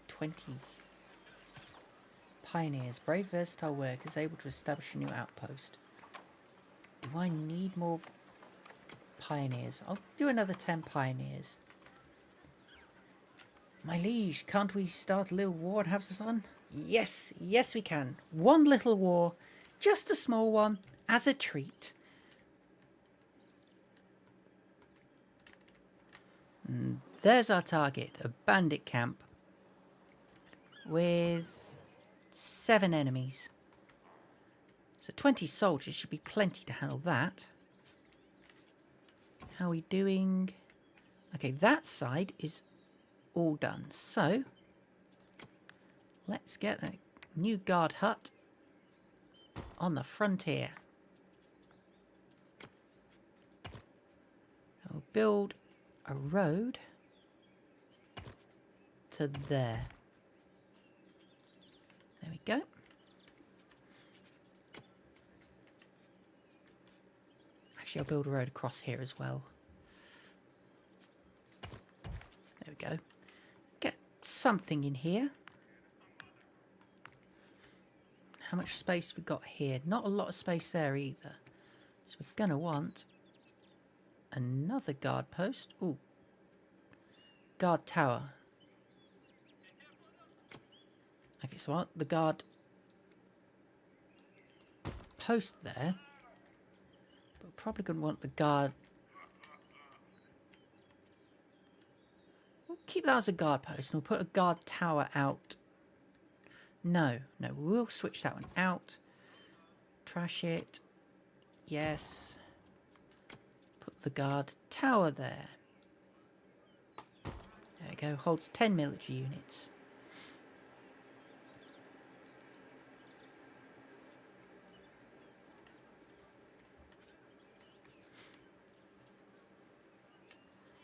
20 pioneers, brave, versatile workers, able to establish a new outpost. Do I need more pioneers? I'll do another 10 pioneers. My liege, can't we start a little war and have some fun? Yes, yes we can. One little war, just a small one, as a treat. And there's our target, a bandit camp with 7 enemies. So 20 soldiers should be plenty to handle that. How are we doing? Okay, that side is all done. So let's get a new guard hut on the frontier. I'll build a road to there. There we go. Actually, I'll build a road across here as well. There we go. Get something in here. How much space we got here? Not a lot of space there either. So we're going to want another guard post. Ooh. Guard tower. Okay, so I want the guard post there. But we're probably going to want the guard. We'll keep that as a guard post and we'll put a guard tower out. No, we'll switch that one out. Trash it. Yes. Put the guard tower there. There we go. Holds 10 military units.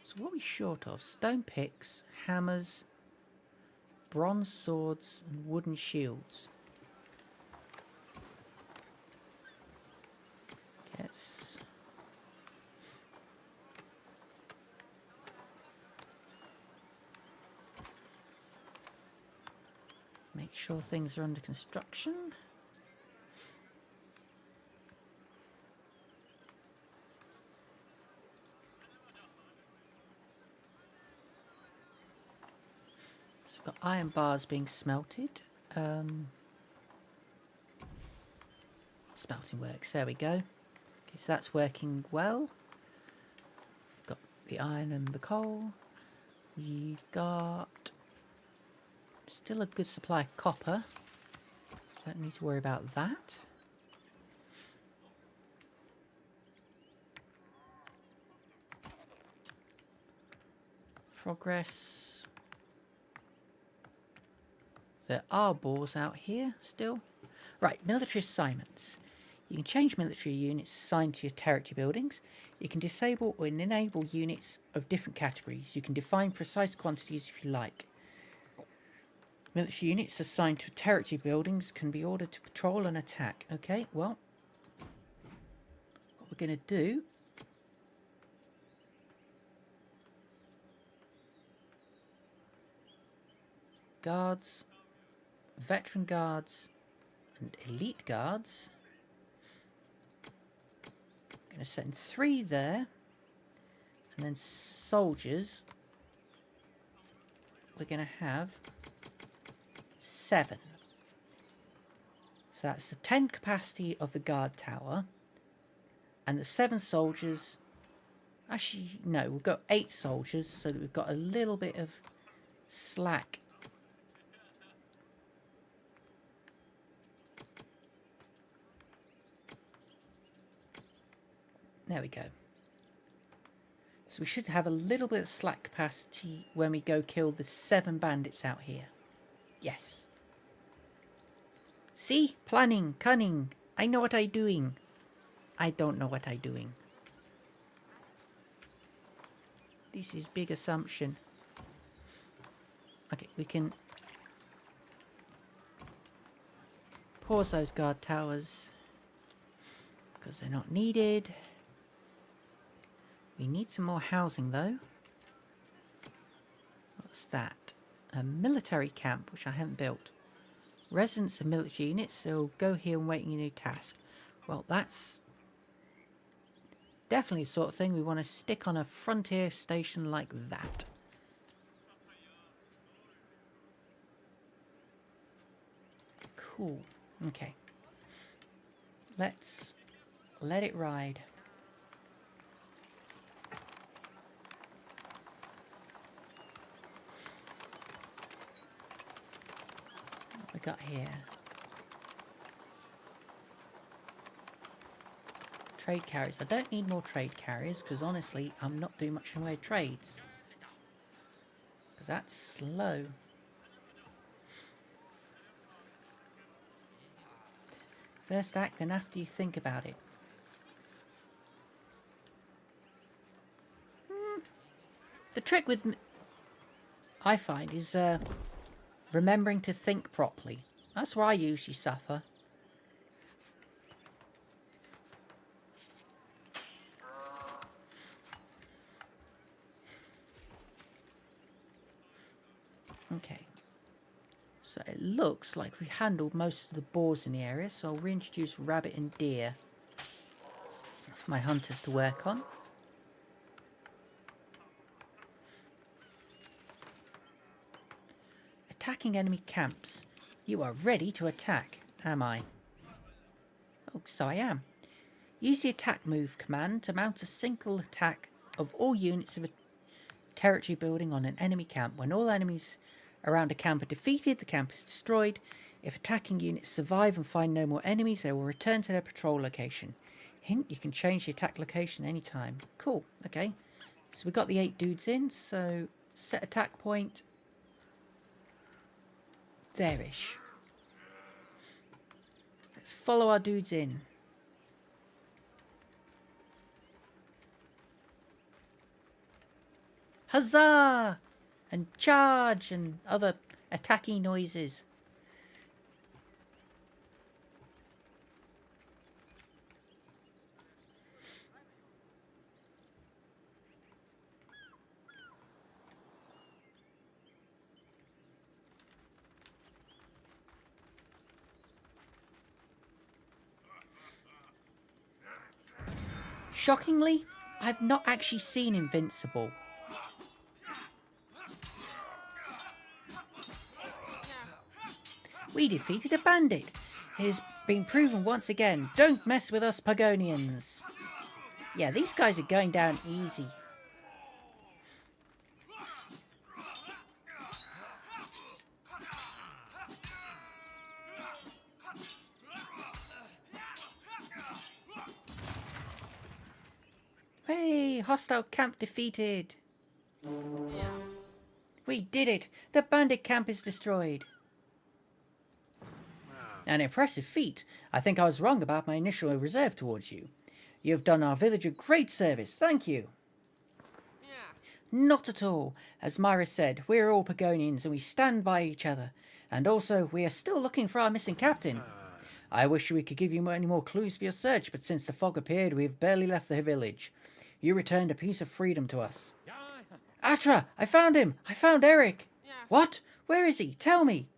So what are we short of? Stone picks, hammers, bronze swords and wooden shields. Yes. Make sure things are under construction. Got iron bars being smelted. Smelting works, there we go. Okay, so that's working well. Got the iron and the coal. We've got still a good supply of copper. Don't need to worry about that. Progress. There are boars out here still. Right, military assignments. You can change military units assigned to your territory buildings. You can disable or enable units of different categories. You can define precise quantities if you like. Military units assigned to territory buildings can be ordered to patrol and attack. Okay, well, what we're going to do guards, veteran guards and elite guards. I'm going to send 3 there, and then soldiers we're going to have 7. So that's the 10 capacity of the guard tower, and the 7 soldiers. Actually no, we've got 8 soldiers, so that we've got a little bit of slack. There we go. So we should have a little bit of slack capacity when we go kill the 7 bandits out here. Yes. See? Planning, cunning. I know what I'm doing. I don't know what I'm doing. This is big assumption. Okay, we can Pause those guard towers because they're not needed. We need some more housing though. What's that? A military camp, which I haven't built. Residents of military units, so go here and wait on your new task. Well, that's definitely the sort of thing we want to stick on a frontier station like that. Cool. Okay. Let's let it ride. What we got here? Trade carriers. I don't need more trade carriers because honestly, I'm not doing much in the way of trades. Because that's slow. First act, then after you think about it. The trick with I find is remembering to think properly. That's where I usually suffer. Okay. So it looks like we handled most of the boars in the area, so I'll reintroduce rabbit and deer for my hunters to work on. Attacking enemy camps. You are ready to attack, am I? Oh, so I am. Use the attack move command to mount a single attack of all units of a territory building on an enemy camp. When all enemies around a camp are defeated, the camp is destroyed. If attacking units survive and find no more enemies, they will return to their patrol location. Hint, you can change the attack location anytime. Cool, okay. So we got the 8 dudes in, so set attack point. There-ish. Let's follow our dudes in. Huzzah! And charge and other attacking noises. Shockingly, I've not actually seen Invincible. We defeated a bandit. It has been proven once again. Don't mess with us Pagonians. Yeah, these guys are going down easy. Hey, hostile camp defeated. We did it. The bandit camp is destroyed. An impressive feat. I think I was wrong about my initial reserve towards you. You have done our village a great service. Thank you. Not at all. As Myra said, we're all Pagonians and we stand by each other. And also, we are still looking for our missing captain. I wish we could give you any more clues for your search, but since the fog appeared, we have barely left the village. You returned a piece of freedom to us. Atra! I found him! I found Eric! What? Where is he? Tell me!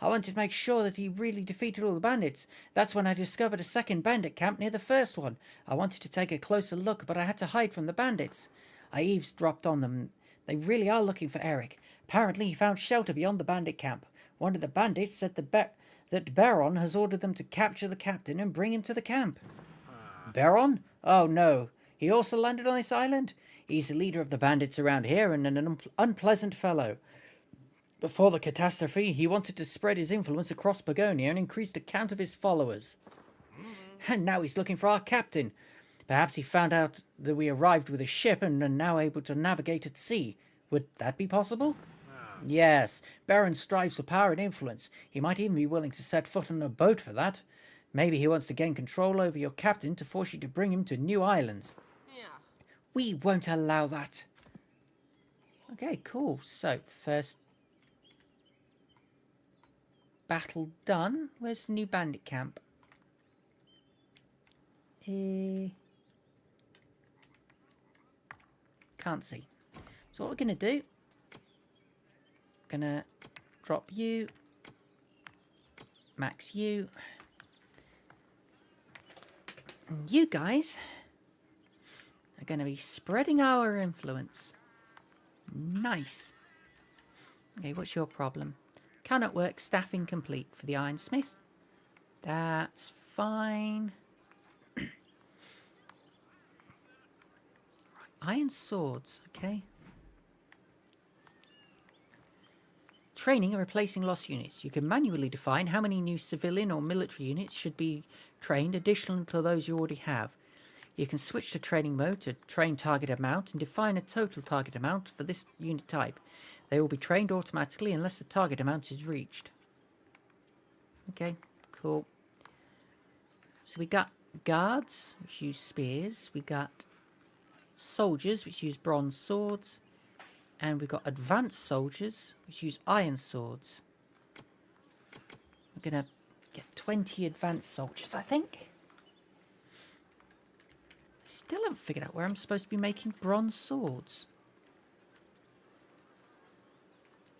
I wanted to make sure that he really defeated all the bandits. That's when I discovered a second bandit camp near the first one. I wanted to take a closer look, but I had to hide from the bandits. I eavesdropped on them. They really are looking for Eric. Apparently he found shelter beyond the bandit camp. One of the bandits said that Baron has ordered them to capture the captain and bring him to the camp. Baron? Oh no. He also landed on this island? He's the leader of the bandits around here and an unpleasant fellow. Before the catastrophe, he wanted to spread his influence across Pagonia and increase the count of his followers. And now he's looking for our captain. Perhaps he found out that we arrived with a ship and are now able to navigate at sea. Would that be possible? Yes, Baron strives for power and influence. He might even be willing to set foot on a boat for that. Maybe he wants to gain control over your captain to force you to bring him to new islands. We won't allow that. Okay, cool. So, first... battle done. Where's the new bandit camp? Can't see. So what we're going to do, going to drop you, max you, and you guys are going to be spreading our influence. Nice. Okay, what's your problem? Cannot work, staffing complete for the ironsmith. That's fine. Iron swords, okay. Training and replacing lost units. You can manually define how many new civilian or military units should be trained additional to those you already have. You can switch to training mode to train target amount and define a total target amount for this unit type. They will be trained automatically unless the target amount is reached. Okay, cool. So we got guards, which use spears. We got soldiers, which use bronze swords. And we've got advanced soldiers, which use iron swords. We're going to get 20 advanced soldiers, I think. Still haven't figured out where I'm supposed to be making bronze swords.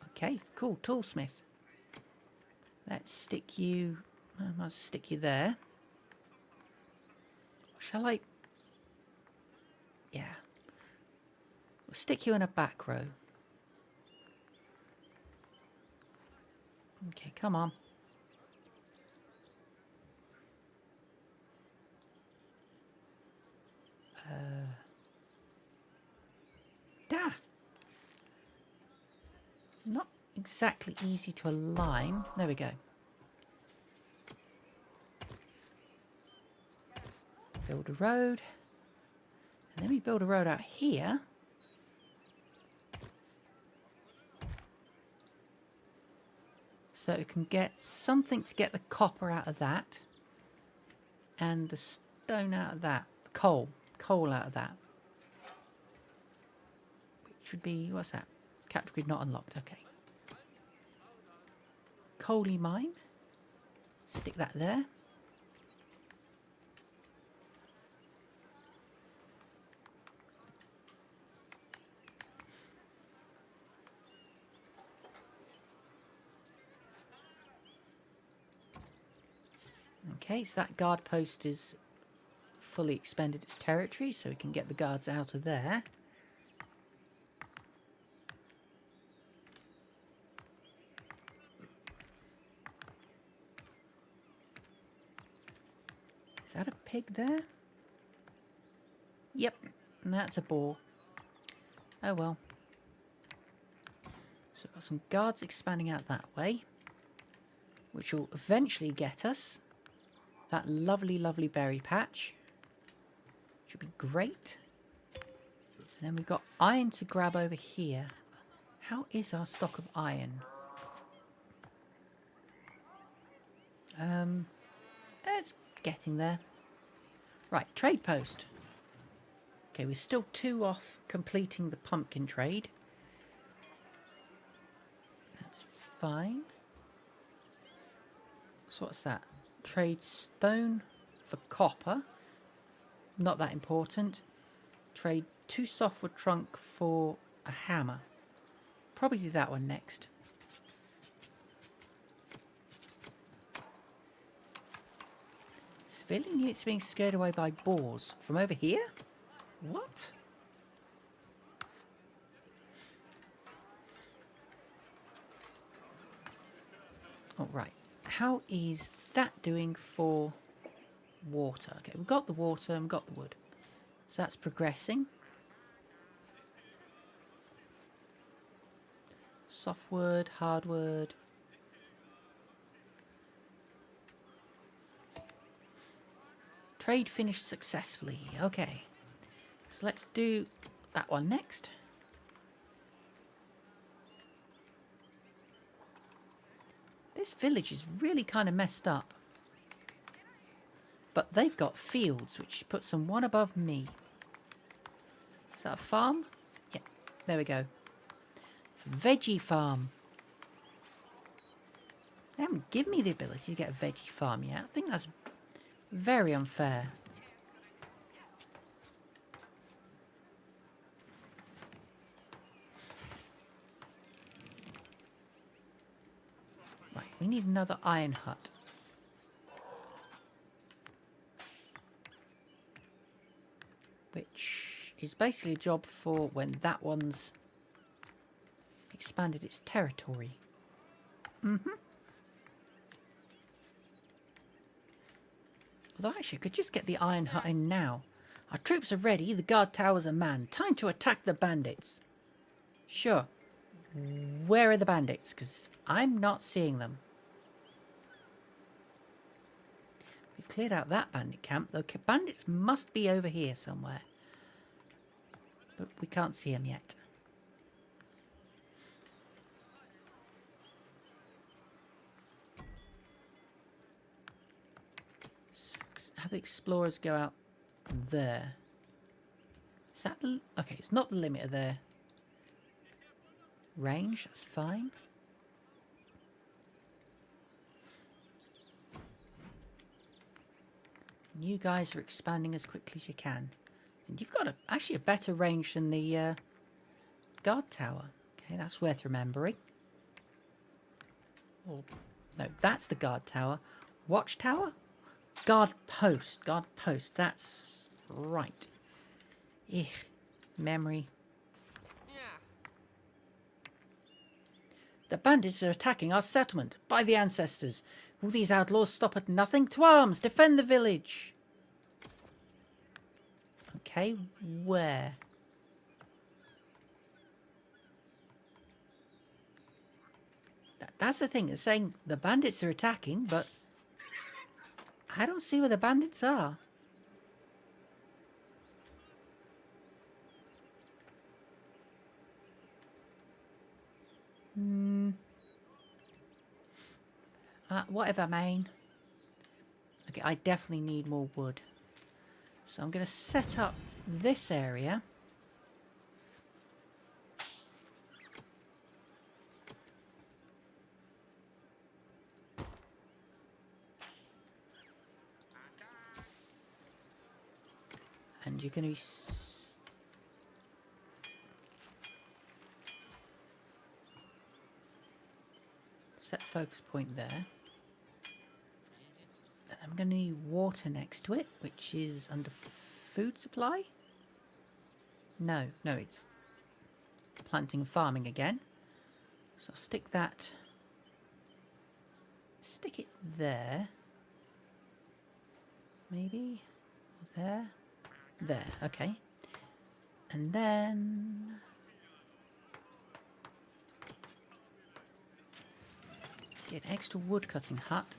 Okay, cool. Toolsmith. Let's stick you... I might stick you there. Shall I... Yeah. We'll stick you in a back row. Okay, come on. Not exactly easy to align. There we go. Build a road. And then we build a road out here. So we can get something to get the copper out of that. And the stone out of that. The coal. Coal out of that. Which would be, what's that? Category not unlocked, okay. Coaly mine. Stick that there. Okay, so that guard post is fully expended its territory, so we can get the guards out of there. Is that a pig there? Yep, and that's a boar. Oh well. So I've got some guards expanding out that way, which will eventually get us that lovely, lovely berry patch. Should be great. And then we've got iron to grab over here. How is our stock of iron? It's getting there. Right, trade post. Okay, we're still 2 off completing the pumpkin trade. That's fine. So what's that? Trade stone for copper. Not that important. Trade 2 softwood trunk for a hammer. Probably do that one next. Civilian units being scared away by boars. From over here? What? All right. How is that doing for water? Okay, we've got the water and we've got the wood. So that's progressing. Softwood, hardwood. Trade finished successfully. Okay. So let's do that one next. This village is really kind of messed up. But they've got fields, which puts them one above me. Is that a farm? Yeah, there we go. Veggie farm. They haven't didn't give me the ability to get a veggie farm yet. I think that's very unfair. Right, we need another iron hut. Which is basically a job for when that one's expanded its territory. Although actually I could just get the iron hut in now. Our troops are ready, the guard towers are manned. Time to attack the bandits. Sure. Where are the bandits? Because I'm not seeing them. We've cleared out that bandit camp. The bandits must be over here somewhere. But we can't see them yet. How do explorers go out there? Is that the... Okay, it's not the limit of their range. That's fine. You guys are expanding as quickly as you can. And you've got actually a better range than the guard tower. Okay, that's worth remembering. Oh, no, that's the guard tower. Watchtower? Guard post. Guard post. That's right. Ugh. Memory. Yeah. The bandits are attacking our settlement. By the ancestors. Will these outlaws stop at nothing? To arms! Defend the village! Okay, where? That's the thing. It's saying the bandits are attacking, but I don't see where the bandits are. Whatever, main. Okay, I definitely need more wood. So I'm going to set up this area. And you're going to be... set focus point there. And I'm going to need water next to it, which is under food supply. No, it's planting and farming again. So I'll stick that... stick it there. Maybe? There? There, okay. And then... get an extra wood cutting hut.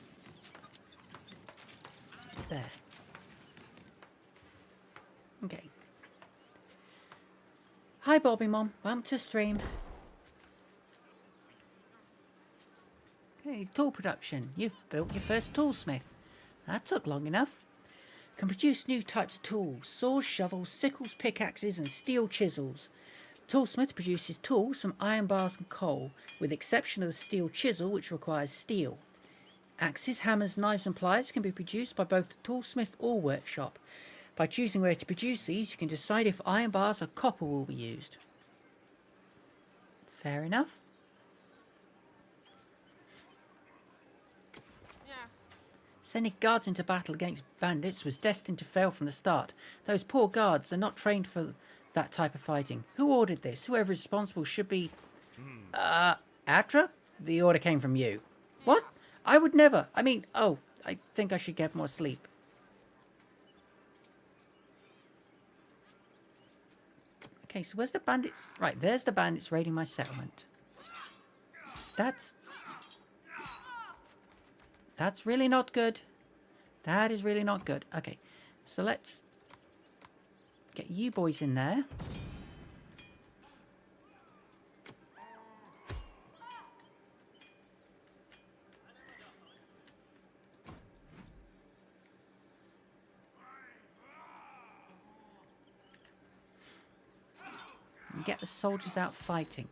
There. Okay. Hi Bobby Mom, welcome to stream. Okay, tool production. You've built your first toolsmith. That took long enough. Can produce new types of tools. Saws, shovels, sickles, pickaxes and steel chisels. Toolsmith produces tools from iron bars and coal, with the exception of the steel chisel, which requires steel. Axes, hammers, knives and pliers can be produced by both the toolsmith or workshop. By choosing where to produce these, you can decide if iron bars or copper will be used. Fair enough. Yeah. Sending guards into battle against bandits was destined to fail from the start. Those poor guards are not trained for that type of fighting. Who ordered this? Whoever is responsible should be... Atra? The order came from you. What? I would never. I mean, oh, I think I should get more sleep. Okay, so where's the bandits? Right, there's the bandits raiding my settlement. That's really not good. That is really not good. Okay, so let's get you boys in there. And get the soldiers out fighting.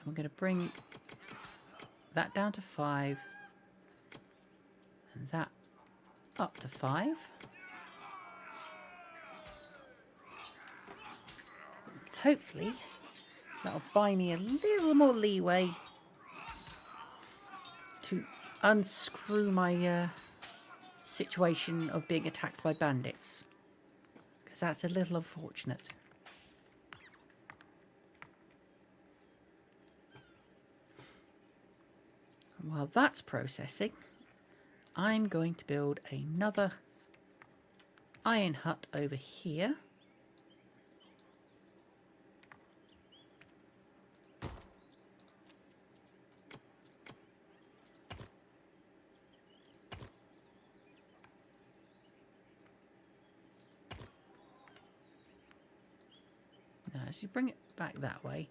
we're going to bring that down to 5. And that up to 5. Hopefully, that'll buy me a little more leeway to unscrew my situation of being attacked by bandits. Because that's a little unfortunate. And while that's processing, I'm going to build another iron hut over here. Now, as you bring it back that way,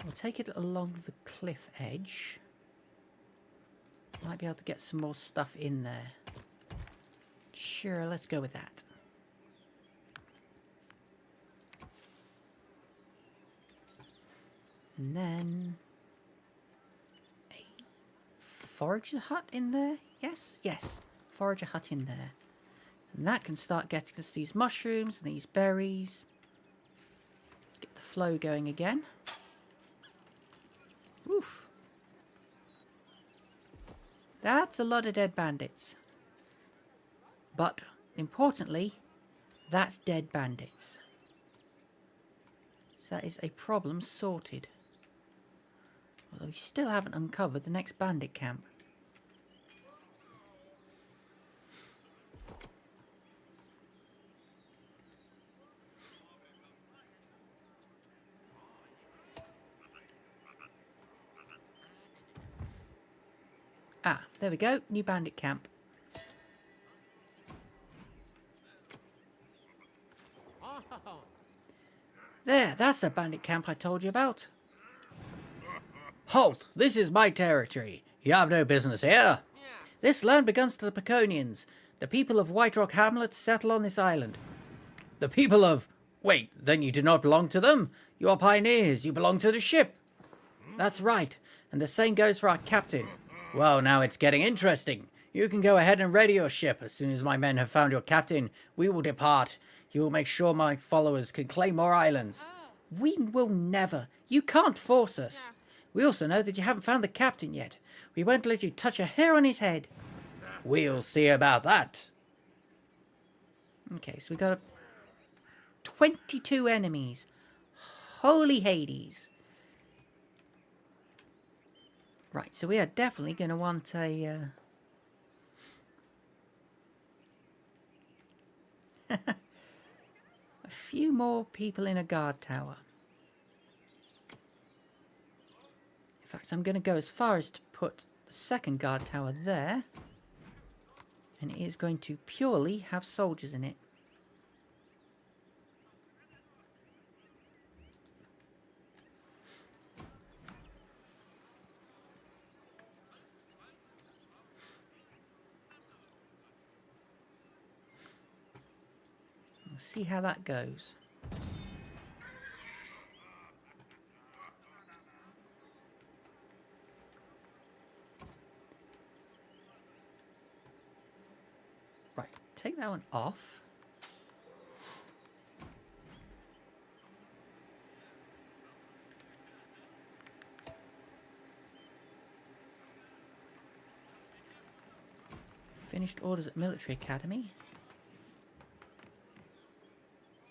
we'll take it along the cliff edge. Might be able to get some more stuff in there. Sure, let's go with that. And then a forager hut in there. Yes, yes, forager hut in there. And that can start getting us these mushrooms and these berries. Get the flow going again. Oof. That's a lot of dead bandits. But, importantly, that's dead bandits. So that is a problem sorted. Although we still haven't uncovered the next bandit camp. Ah, there we go. New bandit camp. There, that's the bandit camp I told you about. Halt! This is my territory. You have no business here. This land belongs to the Pagonians. The people of White Rock Hamlet settle on this island. The people of... Wait, then you do not belong to them? You are pioneers. You belong to the ship. That's right. And the same goes for our captain. Well, now it's getting interesting. You can go ahead and ready your ship. As soon as my men have found your captain, we will depart. You will make sure my followers can claim more islands. We will never. You can't force us. We also know that you haven't found the captain yet. We won't let you touch a hair on his head. We'll see about that. Okay, so we got 22 enemies. Holy Hades. Right, so we are definitely going to want a... a few more people in a guard tower. In fact, I'm going to go as far as to put the second guard tower there. And it is going to purely have soldiers in it. We'll see how that goes. Right, take that one off. Finished orders at Military Academy.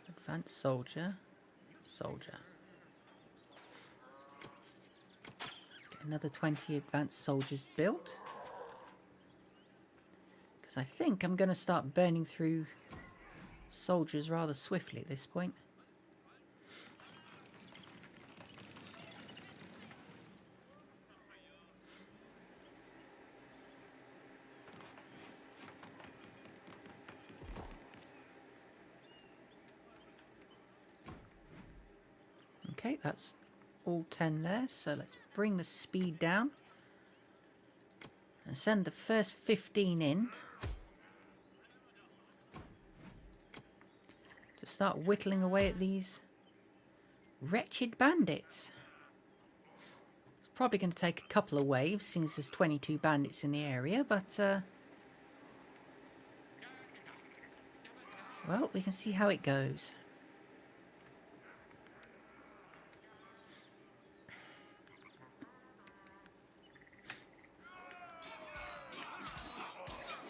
Advanced soldier. Soldier. Let's get another 20 advanced soldiers built. Because I think I'm going to start burning through soldiers rather swiftly at this point. Okay, that's all 10 there, so let's bring the speed down and send the first 15 in to start whittling away at these wretched bandits. Probably going to take a couple of waves since there's 22 bandits in the area, but well, we can see how it goes.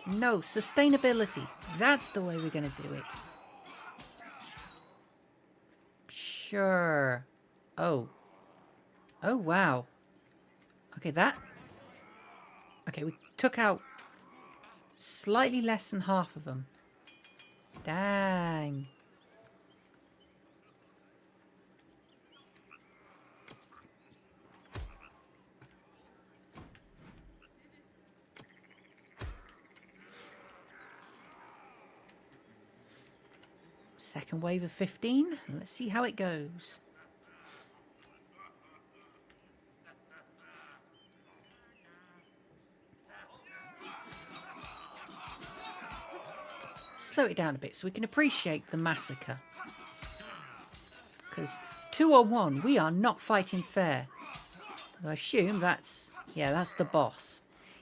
No, sustainability. That's the way we're going to do it. Sure. Oh. Oh, wow. Okay, that... Okay, we took out slightly less than half of them. Dang. Second wave of 15. Let's see how it goes. Slow it down a bit so we can appreciate the massacre. Because 2-on-1, we are not fighting fair. I assume that's... Yeah, that's the boss.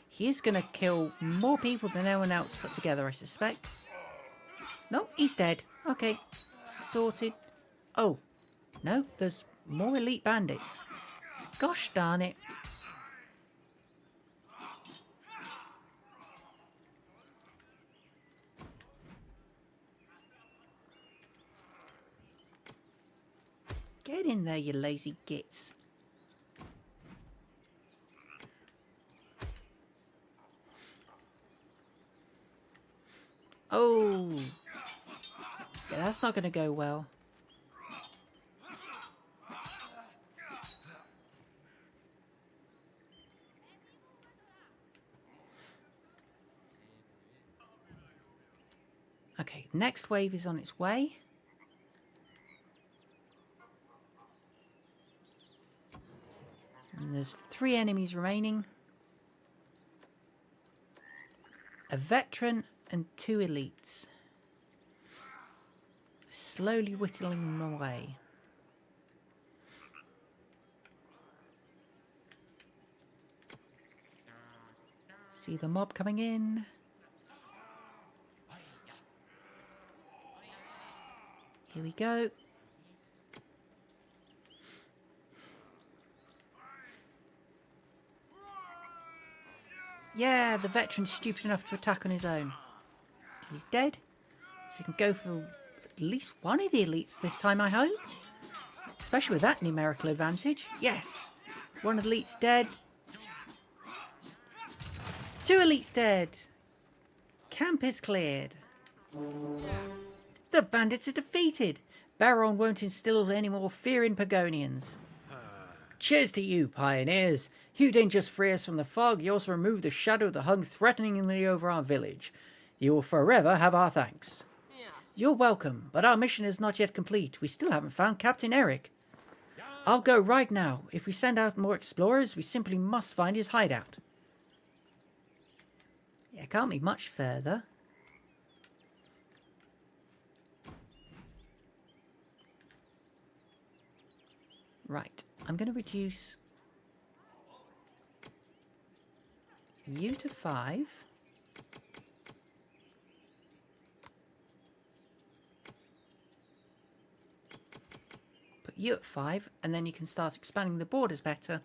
He is going to kill more people than anyone else put together, I suspect. No, he's dead. Okay, sorted. Oh, no, there's more elite bandits. Gosh darn it. Get in there, you lazy gits. Oh. Yeah, that's not going to go well. Okay, next wave is on its way. And there's 3 enemies remaining. A veteran and 2 elites. Slowly whittling them away. See the mob coming in. Here we go. Yeah, the veteran's stupid enough to attack on his own. He's dead. So we can go for at least one of the elites this time, I hope. Especially with that numerical advantage. Yes. One of the elites dead. 2 elites dead. Camp is cleared. The bandits are defeated. Baron won't instill any more fear in Pagonians. Cheers to you, pioneers. You didn't just free us from the fog, you also removed the shadow that hung threateningly over our village. You will forever have our thanks. Yeah. You're welcome, but our mission is not yet complete. We still haven't found Captain Eric. I'll go right now. If we send out more explorers, we simply must find his hideout. Yeah, it can't be much further. Right, I'm going to reduce you to 5. Put you at 5, and then you can start expanding the borders better.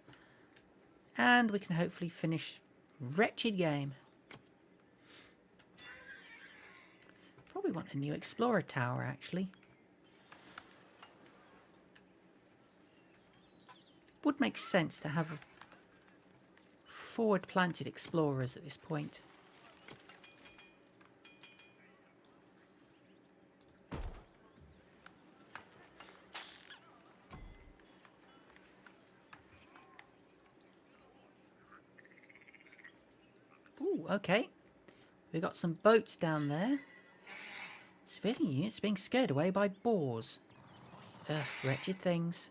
And we can hopefully finish wretched game. Probably want a new explorer tower, actually. Would make sense to have forward planted explorers at this point. Ooh, okay. We've got some boats down there. Civilian units being scared away by boars. Ugh, wretched things.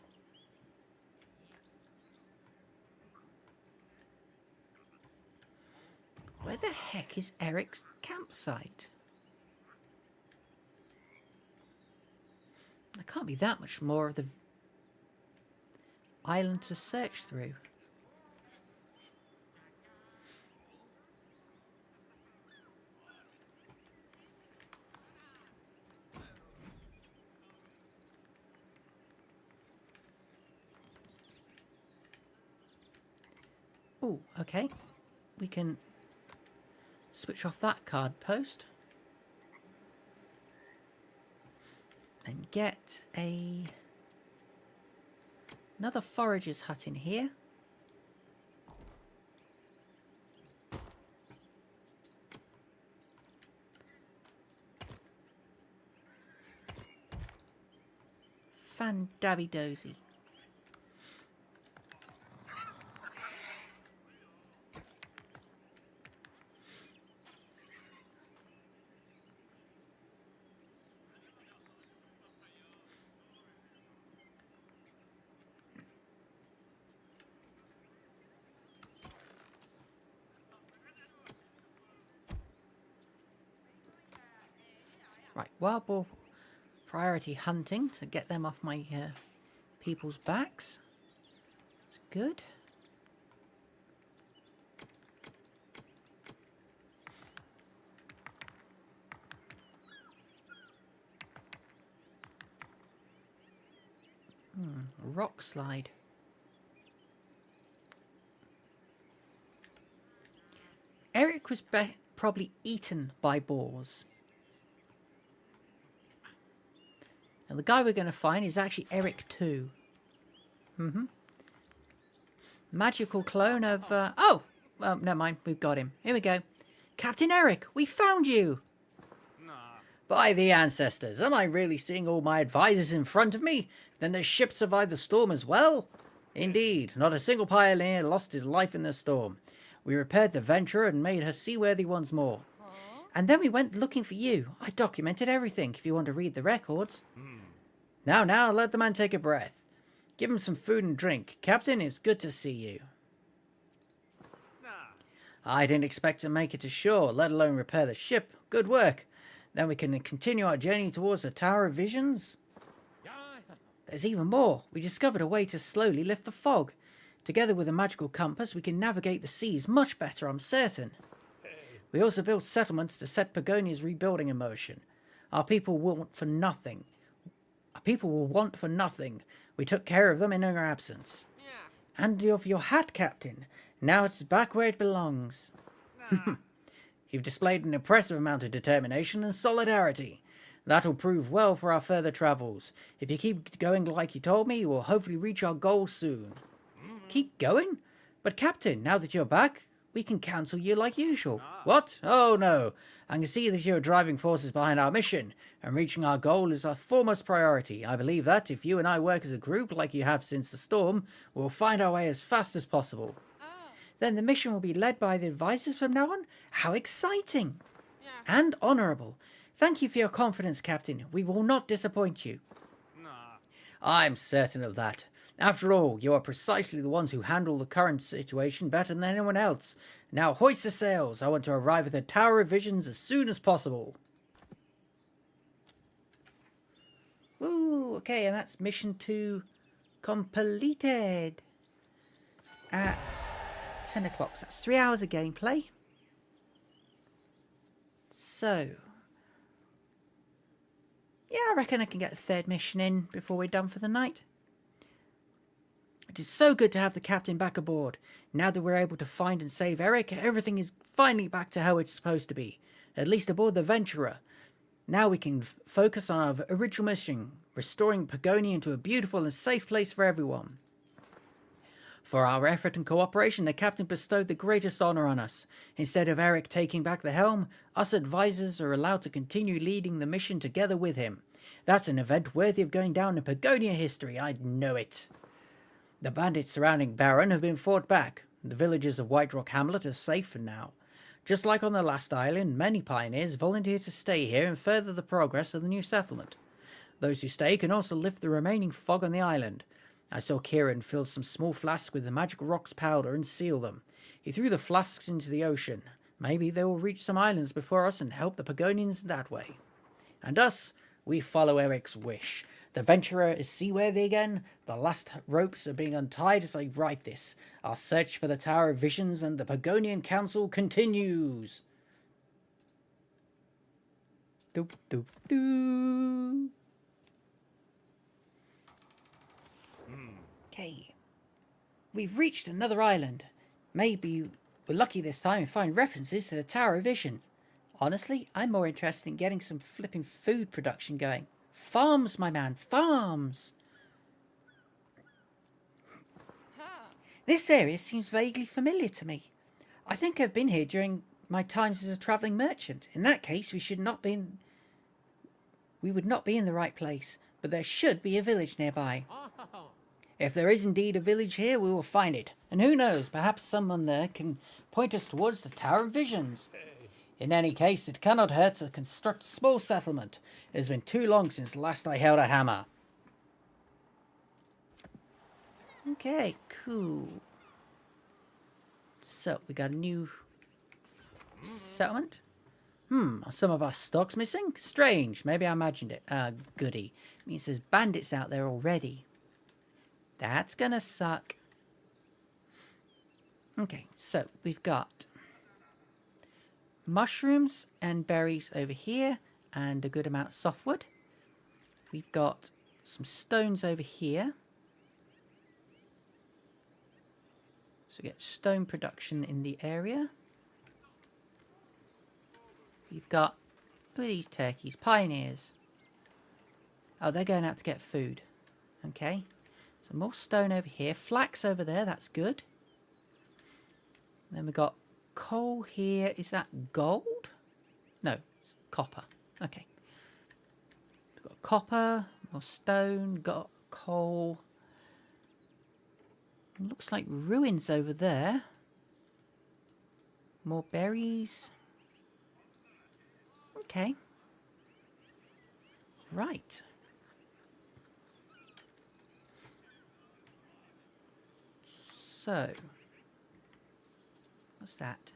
Where the heck is Eric's campsite? There can't be that much more of the island to search through. Oh, okay. We can switch off that card post. And get another forager's hut in here. Fan-dabby dozy. Right, wild boar priority hunting to get them off my people's backs. It's good. Rock slide. Eric was probably eaten by boars. And the guy we're going to find is actually Eric too. Magical clone of... oh! Well, never mind. We've got him. Here we go. Captain Eric, we found you! By the ancestors, am I really seeing all my advisors in front of me? Then the ship survived the storm as well? Indeed, not a single pioneer lost his life in the storm. We repaired the Venturer and made her seaworthy once more. And then we went looking for you. I documented everything, if you want to read the records. Now, let the man take a breath. Give him some food and drink. Captain, it's good to see you. I didn't expect to make it ashore, let alone repair the ship. Good work. Then we can continue our journey towards the Tower of Visions. There's even more. We discovered a way to slowly lift the fog. Together with a magical compass, we can navigate the seas much better, I'm certain. We also built settlements to set Pagonia's rebuilding in motion. Our people will want for nothing. We took care of them in our absence. And of your hat, Captain. Now it's back where it belongs. You've displayed an impressive amount of determination and solidarity. That'll prove well for our further travels. If you keep going like you told me, you will hopefully reach our goal soon. Keep going? But Captain, now that you're back, we can cancel you like usual. What? Oh no. I can see that you're driving forces behind our mission, and reaching our goal is our foremost priority. I believe that, if you and I work as a group like you have since the storm, we'll find our way as fast as possible. Then the mission will be led by the advisors from now on? How exciting! And honourable. Thank you for your confidence, Captain. We will not disappoint you. I'm certain of that. After all, you are precisely the ones who handle the current situation better than anyone else. Now hoist the sails. I want to arrive at the Tower of Visions as soon as possible. Ooh, okay, and that's mission 2 completed. At 10 o'clock. So that's 3 hours of gameplay. So, yeah, I reckon I can get a third mission in before we're done for the night. It is so good to have the captain back aboard. Now that we're able to find and save Eric, everything is finally back to how it's supposed to be. At least aboard the Venturer. Now we can focus on our original mission, restoring Pagonia into a beautiful and safe place for everyone. For our effort and cooperation, the captain bestowed the greatest honour on us. Instead of Eric taking back the helm, us advisors are allowed to continue leading the mission together with him. That's an event worthy of going down in Pagonia history, I know it. The bandits surrounding Baron have been fought back. The villagers of White Rock Hamlet are safe for now. Just like on the last island, many pioneers volunteer to stay here and further the progress of the new settlement. Those who stay can also lift the remaining fog on the island. I saw Kieran fill some small flasks with the magic rocks powder and seal them. He threw the flasks into the ocean. Maybe they will reach some islands before us and help the Pagonians that way. And us, we follow Eric's wish. The Venturer is seaworthy again. The last ropes are being untied as I write this. Our search for the Tower of Visions and the Pagonian Council continues. Doop, doop, doo. Okay. We've reached another island. Maybe we're lucky this time and find references to the Tower of Vision. Honestly, I'm more interested in getting some flipping food production going. Farms, my man, farms! This area seems vaguely familiar to me. I think I've been here during my times as a travelling merchant. In that case, we would not be in the right place, but there should be a village nearby. If there is indeed a village here, we will find it. And who knows, perhaps someone there can point us towards the Tower of Visions. In any case, it cannot hurt to construct a small settlement. It has been too long since last I held a hammer. Okay, cool. So, we got a new settlement. Are some of our stocks missing? Strange. Maybe I imagined it. Goody. Means there's bandits out there already. That's gonna suck. Okay, so we've got mushrooms and berries over here, and a good amount of softwood. We've got some stones over here. So we get stone production in the area. We've got, who are these turkeys? Pioneers. Oh, they're going out to get food. Okay. Some more stone over here. Flax over there, that's good. And then we've got coal here. Is that gold? No, it's copper. Okay. We've got copper, more stone, got coal. Looks like ruins over there. More berries. Okay. Right. So, what's that?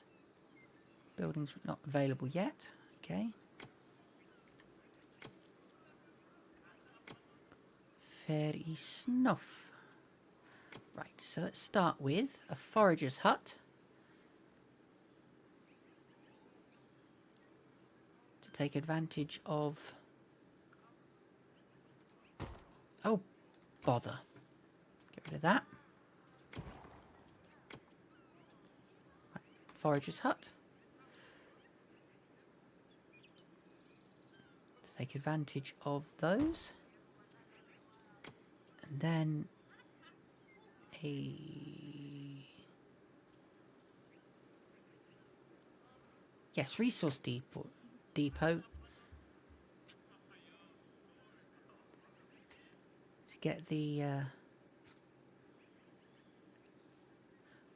Buildings not available yet. Okay. Fairy snuff. Right, so let's start with a forager's hut. To take advantage of... Oh, bother. Get rid of that. Right, forager's hut. Let's take advantage of those. And then... Yes, resource depot to get the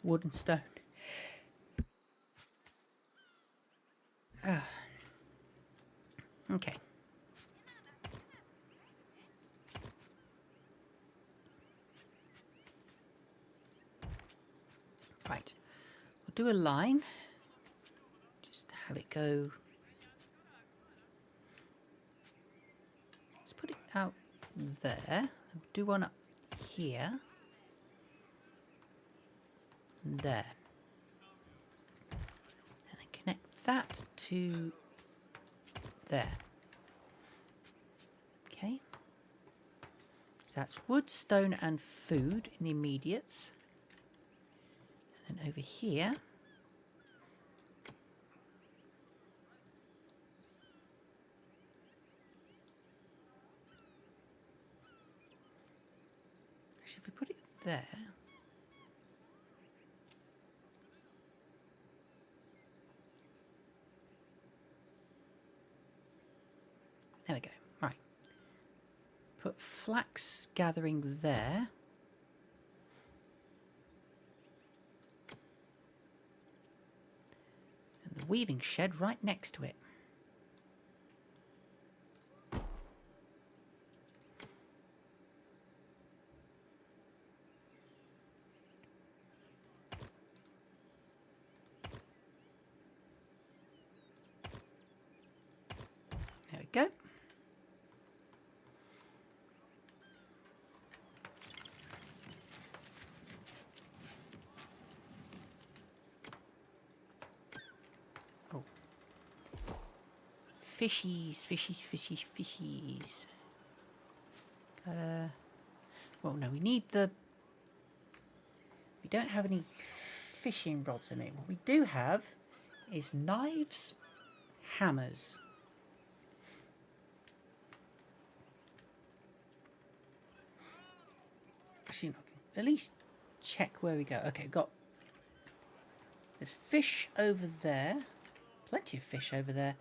wood and stone. Okay. Right, we'll do a line, just have it go, let's put it out there, do one up here, and there, and then connect that to there. Okay, so that's wood, stone and food in the immediates. And over here, actually if we put it there, there we go, right, put flax gathering there. The weaving shed right next to it. There we go. Fishies, fishies, fishies, fishies. Well, no, we need the... We don't have any fishing rods in it. What we do have is knives, hammers. Actually, at least check where we go. Okay, there's fish over there. Plenty of fish over there.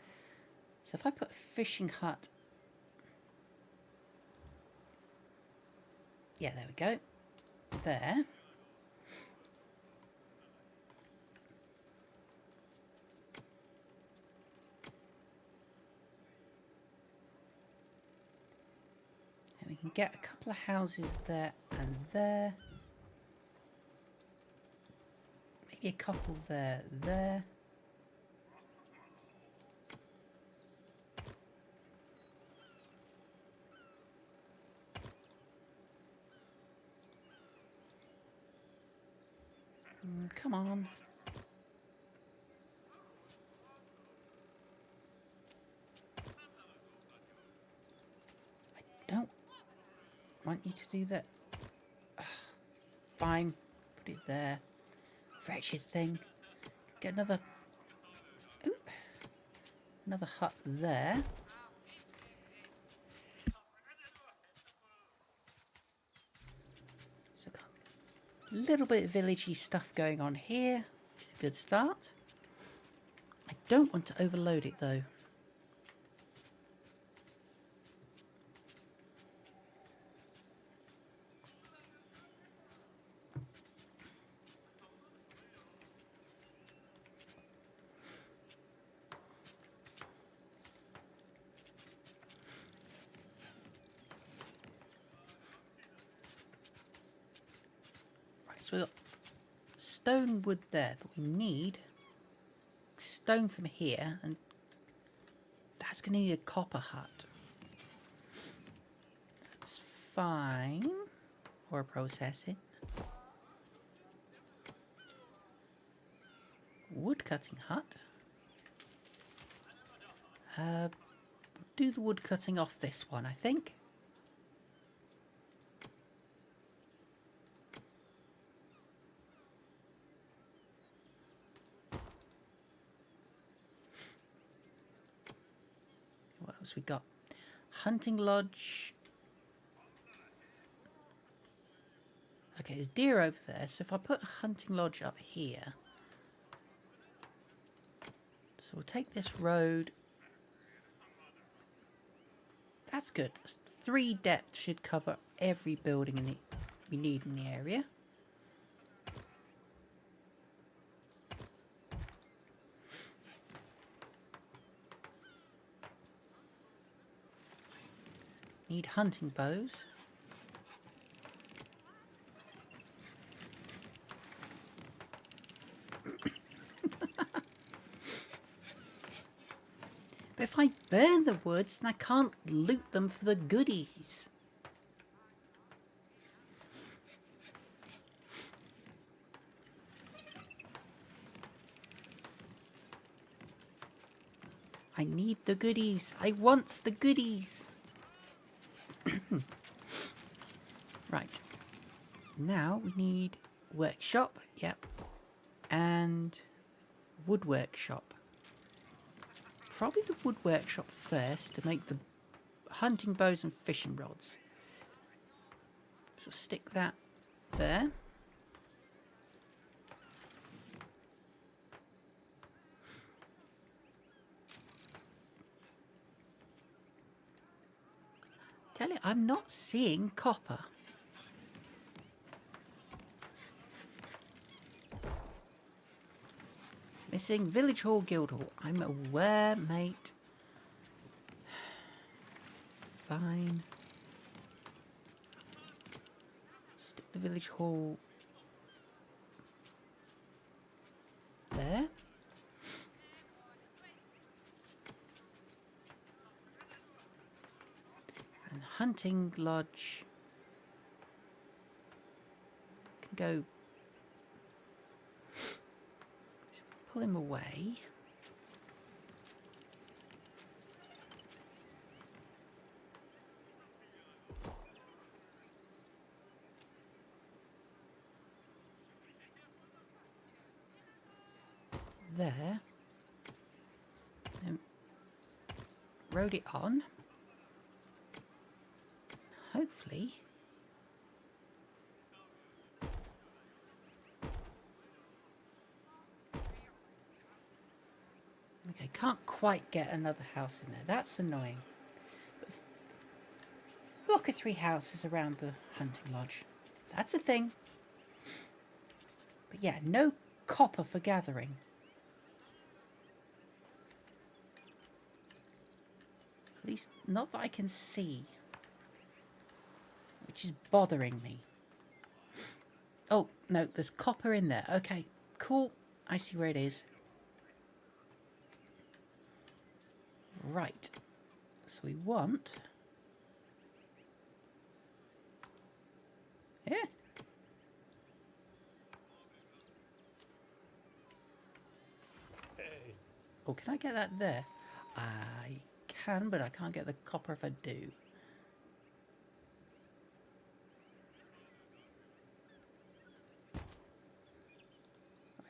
So if I put a fishing hut... Yeah, there we go. There. And we can get a couple of houses there and there. Maybe a couple there. Come on. I don't want you to do that. Ugh. Fine. Put it there. Wretched thing. Get another... Oop. Another hut there. So got a little bit of villagey stuff going on here. Good start. I don't want to overload it though. So we've got stone wood there, but we need stone from here, and that's going to need a copper hut. That's fine. Or processing. Wood cutting hut. Do the wood cutting off this one, I think. What else we got? Hunting lodge. Okay, there's deer over there, so if I put a hunting lodge up here. So we'll take this road. That's good. 3 depth should cover every building we need in the area. Need hunting bows. But if I burn the woods, then I can't loot them for the goodies. I need the goodies. I want the goodies. Right. Now we need workshop. Yep. And wood workshop. Probably the wood workshop first to make the hunting bows and fishing rods. So stick that there. Tell you, I'm not seeing copper. Missing Village Hall, Guild Hall. I'm aware, mate. Fine. Stick the Village Hall there. And Hunting Lodge can go. Pull him away. there. Then road it on. Hopefully. Okay, can't quite get another house in there. That's annoying. Block of 3 houses around the hunting lodge. That's a thing. But yeah, no copper for gathering. At least not that I can see. Which is bothering me. Oh, no, there's copper in there. Okay, cool. I see where it is. Right. So we want... Yeah. Hey. Oh, can I get that there? I can, but I can't get the copper if I do. Right,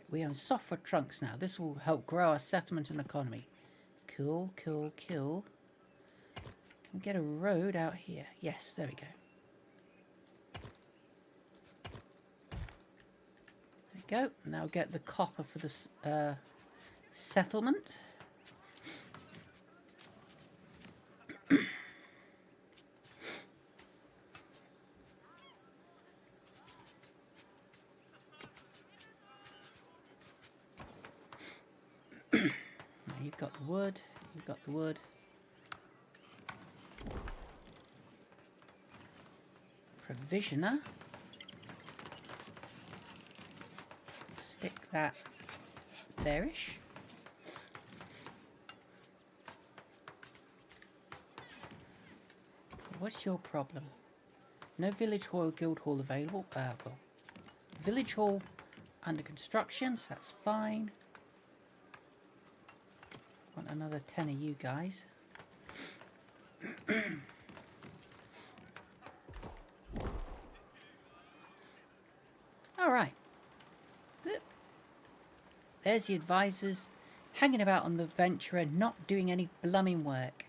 we own software trunks now. This will help grow our settlement and economy. Cool, cool, cool. Can we get a road out here? Yes, there we go. There we go. Now get the copper for this settlement. Now you've got the wood. You've got the wood. Provisioner. Stick that there-ish. What's your problem? No village hall or guild hall available. Well, village hall under construction, so that's fine. Want another 10 of you guys. All right. There's the advisors hanging about on the Venturer, not doing any blooming work.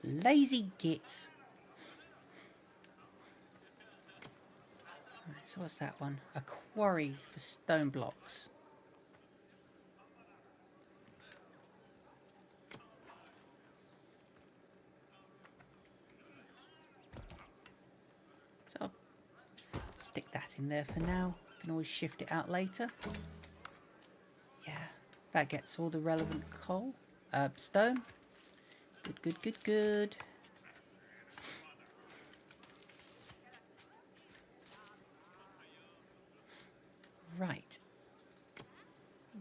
Lazy gits. Right, so what's that one? A quarry for stone blocks. So I'll stick that in there for now. Can always shift it out later. Yeah, that gets all the relevant coal. Stone. Good, good, good, good. Right.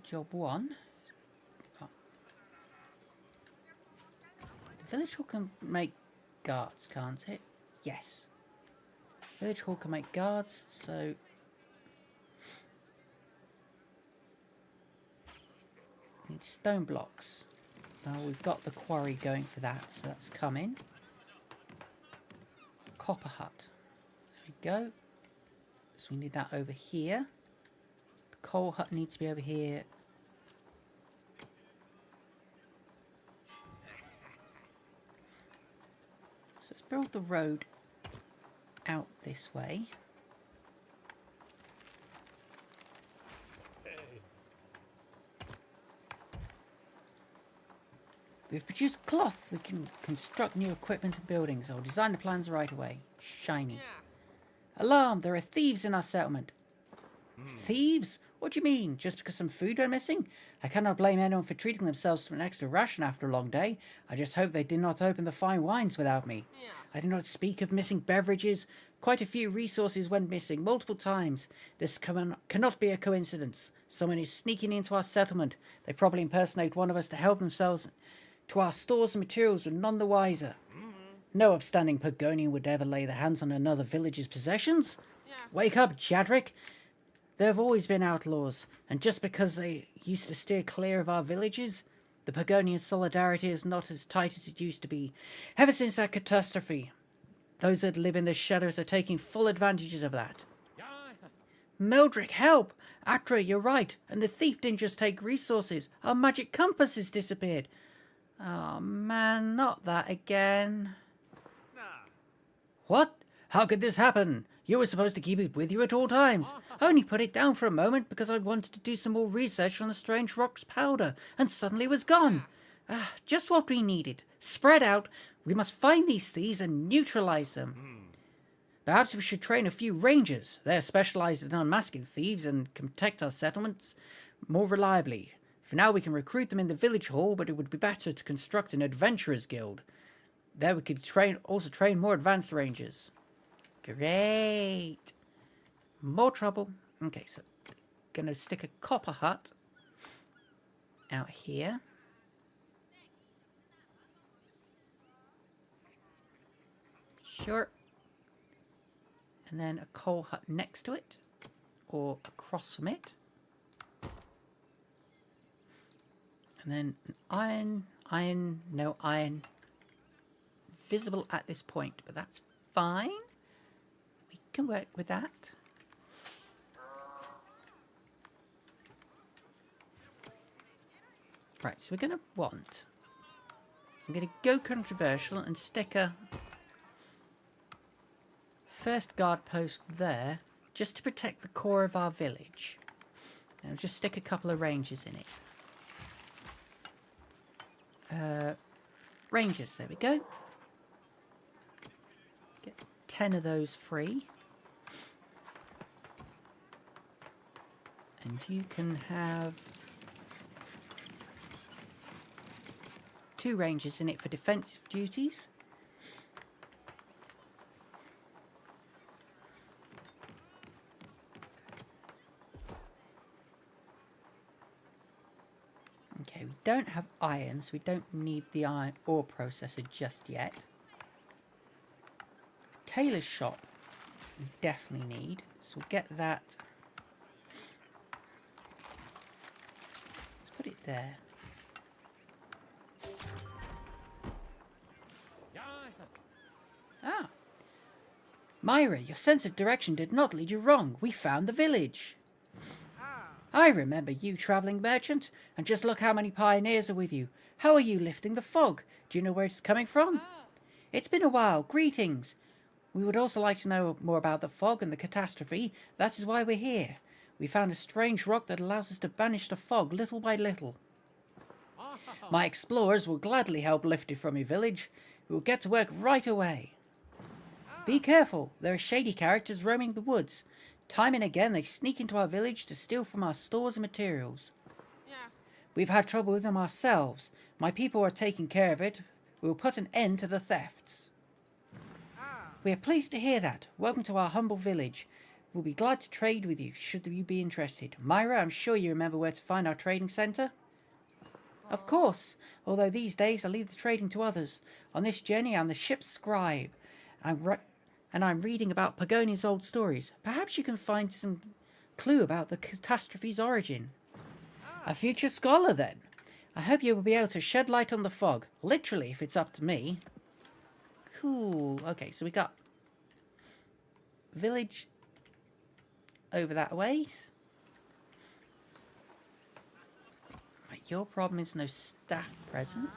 Job 1. Oh. The village hall can make guards, can't it? Yes. Village hall can make guards, so... Need stone blocks. Now we've got the quarry going for that, so that's coming. Copper hut. There we go. So we need that over here. The coal hut needs to be over here. So let's build the road out this way. We've produced cloth. We can construct new equipment and buildings. I'll design the plans right away. Shiny. Yeah. Alarm! There are thieves in our settlement. Thieves? What do you mean? Just because some food went missing? I cannot blame anyone for treating themselves to an extra ration after a long day. I just hope they did not open the fine wines without me. Yeah. I did not speak of missing beverages. Quite a few resources went missing multiple times. This cannot be a coincidence. Someone is sneaking into our settlement. They probably impersonate one of us to help themselves to our stores and materials, but none the wiser. No upstanding Pagonian would ever lay their hands on another village's possessions. Yeah. Wake up, Jadric. There have always been outlaws, and just because they used to steer clear of our villages, the Pagonian solidarity is not as tight as it used to be. Ever since that catastrophe, those that live in the shadows are taking full advantages of that. Mildred, help! Atra, you're right. And the thief didn't just take resources. Our magic compass has disappeared. Oh man, not that again. Nah. What? How could this happen? You were supposed to keep it with you at all times. I only put it down for a moment because I wanted to do some more research on the strange rocks powder, and suddenly it was gone. Just what we needed. Spread out. We must find these thieves and neutralize them. Perhaps we should train a few rangers. They're specialized in unmasking thieves and can protect our settlements more reliably. For now, we can recruit them in the village hall, but it would be better to construct an adventurers guild. There we could also train more advanced rangers. Great. More trouble. Okay, so gonna stick a copper hut out here. Sure. And then a coal hut next to it, or across from it. And then an no iron visible at this point, but that's fine. We can work with that. Right, so we're going to I'm going to go controversial and stick a first guard post there, just to protect the core of our village. And I'll just stick a couple of rangers in it. Rangers, there we go. Get 10 of those free. And you can have 2 rangers in it for defensive duties. Okay, we don't have iron, so we don't need the iron ore processor just yet. Tailor's shop we definitely need, so we'll get that. Let's put it there. Ah. Myra, your sense of direction did not lead you wrong. We found the village. I remember you, travelling merchant, and just look how many pioneers are with you. How are you lifting the fog? Do you know where it's coming from? It's been a while. Greetings. We would also like to know more about the fog and the catastrophe. That is why we're here. We found a strange rock that allows us to banish the fog little by little. My explorers will gladly help lift it from your village. We will get to work right away. Be careful. There are shady characters roaming the woods. Time and again, they sneak into our village to steal from our stores and materials. Yeah. We've had trouble with them ourselves. My people are taking care of it. We will put an end to the thefts. We are pleased to hear that. Welcome to our humble village. We'll be glad to trade with you, should you be interested. Myra, I'm sure you remember where to find our trading centre. Of course, although these days I leave the trading to others. On this journey, I'm the ship's scribe. And I'm reading about Pagonia's old stories. Perhaps you can find some clue about the catastrophe's origin. A future scholar, then. I hope you will be able to shed light on the fog. Literally, if it's up to me. Cool. Okay, so we got village over that ways. Right, your problem is no staff present.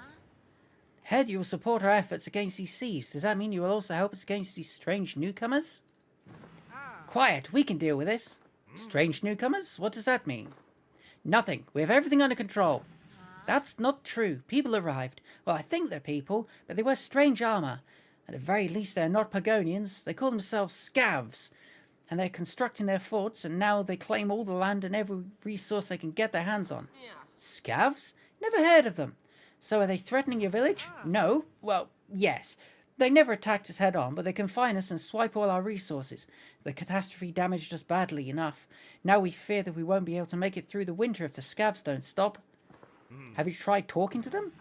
Head, you will support our efforts against these thieves. Does that mean you will also help us against these strange newcomers? Quiet, we can deal with this. Strange newcomers? What does that mean? Nothing. We have everything under control. That's not true. People arrived. Well, I think they're people, but they wear strange armour. At the very least, they're not Pagonians. They call themselves scavs. And they're constructing their forts, and now they claim all the land and every resource they can get their hands on. Yeah. Scavs? Never heard of them. So are they threatening your village? No? Well, yes. They never attacked us head on, but they confine us and swipe all our resources. The catastrophe damaged us badly enough. Now we fear that we won't be able to make it through the winter if the scavs don't stop. Have you tried talking to them?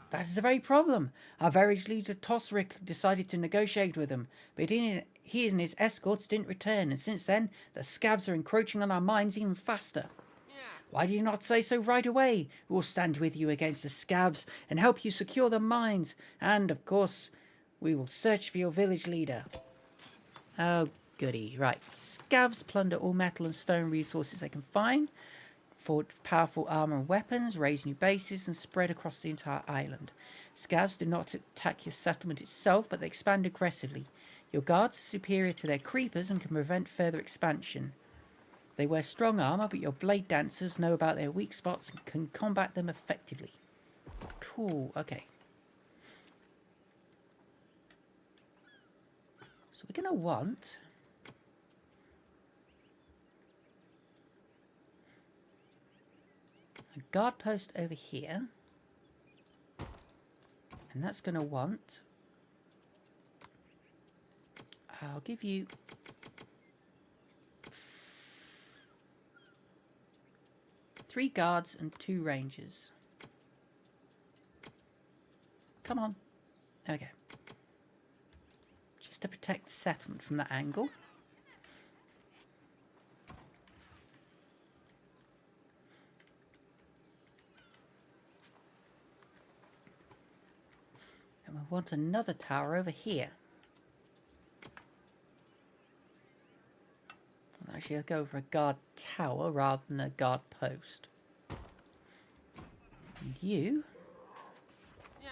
That is the very problem. Our village leader Tosric decided to negotiate with them, but he and his escorts didn't return, and since then, the scavs are encroaching on our mines even faster. Why do you not say so right away? We will stand with you against the scavs and help you secure the mines. And, of course, we will search for your village leader. Oh, Goody. Right. Scavs plunder all metal and stone resources they can find. Forge powerful armor and weapons, raise new bases, and spread across the entire island. Scavs do not attack your settlement itself, but they expand aggressively. Your guards are superior to their creepers and can prevent further expansion. They wear strong armor, but your blade dancers know about their weak spots and can combat them effectively. Cool, okay. So we're going to want... a guard post over here. And that's going to want... I'll give you... 3 guards and 2 rangers. Come on. Okay. Just to protect the settlement from that angle. And we want another tower over here. Actually, I'll go for a guard tower rather than a guard post. And you... Yeah.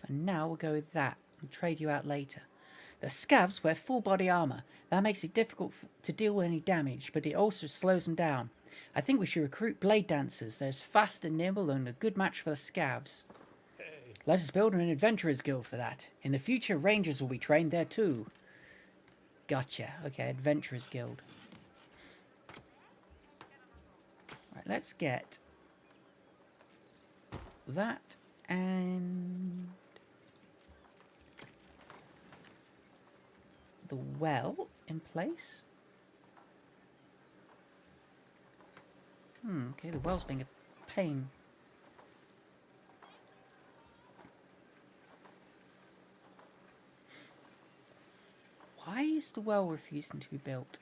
For now, we'll go with that and trade you out later. The scavs wear full body armor. That makes it difficult to deal any damage, but it also slows them down. I think we should recruit blade dancers. They're fast and nimble and a good match for the scavs. Let us build an adventurers guild for that. In the future, rangers will be trained there too. Gotcha. Okay, adventurers guild. Right, let's get that and the well in place. Okay, the well's being a pain. Why is the well refusing to be built?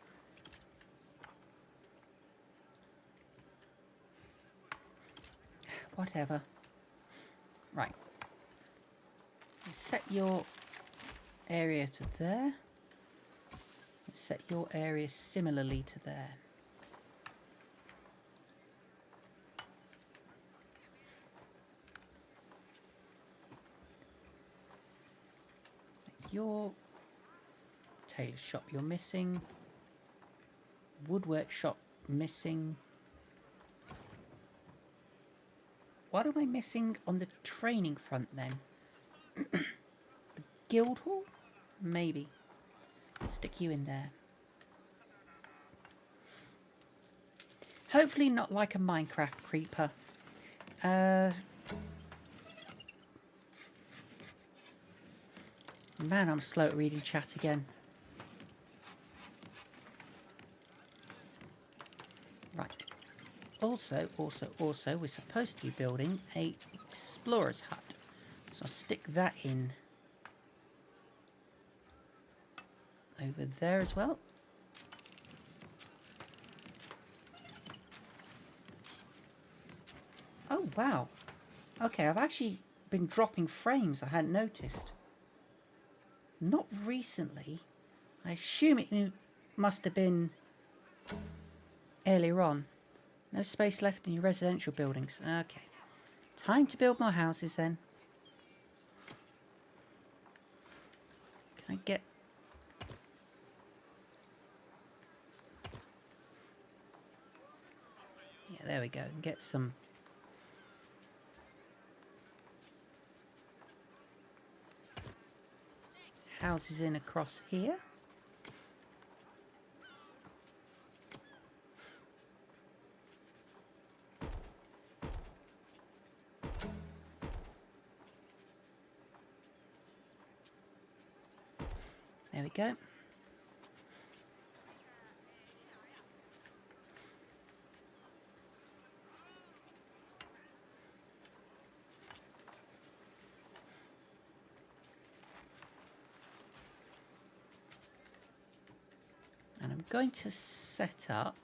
Whatever. Right. Set your area to there. Set your area similarly to there. Your tailor shop you're missing. Woodwork shop missing. What am I missing on the training front then? The guild hall? Maybe. Stick you in there. Hopefully not like a Minecraft creeper. Man, I'm slow at reading chat again. Right. Also, we're supposed to be building a explorer's hut. So I'll stick that in over there as well. Oh, wow. Okay, I've actually been dropping frames I hadn't noticed. Not recently. I assume it must have been earlier on. No space left in your residential buildings. Okay. Time to build more houses then. Can I get... Yeah, there we go. Get some... houses in across here. There we go. And I'm going to set up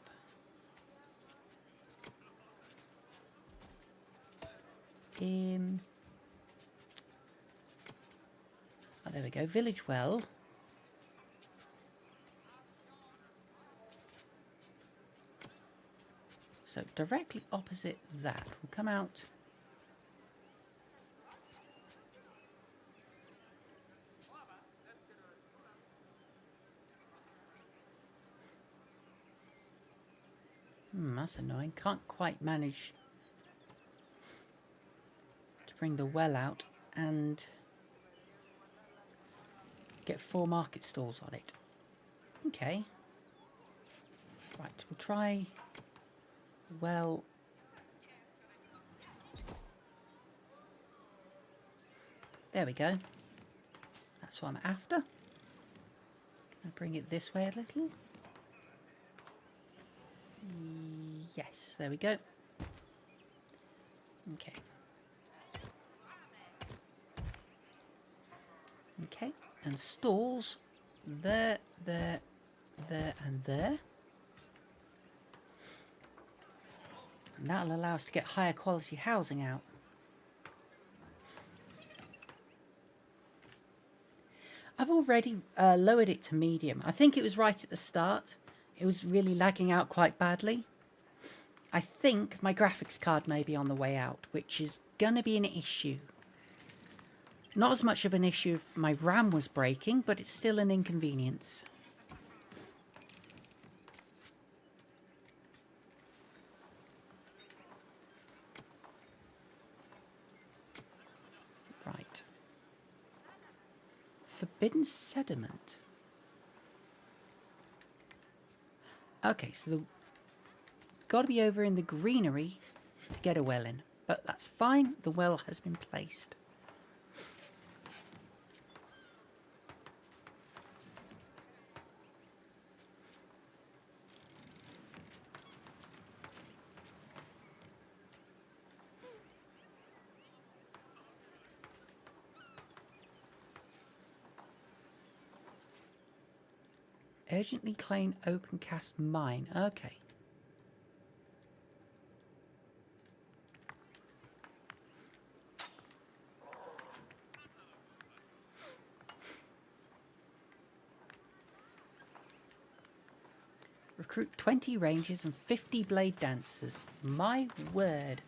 Oh, there we go. Village well. So directly opposite that, we'll come out. That's annoying. Can't quite manage to bring the well out and get 4 market stalls on it. Okay. Right, we'll try well. There we go. That's what I'm after. Can I bring it this way a little? Yes, there we go. Okay. Okay, and stalls there, there, there, and there. And that'll allow us to get higher quality housing out. I've already lowered it to medium. I think it was right at the start. It was really lagging out quite badly. I think my graphics card may be on the way out, which is going to be an issue. Not as much of an issue if my RAM was breaking, but it's still an inconvenience. Right. Forbidden sediment. Okay, so got to be over in the greenery to get a well in, but that's fine. The well has been placed. Urgently claim open cast mine. Okay. Recruit 20 rangers and 50 blade dancers. My word.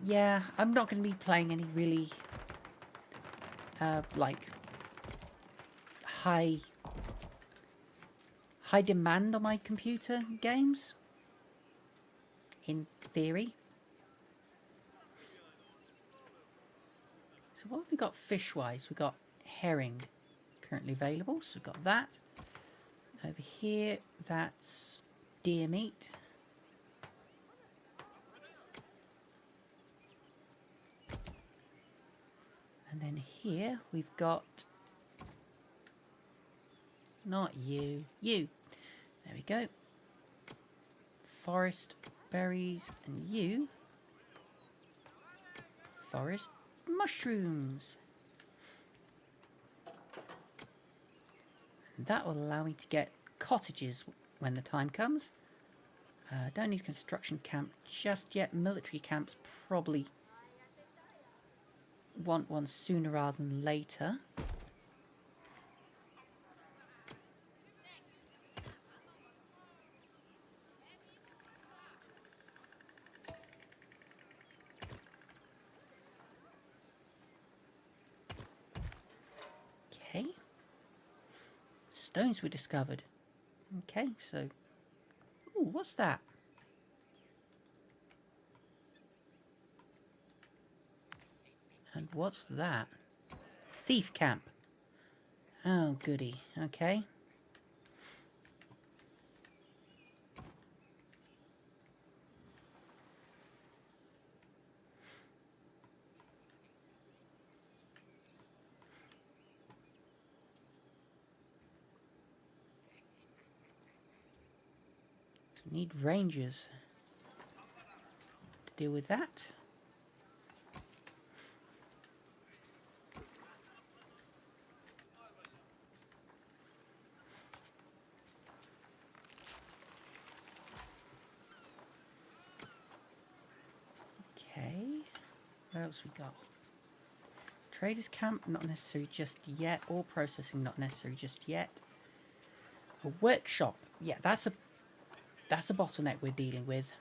Yeah, I'm not going to be playing any really, like, high demand on my computer games, in theory. So what have we got fish-wise? We've got herring currently available, so we've got that. Over here, that's deer meat. And then here we've got, not you, you. There we go. Forest berries, and you, forest mushrooms. And that will allow me to get cottages when the time comes. Don't need construction camp just yet. Military camps probably want one sooner rather than later. Okay. Stones were discovered. Okay, so... Ooh, what's that? And what's that? Thief camp. Oh, goody. Okay. Need rangers to deal with that. Okay. What else we got? Traders camp, not necessary just yet. Ore processing, not necessary just yet. A workshop. Yeah, that's a bottleneck we're dealing with.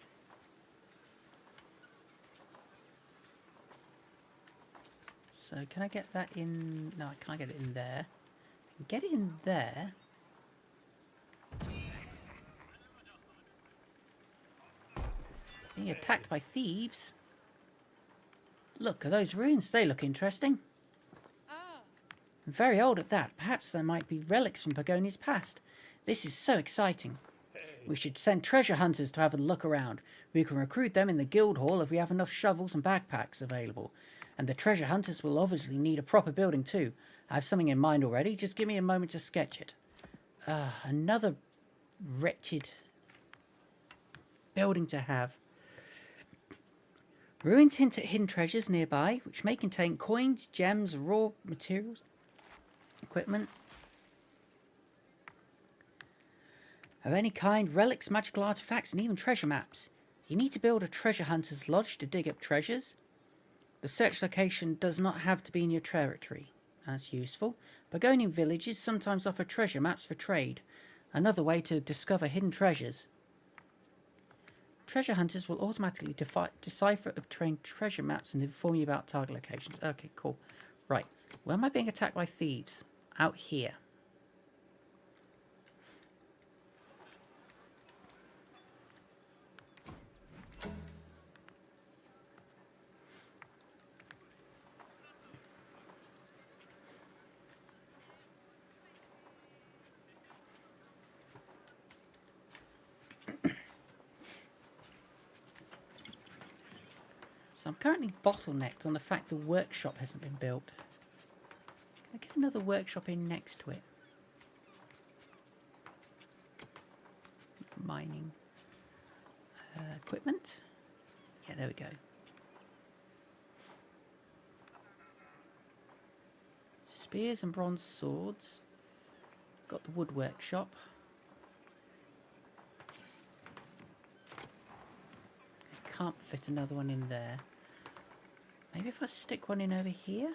So can I get that in? No, I can't get it in there. Get it in there. Being attacked by thieves. Look at those ruins. They look interesting. And very old at that. Perhaps there might be relics from Pagonia's past. This is so exciting. We should send treasure hunters to have a look around. We can recruit them in the guild hall if we have enough shovels and backpacks available. And the treasure hunters will obviously need a proper building too. I have something in mind already. Just give me a moment to sketch it. Another wretched building to have. Ruins hint at hidden treasures nearby, which may contain coins, gems, raw materials, equipment of any kind, relics, magical artifacts, and even treasure maps. You need to build a treasure hunter's lodge to dig up treasures. The search location does not have to be in your territory. That's useful. Pagonian villages sometimes offer treasure maps for trade. Another way to discover hidden treasures. Treasure hunters will automatically decipher obtained treasure maps and inform you about target locations. Okay, cool. Right. Where am I being attacked by thieves? Out here. So I'm currently bottlenecked on the fact the workshop hasn't been built. Can I get another workshop in next to it? Mining. Equipment. Yeah, there we go. Spears and bronze swords. Got the wood workshop. I can't fit another one in there. Maybe if I stick one in over here?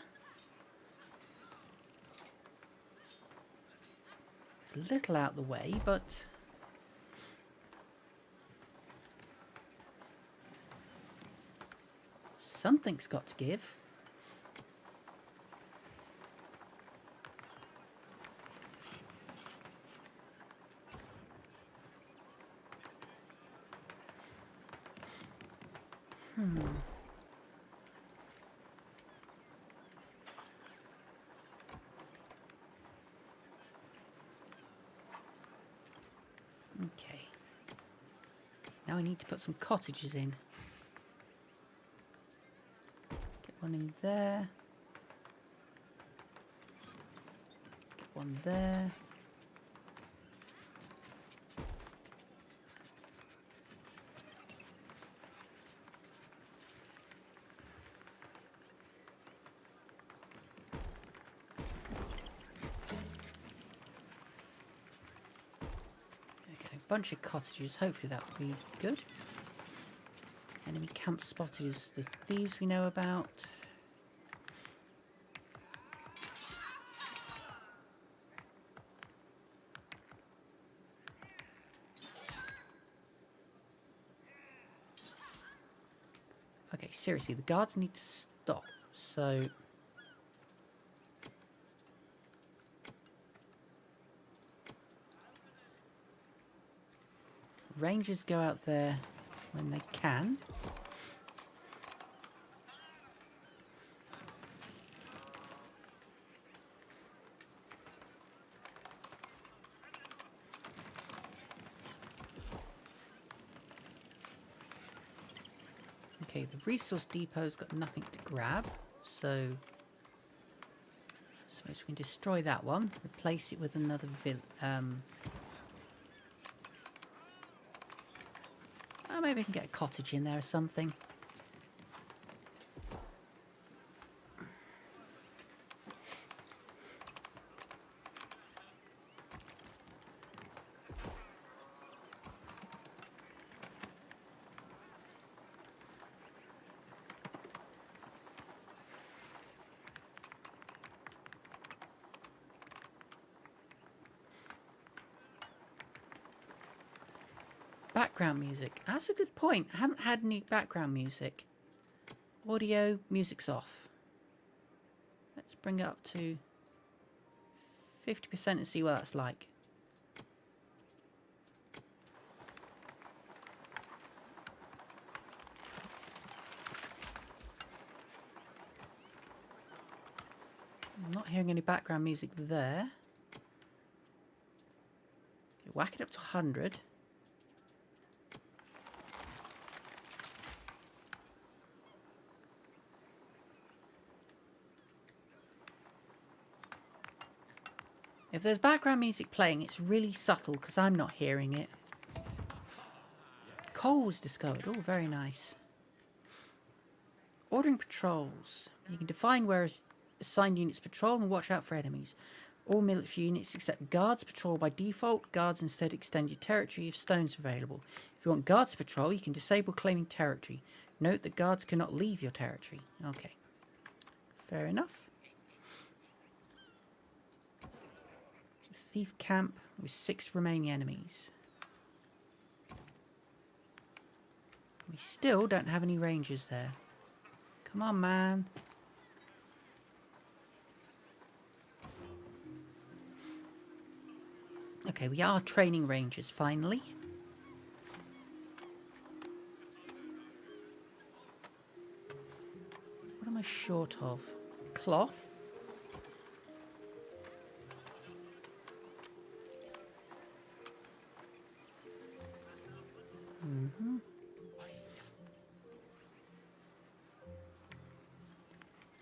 It's a little out the way, but something's got to give. Okay. Now I need to put some cottages in. Get one in there. Get one there. Bunch of cottages. Hopefully that will be good. Enemy camp spotted is the thieves we know about. Okay, seriously, the guards need to stop. So Rangers go out there when they can. Okay, the resource depot's got nothing to grab, so I suppose we can destroy that one, replace it with another maybe I can get a cottage in there or something. Background music. That's a good point. I haven't had any background music. Audio, music's off. Let's bring it up to 50% and see what that's like. I'm not hearing any background music there. Whack it up to 100. If there's background music playing, it's really subtle because I'm not hearing it. Coals discovered. Oh, very nice. Ordering patrols. You can define where assigned units patrol and watch out for enemies. All military units except guards patrol by default. Guards instead extend your territory if stones are available. If you want guards to patrol, you can disable claiming territory. Note that guards cannot leave your territory. Okay. Fair enough. Thief camp with 6 remaining enemies. We still don't have any rangers there. Come on, man. Okay, we are training rangers finally. What am I short of? Cloth?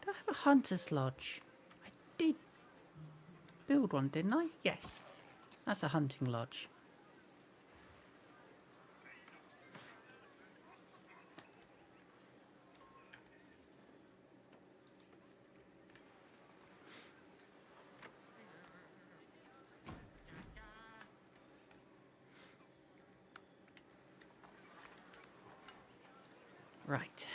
Do I have a hunter's lodge? I did build one, didn't I? Yes. That's a hunting lodge. Right.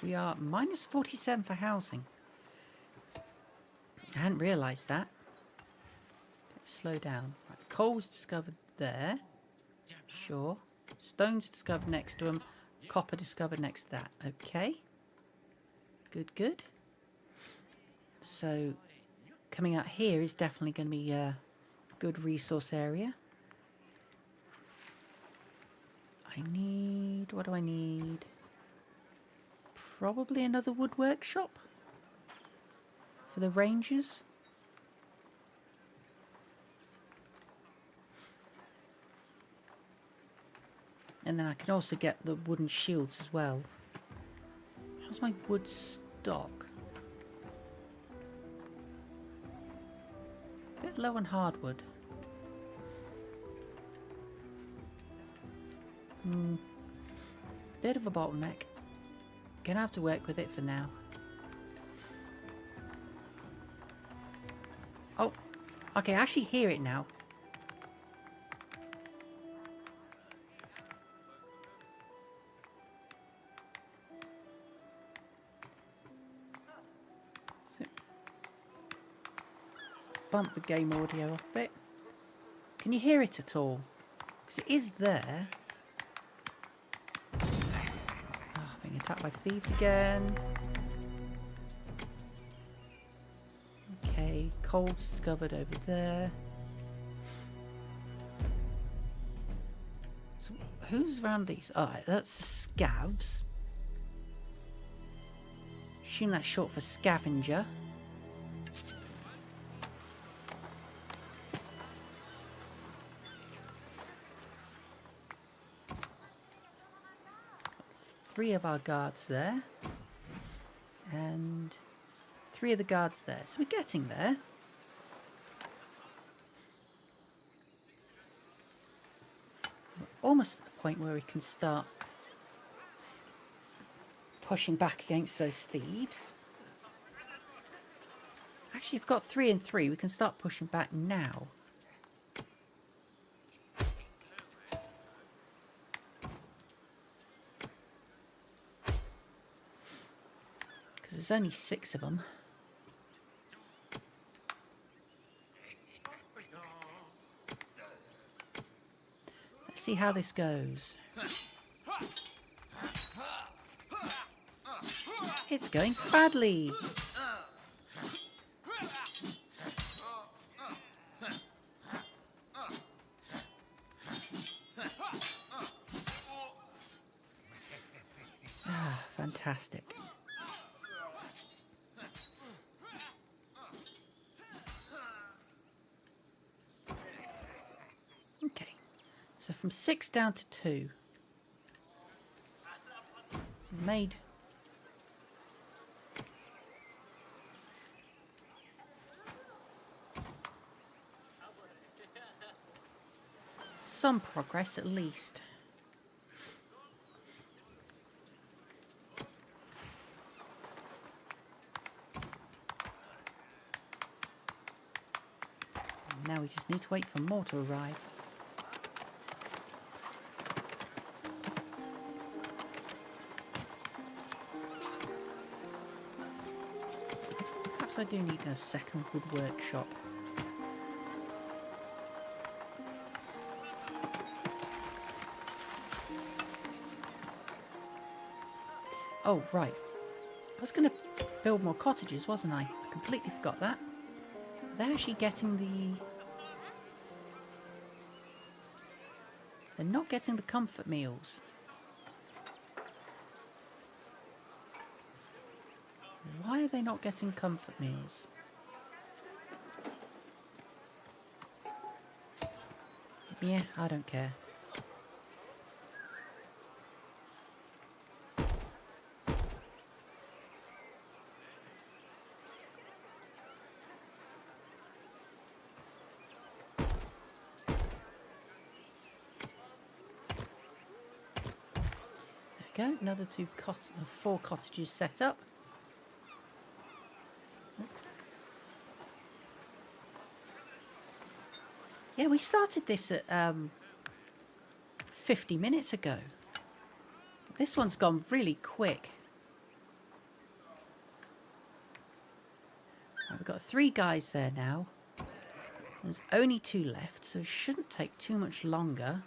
We are minus 47 for housing. I hadn't realised that. Let's slow down. Right, coal's discovered there. Sure. Stone's discovered next to them. Copper discovered next to that. Okay. Good, good. So, coming out here is definitely going to be a good resource area. I need... What do I need? Probably another woodwork shop for the rangers. And then I can also get the wooden shields as well. How's my wood stock? Bit low on hardwood. Bit of a bottleneck. Gonna have to work with it for now. Oh, okay, I actually hear it now. So, bump the game audio up a bit. Can you hear it at all? Because it is there. Being attacked by thieves again. Okay, coal's discovered over there. So who's around these? Alright, that's the scavs. Assume that's short for scavenger. Three of our guards there. And 3 of the guards there. So we're getting there. We're almost at the point where we can start pushing back against those thieves. Actually, we've got 3 and 3. We can start pushing back now. Because there's only 6 of them. Let's see how this goes. It's going badly. Ah, fantastic. Okay, so from 6 down to 2. Made some progress at least. Now we just need to wait for more to arrive. Perhaps I do need a second wood workshop. Oh, right. I was going to build more cottages, wasn't I? I completely forgot that. They're actually getting the... They're not getting the comfort meals. Why are they not getting comfort meals? Yeah, I don't care. There we go, another 4 cottages set up. Yeah, we started this at 50 minutes ago. This one's gone really quick. Right, we've got 3 guys there now. There's only 2 left, so it shouldn't take too much longer.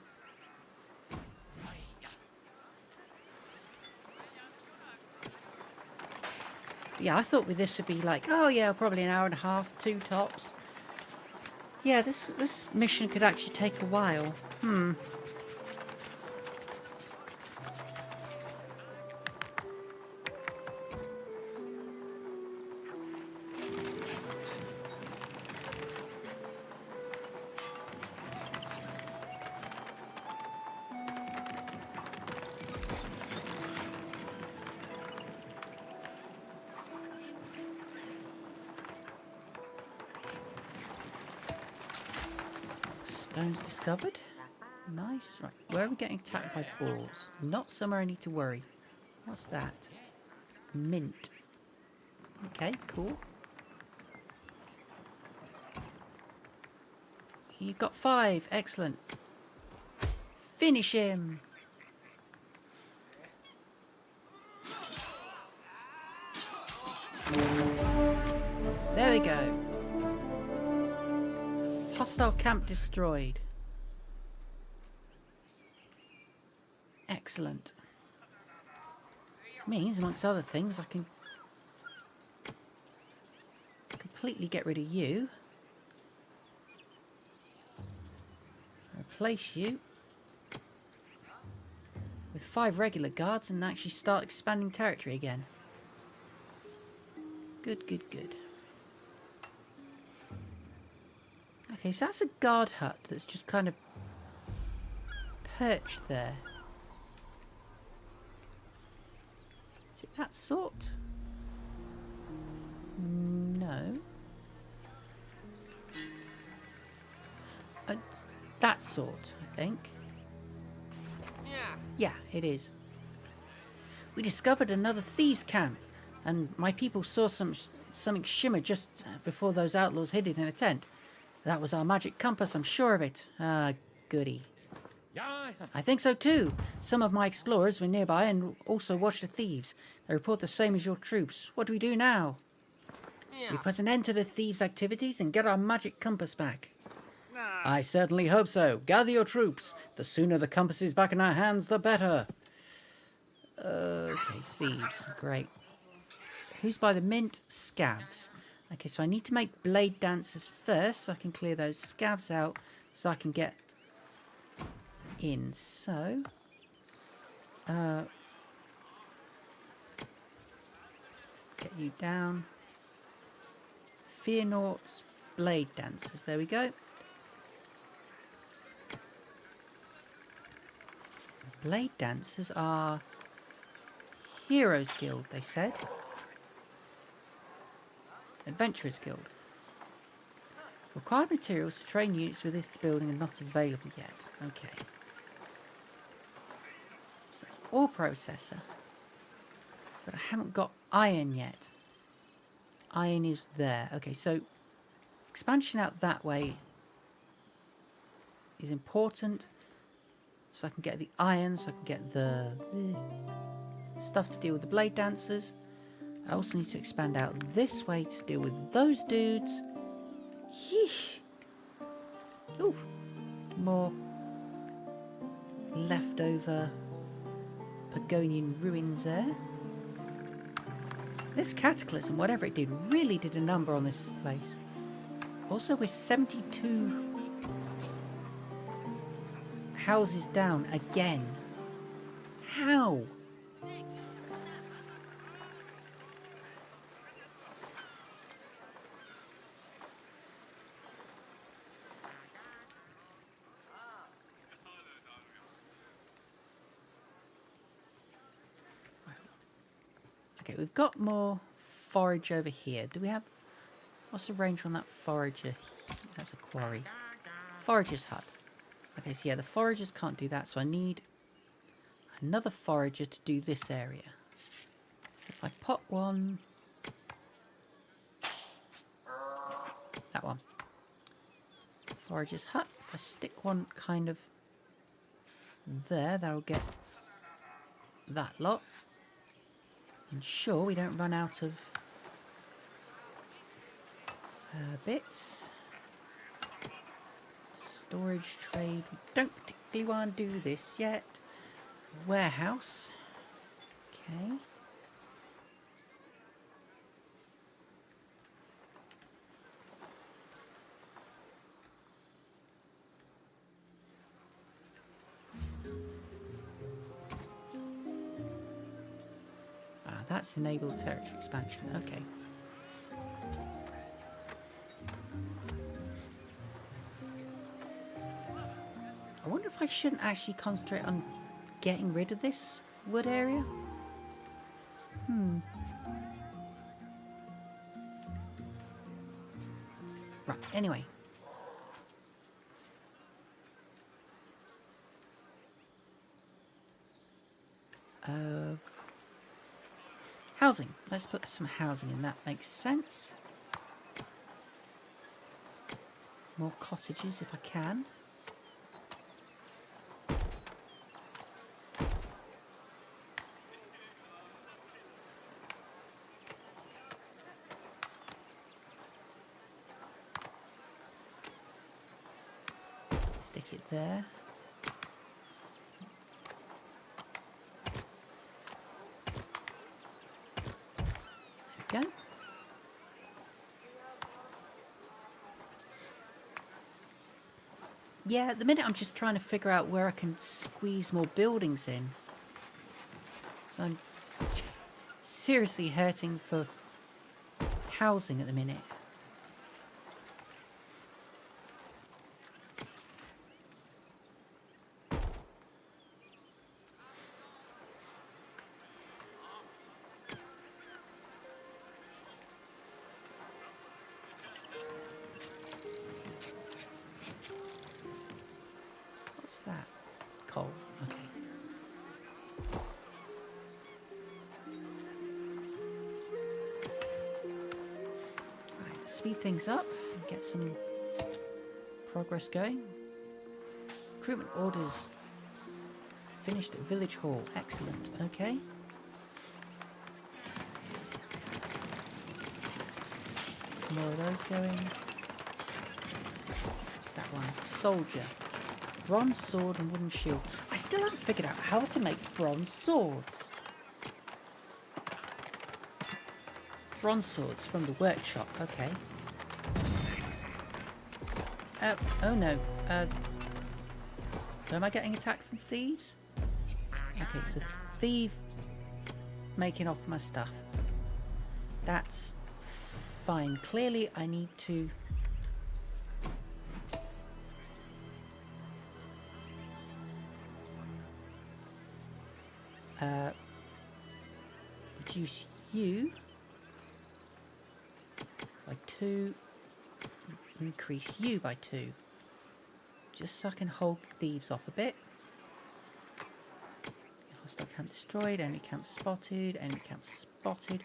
Yeah, I thought with this would be like, oh yeah, probably an hour and a half, 2 tops. Yeah, this mission could actually take a while. Stones discovered. Nice. Right, where are we getting attacked by boars? Not somewhere I need to worry. What's that? Mint. Okay, cool. You've got 5. Excellent. Finish him. There we go. Hostile camp destroyed. Excellent. Means, amongst other things, I can completely get rid of you. Replace you with 5 regular guards and actually start expanding territory again. Good, good, good. Okay, so that's a guard hut that's just kind of perched there. Is it that sort? Uh, that sort, I think. Yeah. Yeah, it is. We discovered another thieves' camp, and my people saw something shimmer just before those outlaws hid it in a tent. That was our magic compass, I'm sure of it. Ah, goody. Ja, I think so too. Some of my explorers were nearby and also watched the thieves. They report the same as your troops. What do we do now? Yeah. We put an end to the thieves' activities and get our magic compass back. Nah. I certainly hope so. Gather your troops. The sooner the compass is back in our hands, the better. Okay, thieves. Great. Who's by the mint? Scavs. Okay, so I need to make blade dancers first so I can clear those scavs out so I can get in. So, get you down. Fear Naught's blade dancers. There we go. Blade dancers are Heroes Guild, they said. Adventurers Guild. Required materials to train units with this building are not available yet. Okay. So that's ore processor. But I haven't got iron yet. Iron is there. Okay, so expansion out that way is important. So I can get the iron, so I can get the stuff to deal with the blade dancers. I also need to expand out this way to deal with those dudes. Yeesh. Ooh. More leftover Pagonian ruins there. This cataclysm, whatever it did, really did a number on this place. Also, we're 72 houses down again. How? Okay, we've got more forage over here. Do we have... What's the range on that forager? That's a quarry. Forager's hut. Okay, so yeah, the foragers can't do that, so I need another forager to do this area. If I pop one... That one. Forager's hut. If I stick one kind of there, that'll get that lot. Ensure we don't run out of bits. Storage trade. We don't particularly want to do this yet. Warehouse. Okay. That's enabled territory expansion. Okay. I wonder if I shouldn't actually concentrate on getting rid of this wood area. Right, anyway. Housing. Let's put some housing in. That makes sense. More cottages if I can. Stick it there. Go. Yeah, at the minute I'm just trying to figure out where I can squeeze more buildings in. So I'm seriously hurting for housing at the minute. speed things up and get some progress going. Recruitment orders finished at Village Hall. Excellent. Okay. Some more of those going. What's that one? Soldier. Bronze sword and wooden shield. I still haven't figured out how to make bronze swords. Bronze swords from the workshop. Okay. Oh no. Am I getting attacked from thieves? Okay, so thief making off my stuff. That's fine. Clearly I need to reduce you by 2, increase you by 2, just so I can hold the thieves off a bit. Hostile camp destroyed, enemy camp spotted, enemy camp spotted.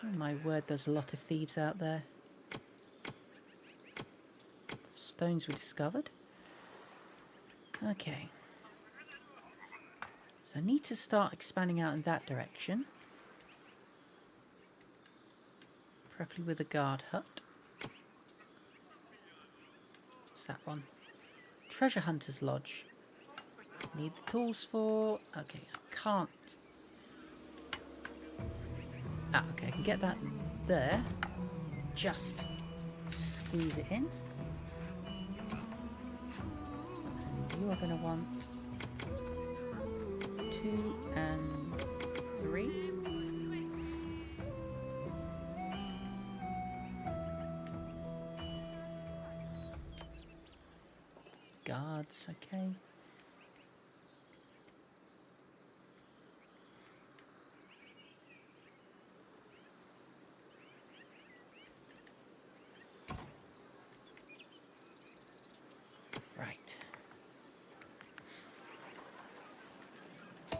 Oh my word, there's a lot of thieves out there. Stones were discovered. Okay. So I need to start expanding out in that direction. Preferably with a guard hut. What's that one? Treasure Hunter's Lodge. Need the tools for... Okay, I can't... Ah, okay, I can get that there. Just squeeze it in. And you are going to want 2 and 3. Guards, okay. Right. Do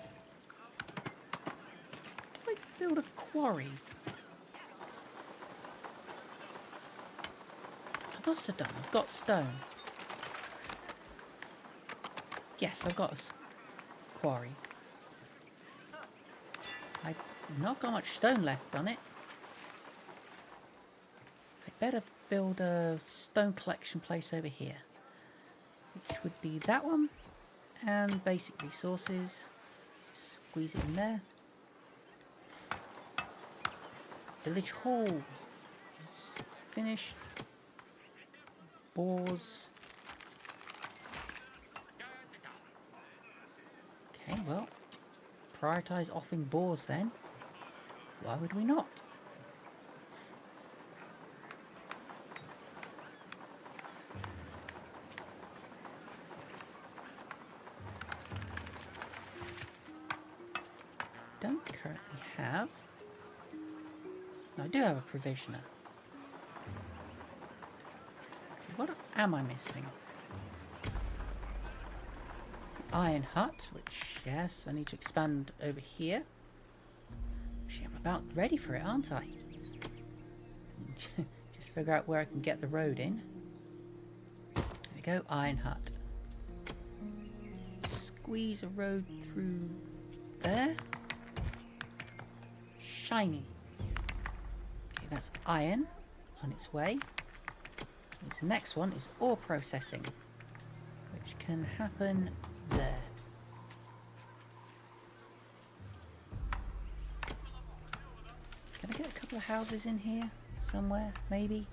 I build a quarry? I must have done. I've got stone. Yes, I've got a quarry. I've not got much stone left on it. I'd better build a stone collection place over here, which would be that one, and basic resources. Squeeze it in there. Village Hall is finished. Boars. Okay, well, prioritise offing boars then. Why would we not? Don't currently have... No, I do have a provisioner. What am I missing? Iron hut, which, yes, I need to expand over here. Actually, I'm about ready for it, aren't I? Just figure out where I can get the road in. There we go, iron hut. Squeeze a road through there. Shiny. Okay, that's iron on its way. The next one is ore processing, which can happen there. Can I get a couple of houses in here somewhere, maybe?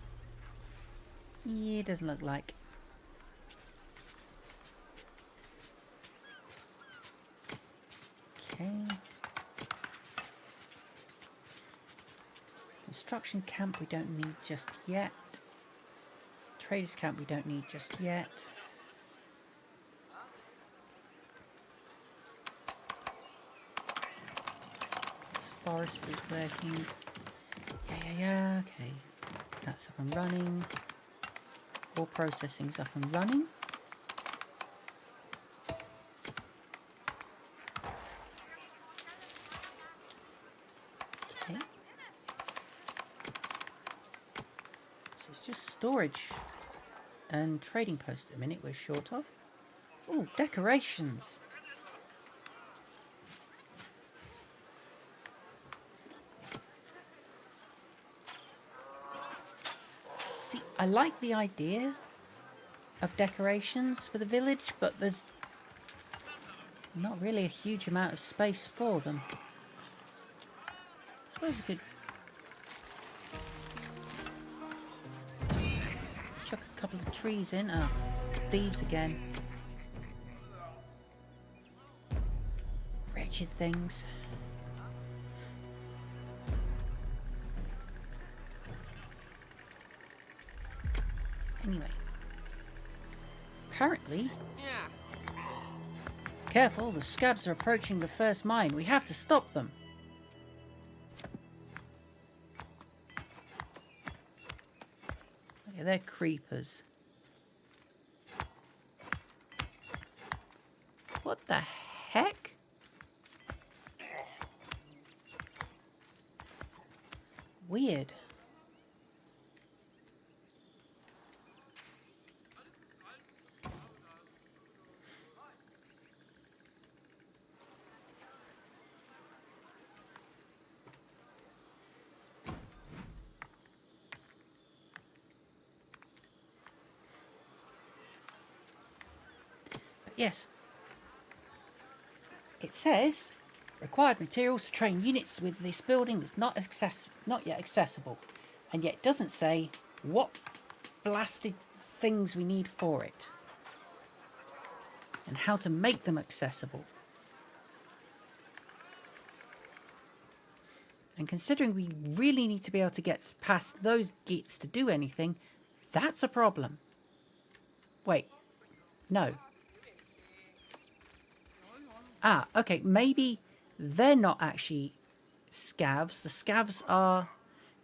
Yeah, it doesn't look like. Okay. Construction camp we don't need just yet. Traders camp we don't need just yet. Forest is working. Yeah, okay. That's up and running. Ore processing's up and running. Okay. So it's just storage and trading post at the minute we're short of. Ooh, decorations. See, I like the idea of decorations for the village, but there's not really a huge amount of space for them. I suppose we could chuck a couple of trees in. Ah, thieves again. Wretched things. Anyway. Apparently... Yeah. Careful, the scabs are approaching the first mine. We have to stop them. Okay, they're creepers. What the heck? Weird. Yes. It says required materials to train units with this building is not yet accessible, and yet it doesn't say what blasted things we need for it and how to make them accessible. And considering we really need to be able to get past those gates to do anything, that's a problem. Wait, no. Ah, okay, maybe they're not actually scavs. The scavs are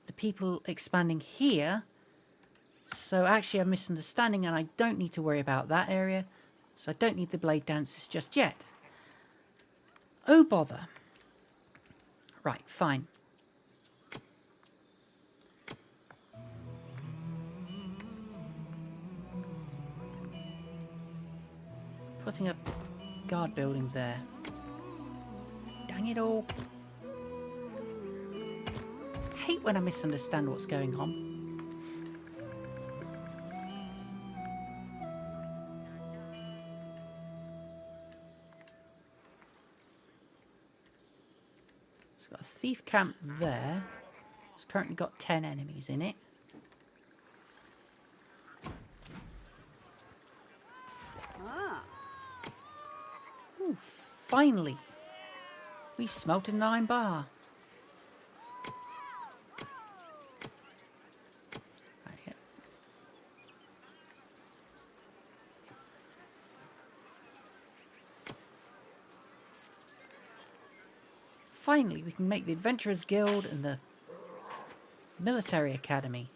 the people expanding here. So actually I'm misunderstanding, and I don't need to worry about that area. So I don't need the blade dancers just yet. Oh, bother. Right, fine. Putting up guard building there. Dang it all. Hate when I misunderstand what's going on. It's got a thief camp there. It's currently got 10 enemies in it. Ooh, finally. We've smelted an iron bar. Right here. Finally, we can make the Adventurers Guild and the Military Academy.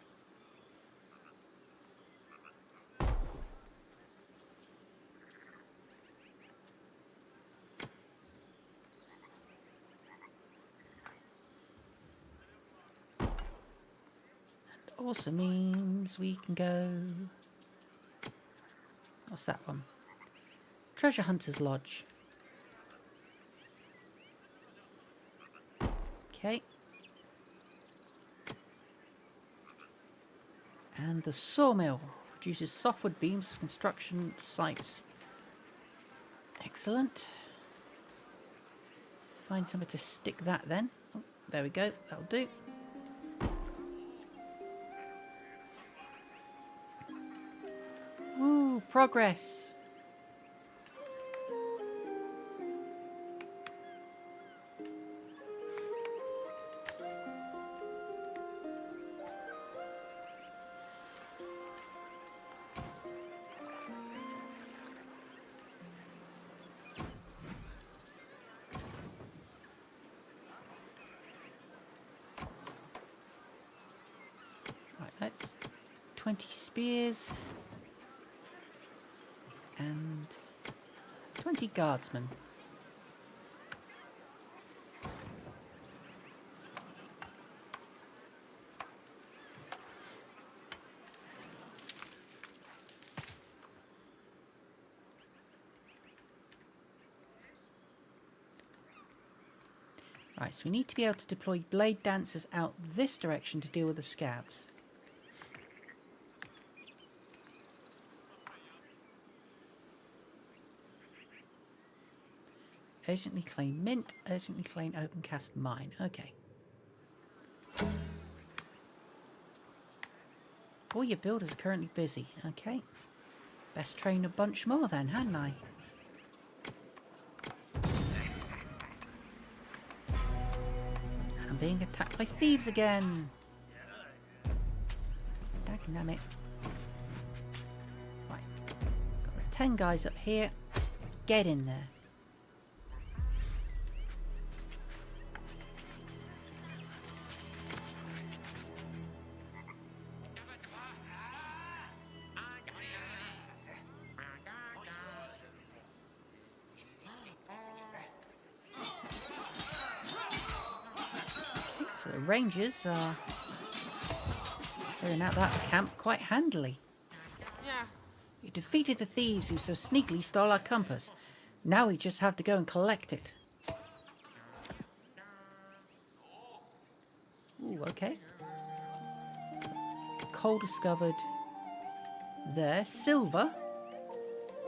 Also means we can go... What's that one? Treasure Hunter's Lodge. Okay. And the sawmill produces softwood beams for construction sites. Excellent. Find somewhere to stick that then. Oh, there we go. That'll do. Ooh, progress. Right, that's 20 spears. And 20 guardsmen. Right, so we need to be able to deploy blade dancers out this direction to deal with the scavs. Urgently claim mint, urgently claim open cast mine. Okay. All your builders are currently busy. Okay. Best train a bunch more then, hadn't I? I'm being attacked by thieves again. Dagnammit. Right. Got 10 guys up here. Get in there. So the Rangers are clearing out that camp quite handily. Yeah. We defeated the thieves who so sneakily stole our compass. Now we just have to go and collect it. Ooh, okay. Coal discovered there. Silver.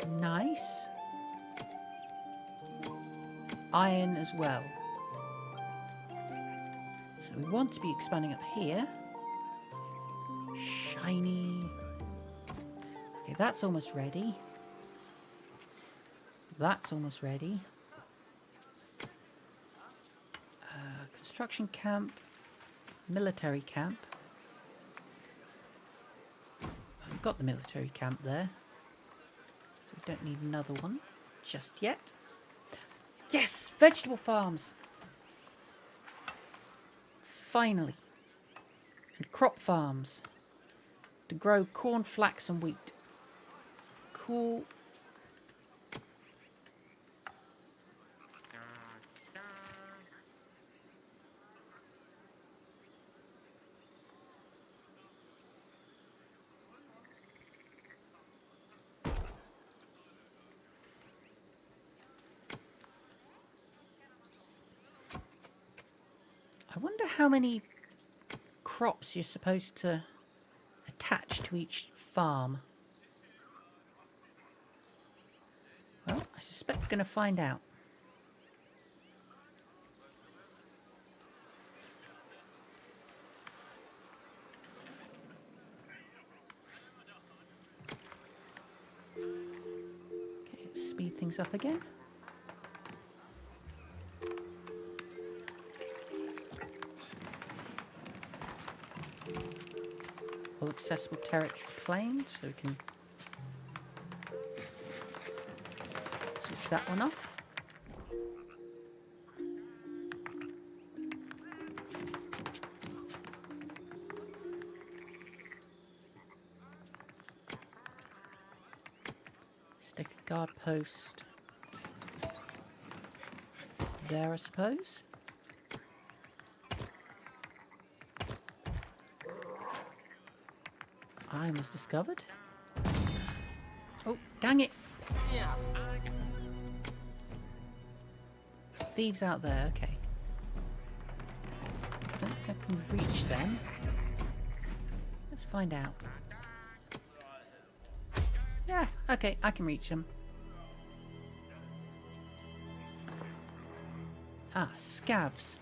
Nice. Iron as well. So we want to be expanding up here. Shiny. Okay, that's almost ready. That's almost ready. Construction camp. Military camp. I've got the military camp there. So we don't need another one just yet. Yes! Vegetable farms! Finally. And crop farms. To grow corn, flax and wheat. Cool. I wonder how many crops you're supposed to attach to each farm. Well, I suspect we're going to find out. Okay, let's speed things up again. All accessible territory claimed, so we can switch that one off. Stick a guard post there, I suppose. Iron was discovered. Oh, dang it! Yeah. Thieves out there, okay. I don't think I can reach them. Let's find out. Yeah, okay, I can reach them. Ah, scavs.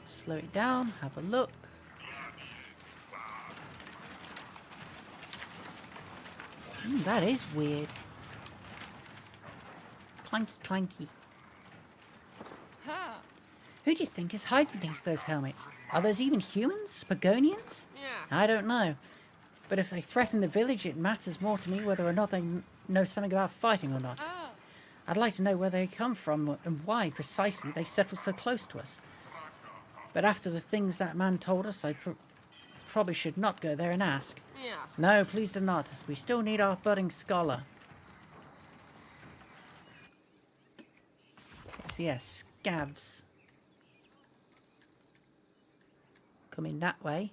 Slow it down, have a look. That is weird. Clanky, clanky. Ha. Who do you think is hiding beneath those helmets? Are those even humans? Pagonians? Yeah. I don't know. But if they threaten the village, it matters more to me whether or not they know something about fighting or not. Oh. I'd like to know where they come from and why precisely they settled so close to us. But after the things that man told us, I probably should not go there and ask. Yeah. No, please do not. We still need our budding scholar. So yes, scavs. Coming that way.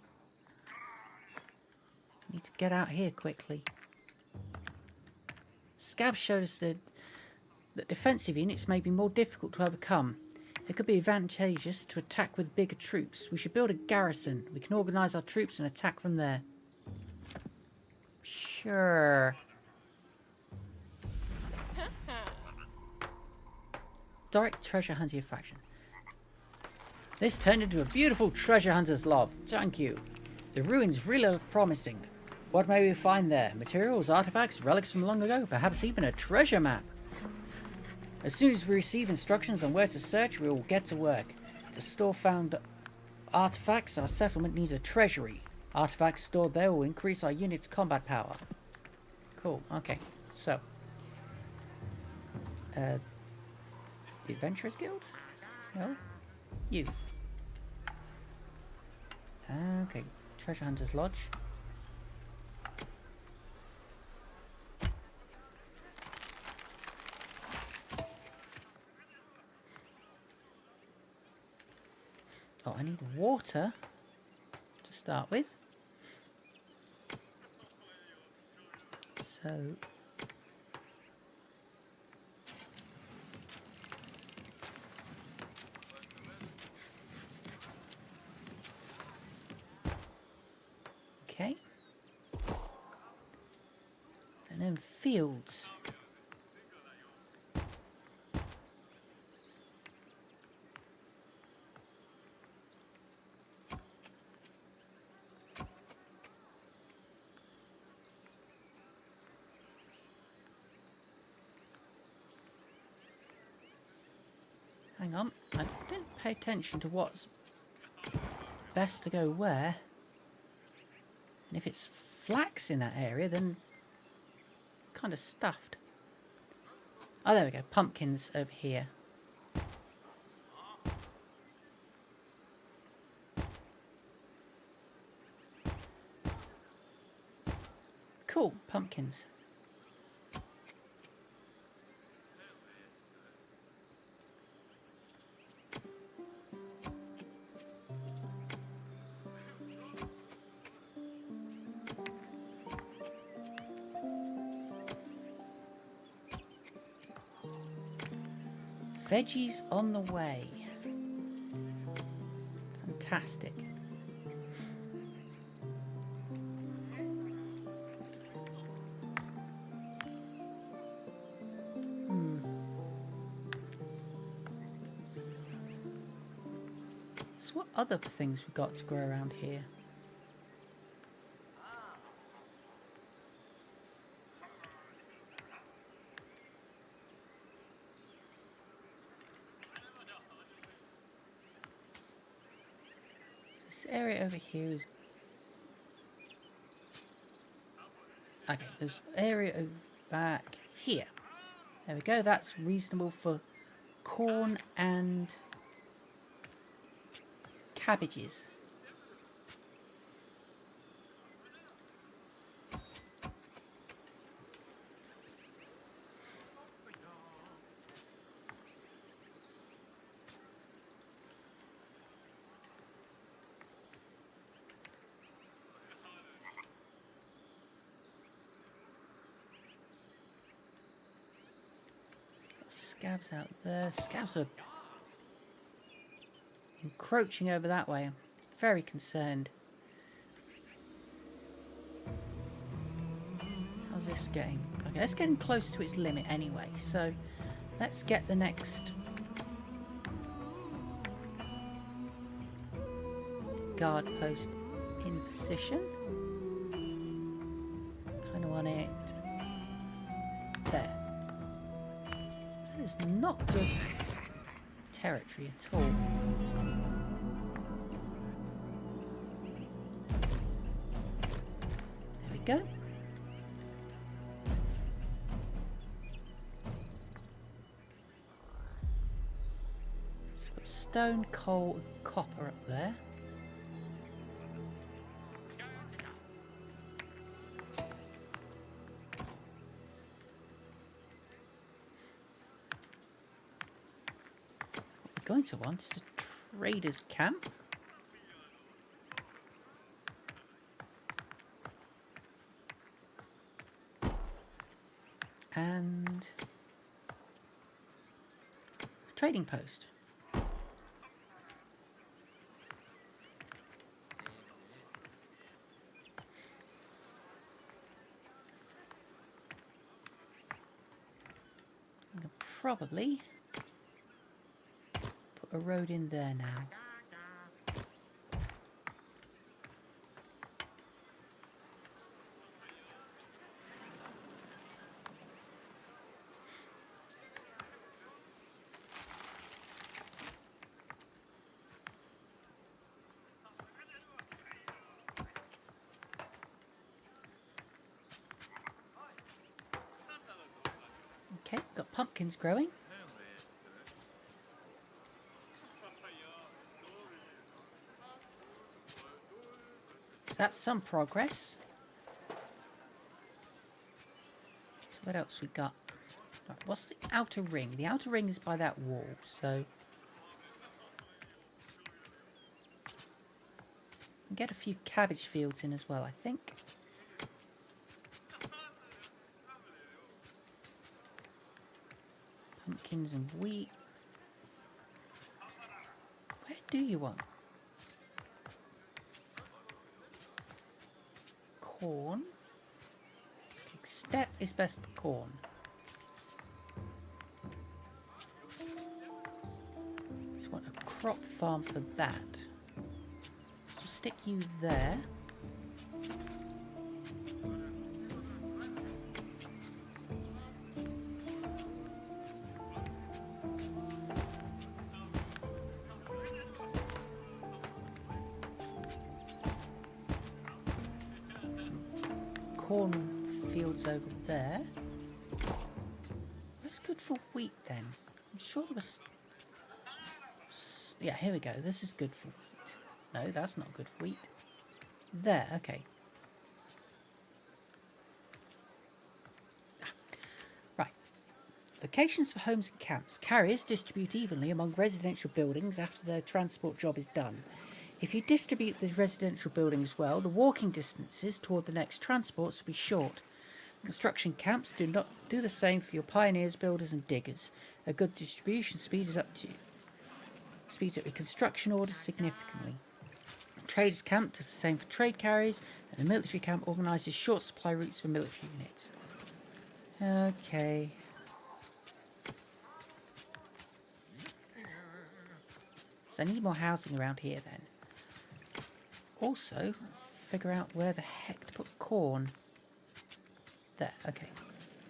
Need to get out here quickly. Scavs showed us that defensive units may be more difficult to overcome. It could be advantageous to attack with bigger troops. We should build a garrison. We can organise our troops and attack from there. Sure. Direct treasure hunter faction. This turned into a beautiful treasure hunter's love. Thank you. The ruins really look promising. What may we find there? Materials, artifacts, relics from long ago? Perhaps even a treasure map? As soon as we receive instructions on where to search, we will get to work. To store found artifacts, our settlement needs a treasury. Artifacts stored there will increase our unit's combat power. Cool, okay. So. The Adventurers Guild? No? You. Okay, Treasure Hunter's Lodge. Oh, I need water to start with. So... Okay. And then fields. Hang on, I didn't pay attention to what's best to go where. And if it's flax in that area, then kind of stuffed. Oh, there we go. Pumpkins over here. Cool, pumpkins. Veggies on the way. Fantastic. So what other things we've got to grow around here? This area over here is... Okay, there's area over back here. There we go, that's reasonable for corn and cabbages. Scabs out there. Scabs are encroaching over that way. I'm very concerned. How's this getting? Okay, it's getting close to its limit anyway. So let's get the next guard post in position. Kind of want it there. That is not good territory at all. There we go. So we've got stone, coal, and copper up there. Going to want is a trader's camp. And a trading post. probably put a road in there now. Okay, got pumpkins growing. So that's some progress. What else we got? Right, what's the outer ring? The outer ring is by that wall, so get a few cabbage fields in as well, I think. Pumpkins and wheat. Where do you want? Corn. Big step is best for corn. Just want a crop farm for that. So stick you there. Corn fields over there. That's good for wheat then. I'm sure there was... Yeah, here we go. This is good for wheat. No, that's not good for wheat. There, okay. Right. Locations for homes and camps. Carriers distribute evenly among residential buildings after their transport job is done. If you distribute the residential buildings well, the walking distances toward the next transports will be short. Construction camps do the same for your pioneers, builders and diggers. A good distribution speeds up your construction orders significantly. A traders camp does the same for trade carriers, and a military camp organises short supply routes for military units. Okay. So I need more housing around here then. Also, figure out where the heck to put corn. There, okay.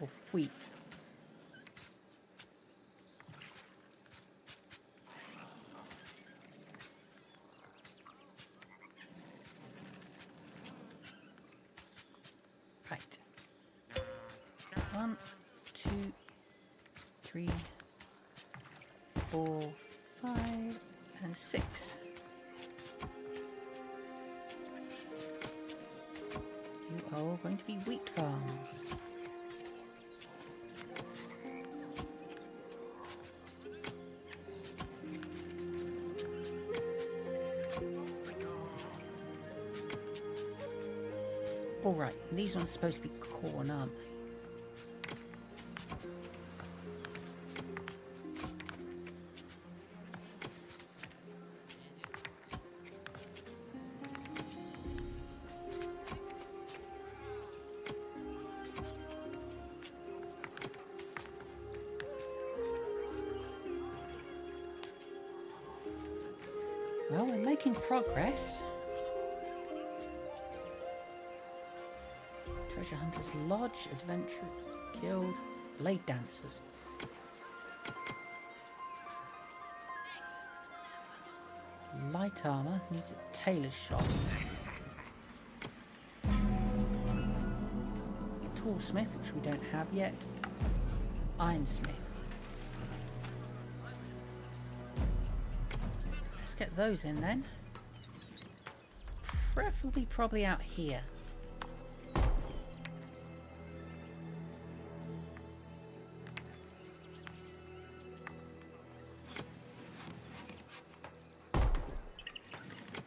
Or wheat. Right. 1, 2, 3, 4, 5, and 6. You are all going to be wheat farms. Alright, these ones are supposed to be corn, aren't they? Well, we're making progress. Treasure Hunters Lodge, Adventure Guild, Blade Dancers. Light armor needs a tailor's shop. Toolsmith, which we don't have yet. Ironsmith. Let's get those in then. Preferably probably out here.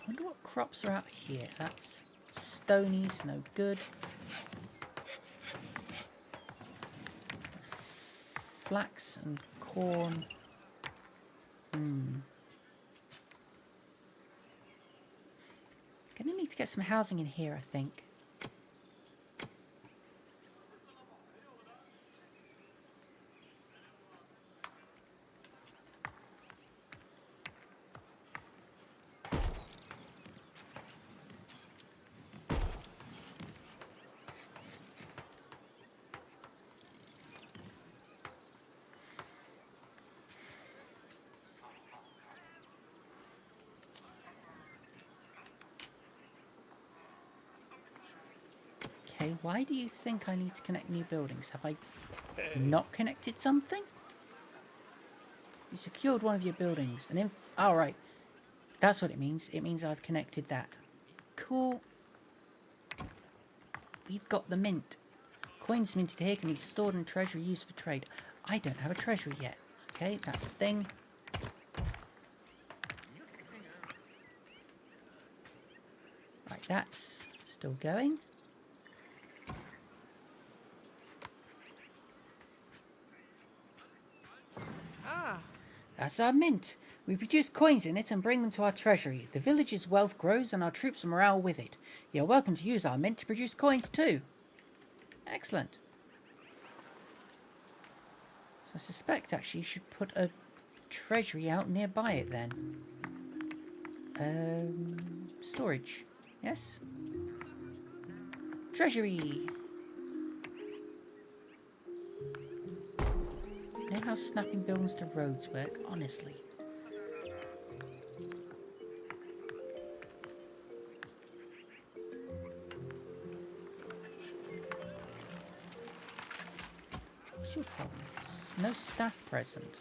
Wonder what crops are out here. That's stonies, no good. That's flax and corn. Gonna need to get some housing in here, I think. Okay, why do you think I need to connect new buildings? Have I not connected something? You secured one of your buildings. And oh, right. That's what it means. It means I've connected that. Cool. We've got the mint. Coins minted here can be stored in treasury used for trade. I don't have a treasury yet. Okay, that's the thing. Right, that's still going. That's our mint. We produce coins in it and bring them to our treasury. The village's wealth grows and our troops' morale with it. You're welcome to use our mint to produce coins too. Excellent. So I suspect actually you should put a treasury out nearby it then. Storage. Yes? Treasury. You know how snapping buildings to roads work? Honestly. What's your problems? No staff present.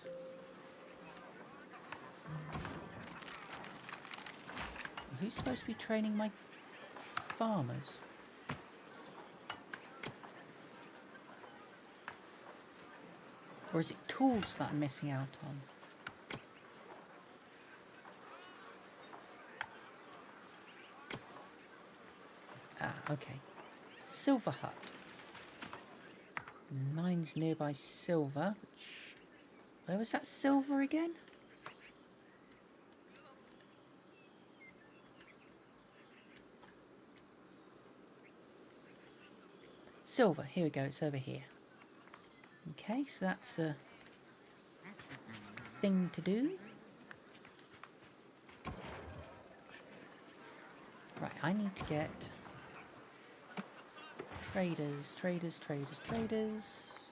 Who's supposed to be training my farmers? Or is it tools that I'm missing out on? Ah, okay. Silver hut. Mine's nearby silver, which... Where was that silver again? Silver, here we go, it's over here. Okay, so that's a thing to do. Right, I need to get traders.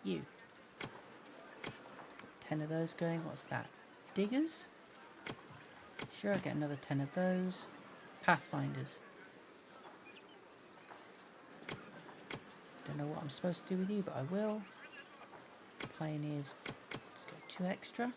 You. 10 of those going. What's that? Diggers? Sure, I'll get another 10 of those. Pathfinders. Don't know what I'm supposed to do with you, but I will. Pioneers. Let's go 2 extra.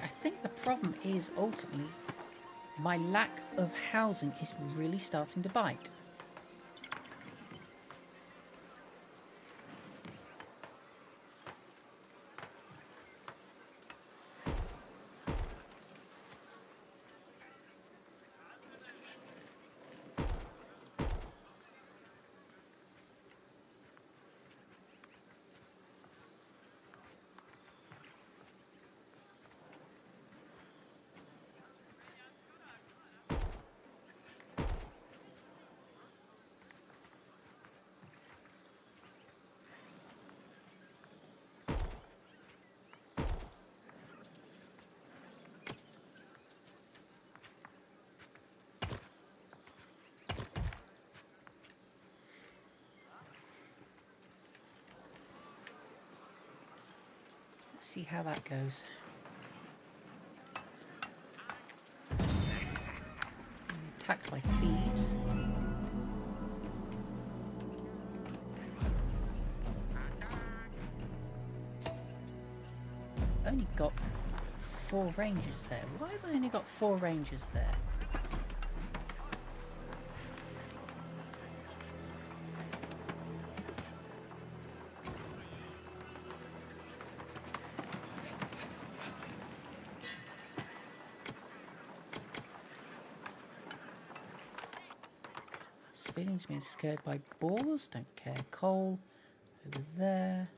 I think the problem is ultimately my lack of housing is really starting to bite. Let's see how that goes. Attacked by thieves. Only got 4 rangers there. Why have I only got 4 rangers there? Civilians being scared by boars. Don't care. Coal over there.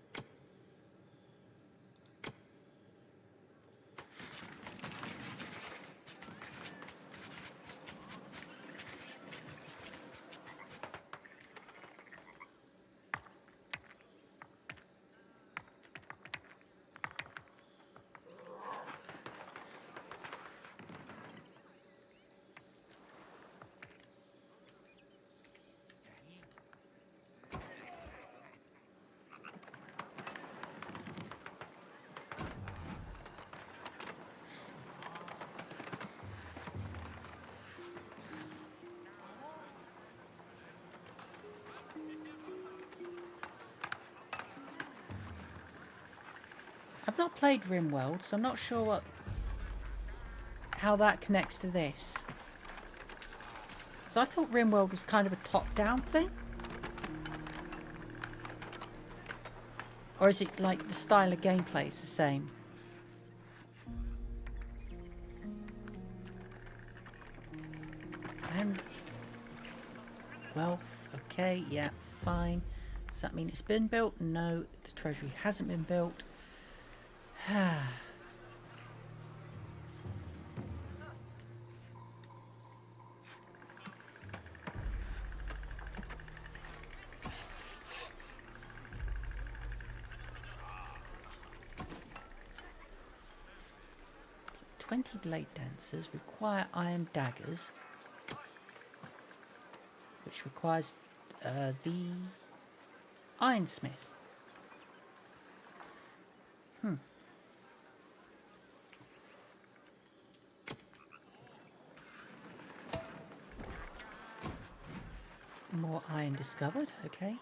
I've not played RimWorld, so I'm not sure how that connects to this. So I thought RimWorld was kind of a top-down thing. Or is it like the style of gameplay is the same? And wealth, okay, yeah, fine. Does that mean it's been built? No, the treasury hasn't been built. 20 blade dancers require iron daggers, which requires the ironsmith. More iron discovered, okay.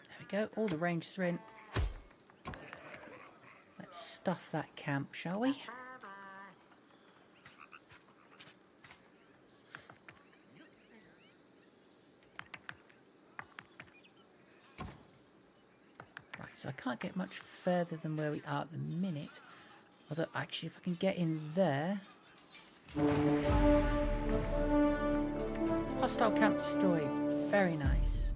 There we go, all the rangers are in. Let's stuff that camp, shall we? Right, so I can't get much further than where we are at the minute. Although, actually, if I can get in there... Hostile camp destroyed. Very nice.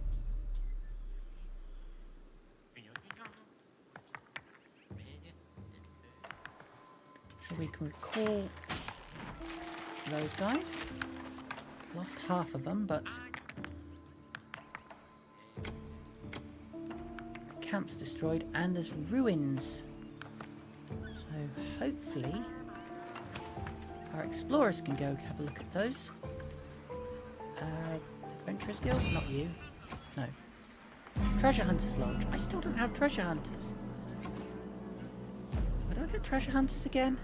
So we can recall those guys. Lost half of them, but... the camp's destroyed and there's ruins. So hopefully our explorers can go have a look at those. Adventurers Guild? Not you. No. Treasure Hunters Lodge. I still don't have treasure hunters. Where do I get treasure hunters again?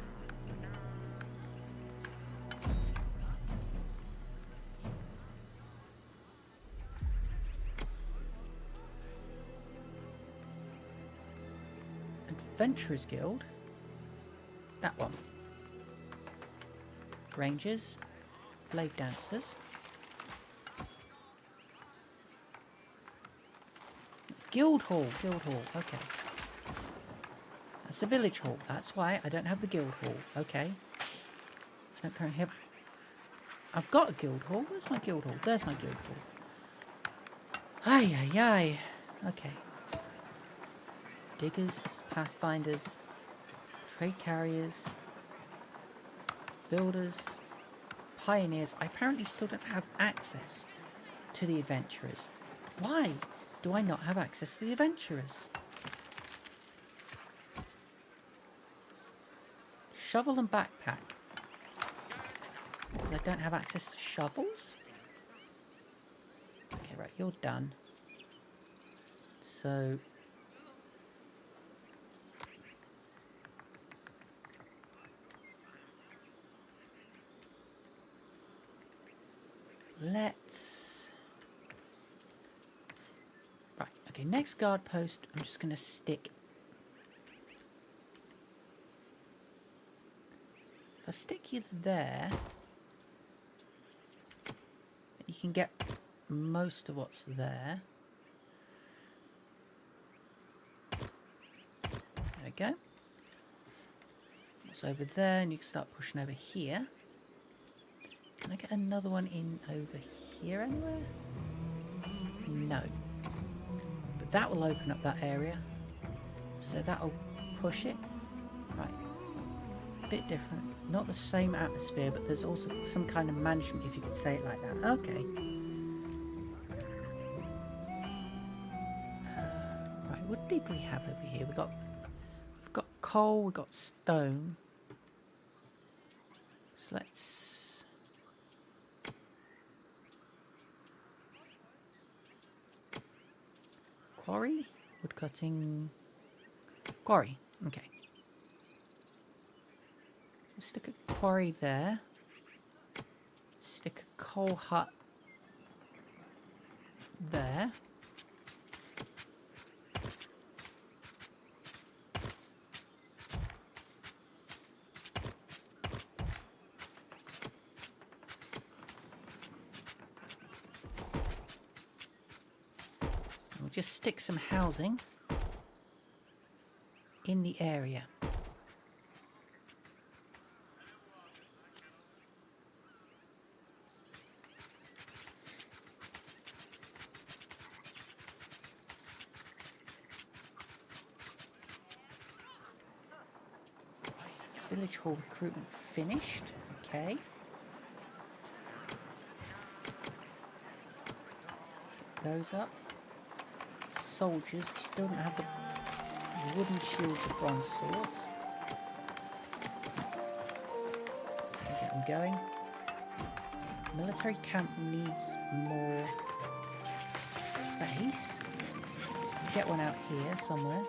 Adventurers Guild. That one. Rangers. Blade Dancers. Guild Hall. Guild Hall. Okay. That's the village hall. That's why I don't have the guild hall. Okay. I don't currently have... I've got a guild hall. Where's my guild hall? There's my guild hall. Ay, ay, ay. Okay. Diggers, pathfinders, trade carriers, builders, pioneers. I apparently still don't have access to the adventurers. Why do I not have access to the adventurers? Shovel and backpack. Because I don't have access to shovels? Okay, right, you're done. So... let's... right, okay, next guard post, I'm just going to stick... if I stick you there, you can get most of what's there. There we go. It's over there, and you can start pushing over here. Can I get another one in over here anywhere? No. But that will open up that area. So that'll push it. Right. A bit different. Not the same atmosphere, but there's also some kind of management, if you could say it like that. Okay. Right, what did we have over here? We've got coal, we've got stone. So let's... quarry? Woodcutting... quarry. Okay. Stick a quarry there. Stick a coal hut there. We'll just stick some housing in the area. Village hall recruitment finished. Okay. Get those up. Soldiers, we still don't have the wooden shields or bronze swords. Just gonna get them going. Military camp needs more space. Get one out here somewhere.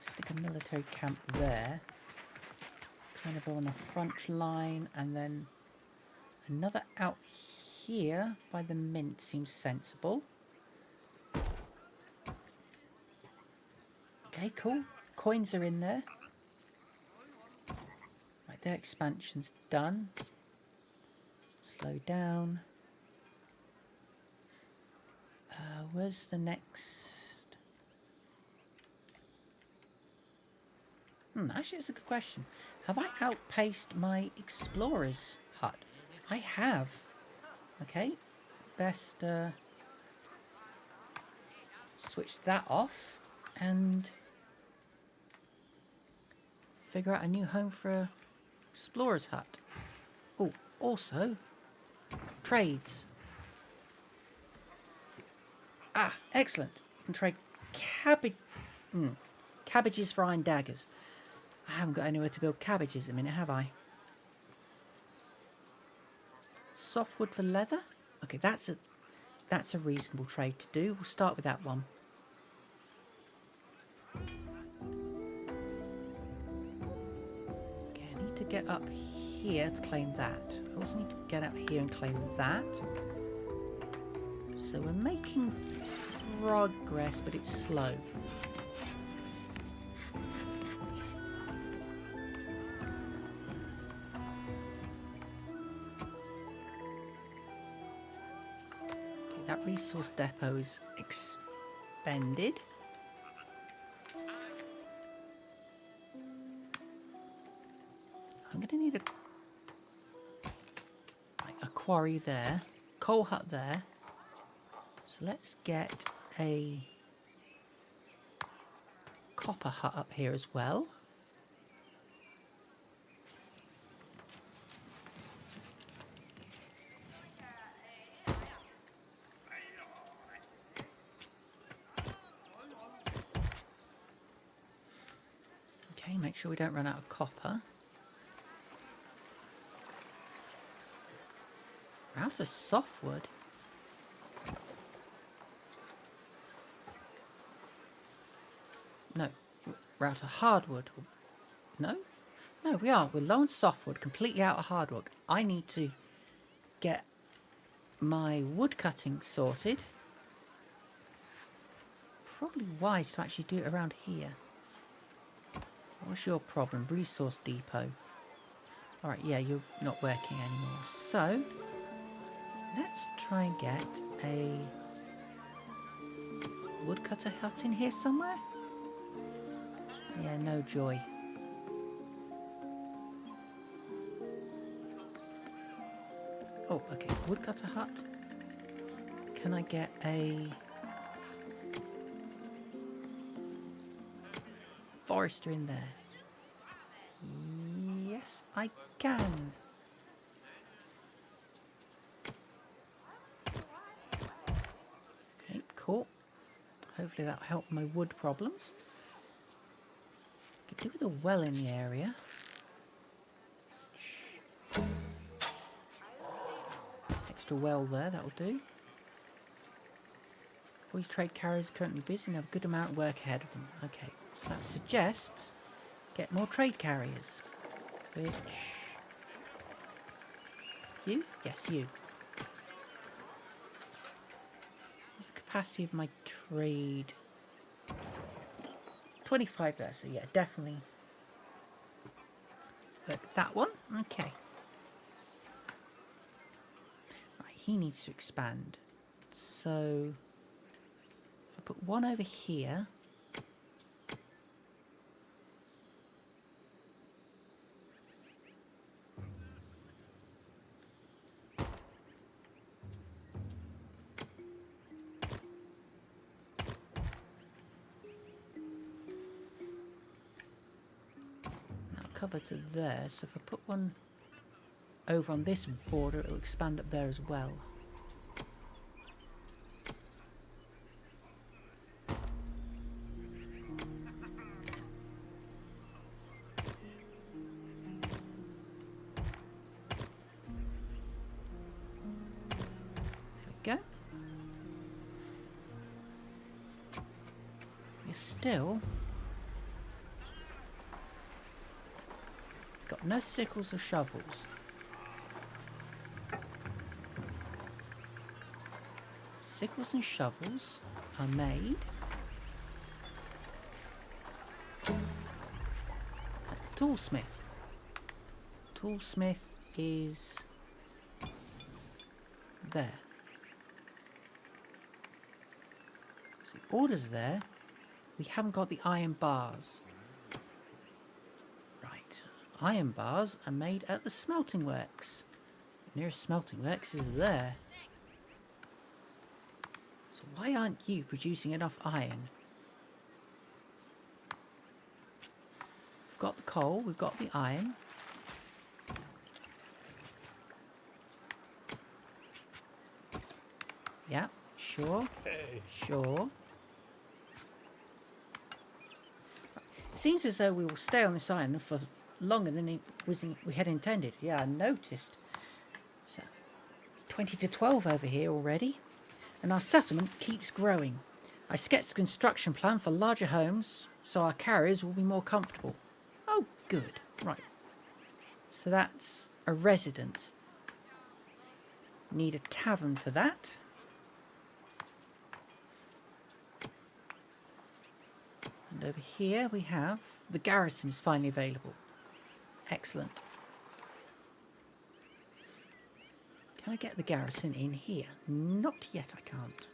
Stick a military camp there. Kind of on a front line, and then another out here by the mint seems sensible. Okay, cool. Coins are in there. Right, their expansion's done. Slow down. Where's the next? Actually, it's a good question. Have I outpaced my explorer's hut? I have. Okay, best switch that off and figure out a new home for a explorer's hut. Oh, also trades. Ah, excellent. You can trade cabbages for iron daggers. I haven't got anywhere to build cabbages at the minute, have I? Softwood for leather? Okay, that's a reasonable trade to do. We'll start with that one. Okay, I need to get up here to claim that. I also need to get up here and claim that. So we're making progress, but it's slow. That resource depot is expended. I'm going to need a quarry there, coal hut there. So let's get a copper hut up here as well. Make sure we don't run out of copper. We're out of softwood. No, we're out of hardwood. No? No, we are. We're low on softwood, completely out of hardwood. I need to get my wood cutting sorted. Probably wise to actually do it around here. What's your problem? Resource depot. Alright, yeah, you're not working anymore. So, let's try and get a woodcutter hut in here somewhere. Yeah, no joy. Oh, okay, woodcutter hut. Can I get a forester in there? Yes, I can. Okay, cool. Hopefully that'll help my wood problems. Could do with a well in the area. Extra well there, that'll do. Free trade carriers are currently busy and have a good amount of work ahead of them. Okay, so that suggests get more trade carriers. Which... you? Yes, you. What's the capacity of my trade? 25 there, so yeah, definitely. But that one? Okay. Right, he needs to expand. So... if I put one over here... cover to there, so if I put one over on this border, it'll expand up there as well. There we go. You're still got no sickles or shovels. Sickles and shovels are made at the toolsmith. Toolsmith is there. So the orders are there. We haven't got the iron bars. Iron bars are made at the smelting works. The nearest smelting works is there. So why aren't you producing enough iron? We've got the coal, we've got the iron. Yeah, sure. Hey. Sure. Seems as though we will stay on this island for longer than we had intended. Yeah, I noticed. So, 20 to 12 over here already. And our settlement keeps growing. I sketched a construction plan for larger homes so our carriers will be more comfortable. Oh, good. Right. So that's a residence. Need a tavern for that. And over here we have the garrison is finally available. Excellent. Can I get the garrison in here? Not yet, I can't.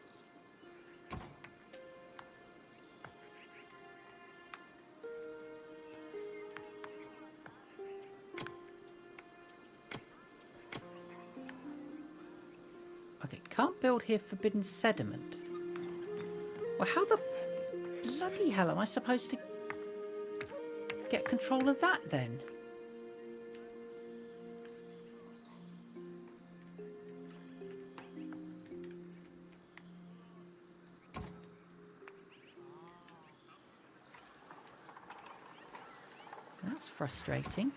Okay, can't build here forbidden sediment. Well, how the bloody hell am I supposed to get control of that then? That's frustrating.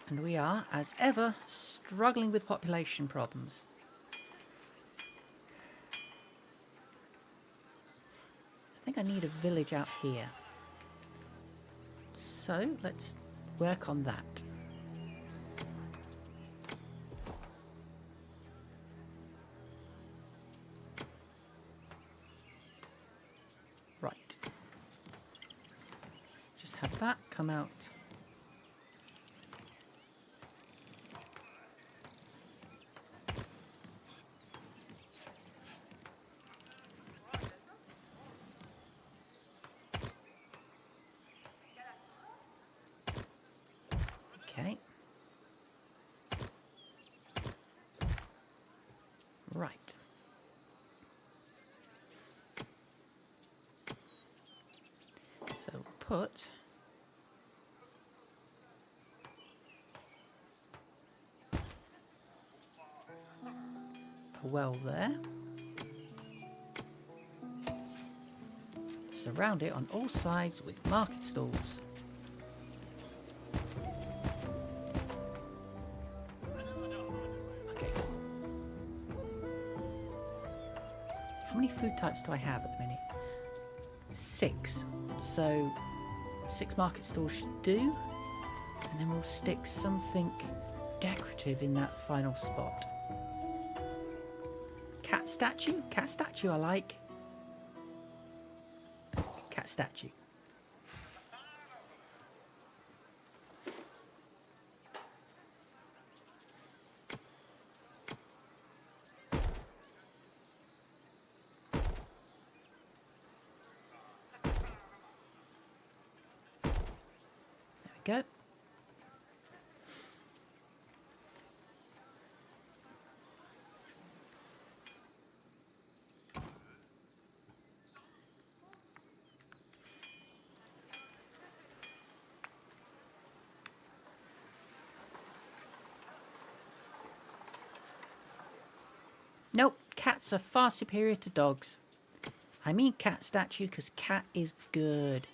And we are, as ever, struggling with population problems. I think I need a village out here. So let's work on that. Right. Just have that come out. Okay. Right. So put a well there. Surround it on all sides with market stalls. food types do I have at the minute? 6. So 6 market stalls should do. And then we'll stick something decorative in that final spot. Cat statue? Cat statue I like. Cat statue. There we go. Nope, cats are far superior to dogs. I mean cat statue because cat is good.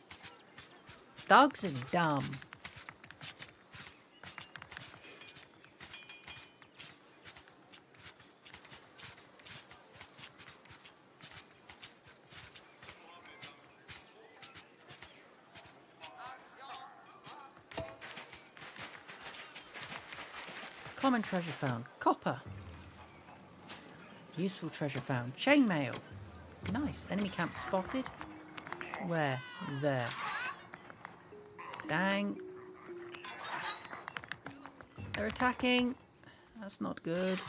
Dogs are dumb. Common treasure found. Copper. Useful treasure found. Chainmail. Nice. Enemy camp spotted. Where? There. Dang. They're attacking. That's not good.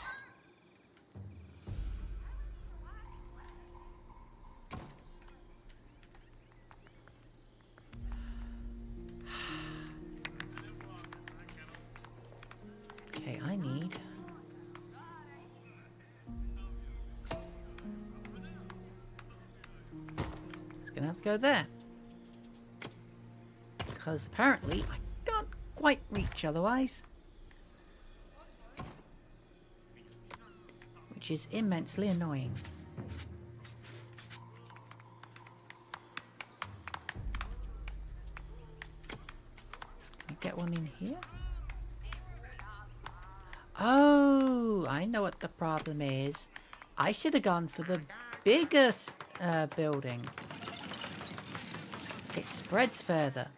Okay, I need... Gonna have to go there because apparently I can't quite reach otherwise, which is immensely annoying. Can I get one in here? Oh, I know what the problem is. I should have gone for the biggest building. It spreads further.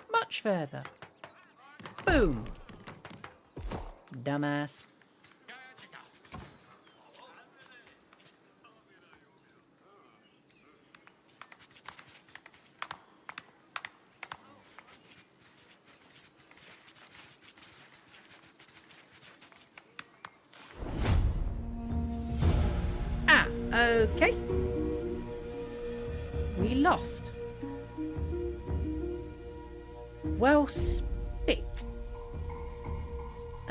Much further. Boom. Dumbass. Ah, okay. We lost. Well spit.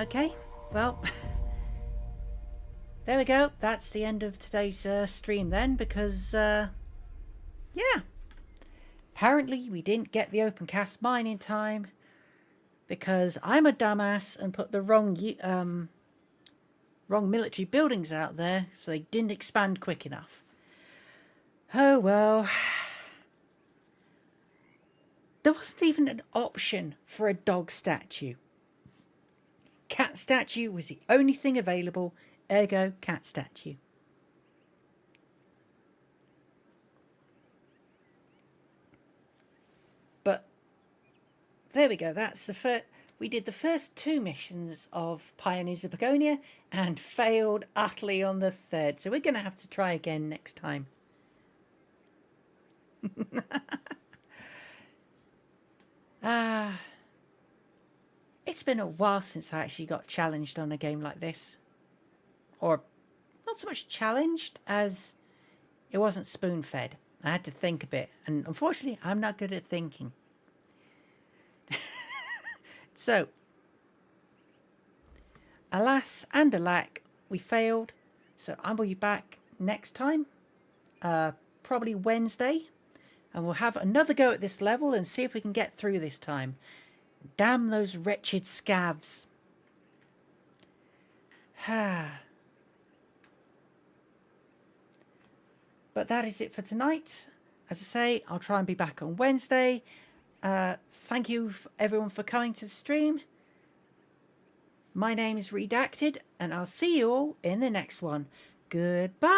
Okay, well, there we go. That's the end of today's stream then, because, yeah. Apparently we didn't get the open cast mine in time because I'm a dumbass and put the wrong military buildings out there, so they didn't expand quick enough. Oh well. There wasn't even an option for a dog statue. Cat statue was the only thing available, ergo cat statue. But there we go. That's the first. We did the first 2 missions of Pioneers of Pagonia and failed utterly on the 3rd. So we're going to have to try again next time. It's been a while since I actually got challenged on a game like this. Or not so much challenged as it wasn't spoon-fed. I had to think a bit. And unfortunately, I'm not good at thinking. So, alas and alack, we failed. So I will be back next time. Probably Wednesday. And we'll have another go at this level and see if we can get through this time. Damn those wretched scavs. But that is it for tonight. As I say, I'll try and be back on Wednesday. Thank you everyone for coming to the stream. My name is Redacted, and I'll see you all in the next one. Goodbye.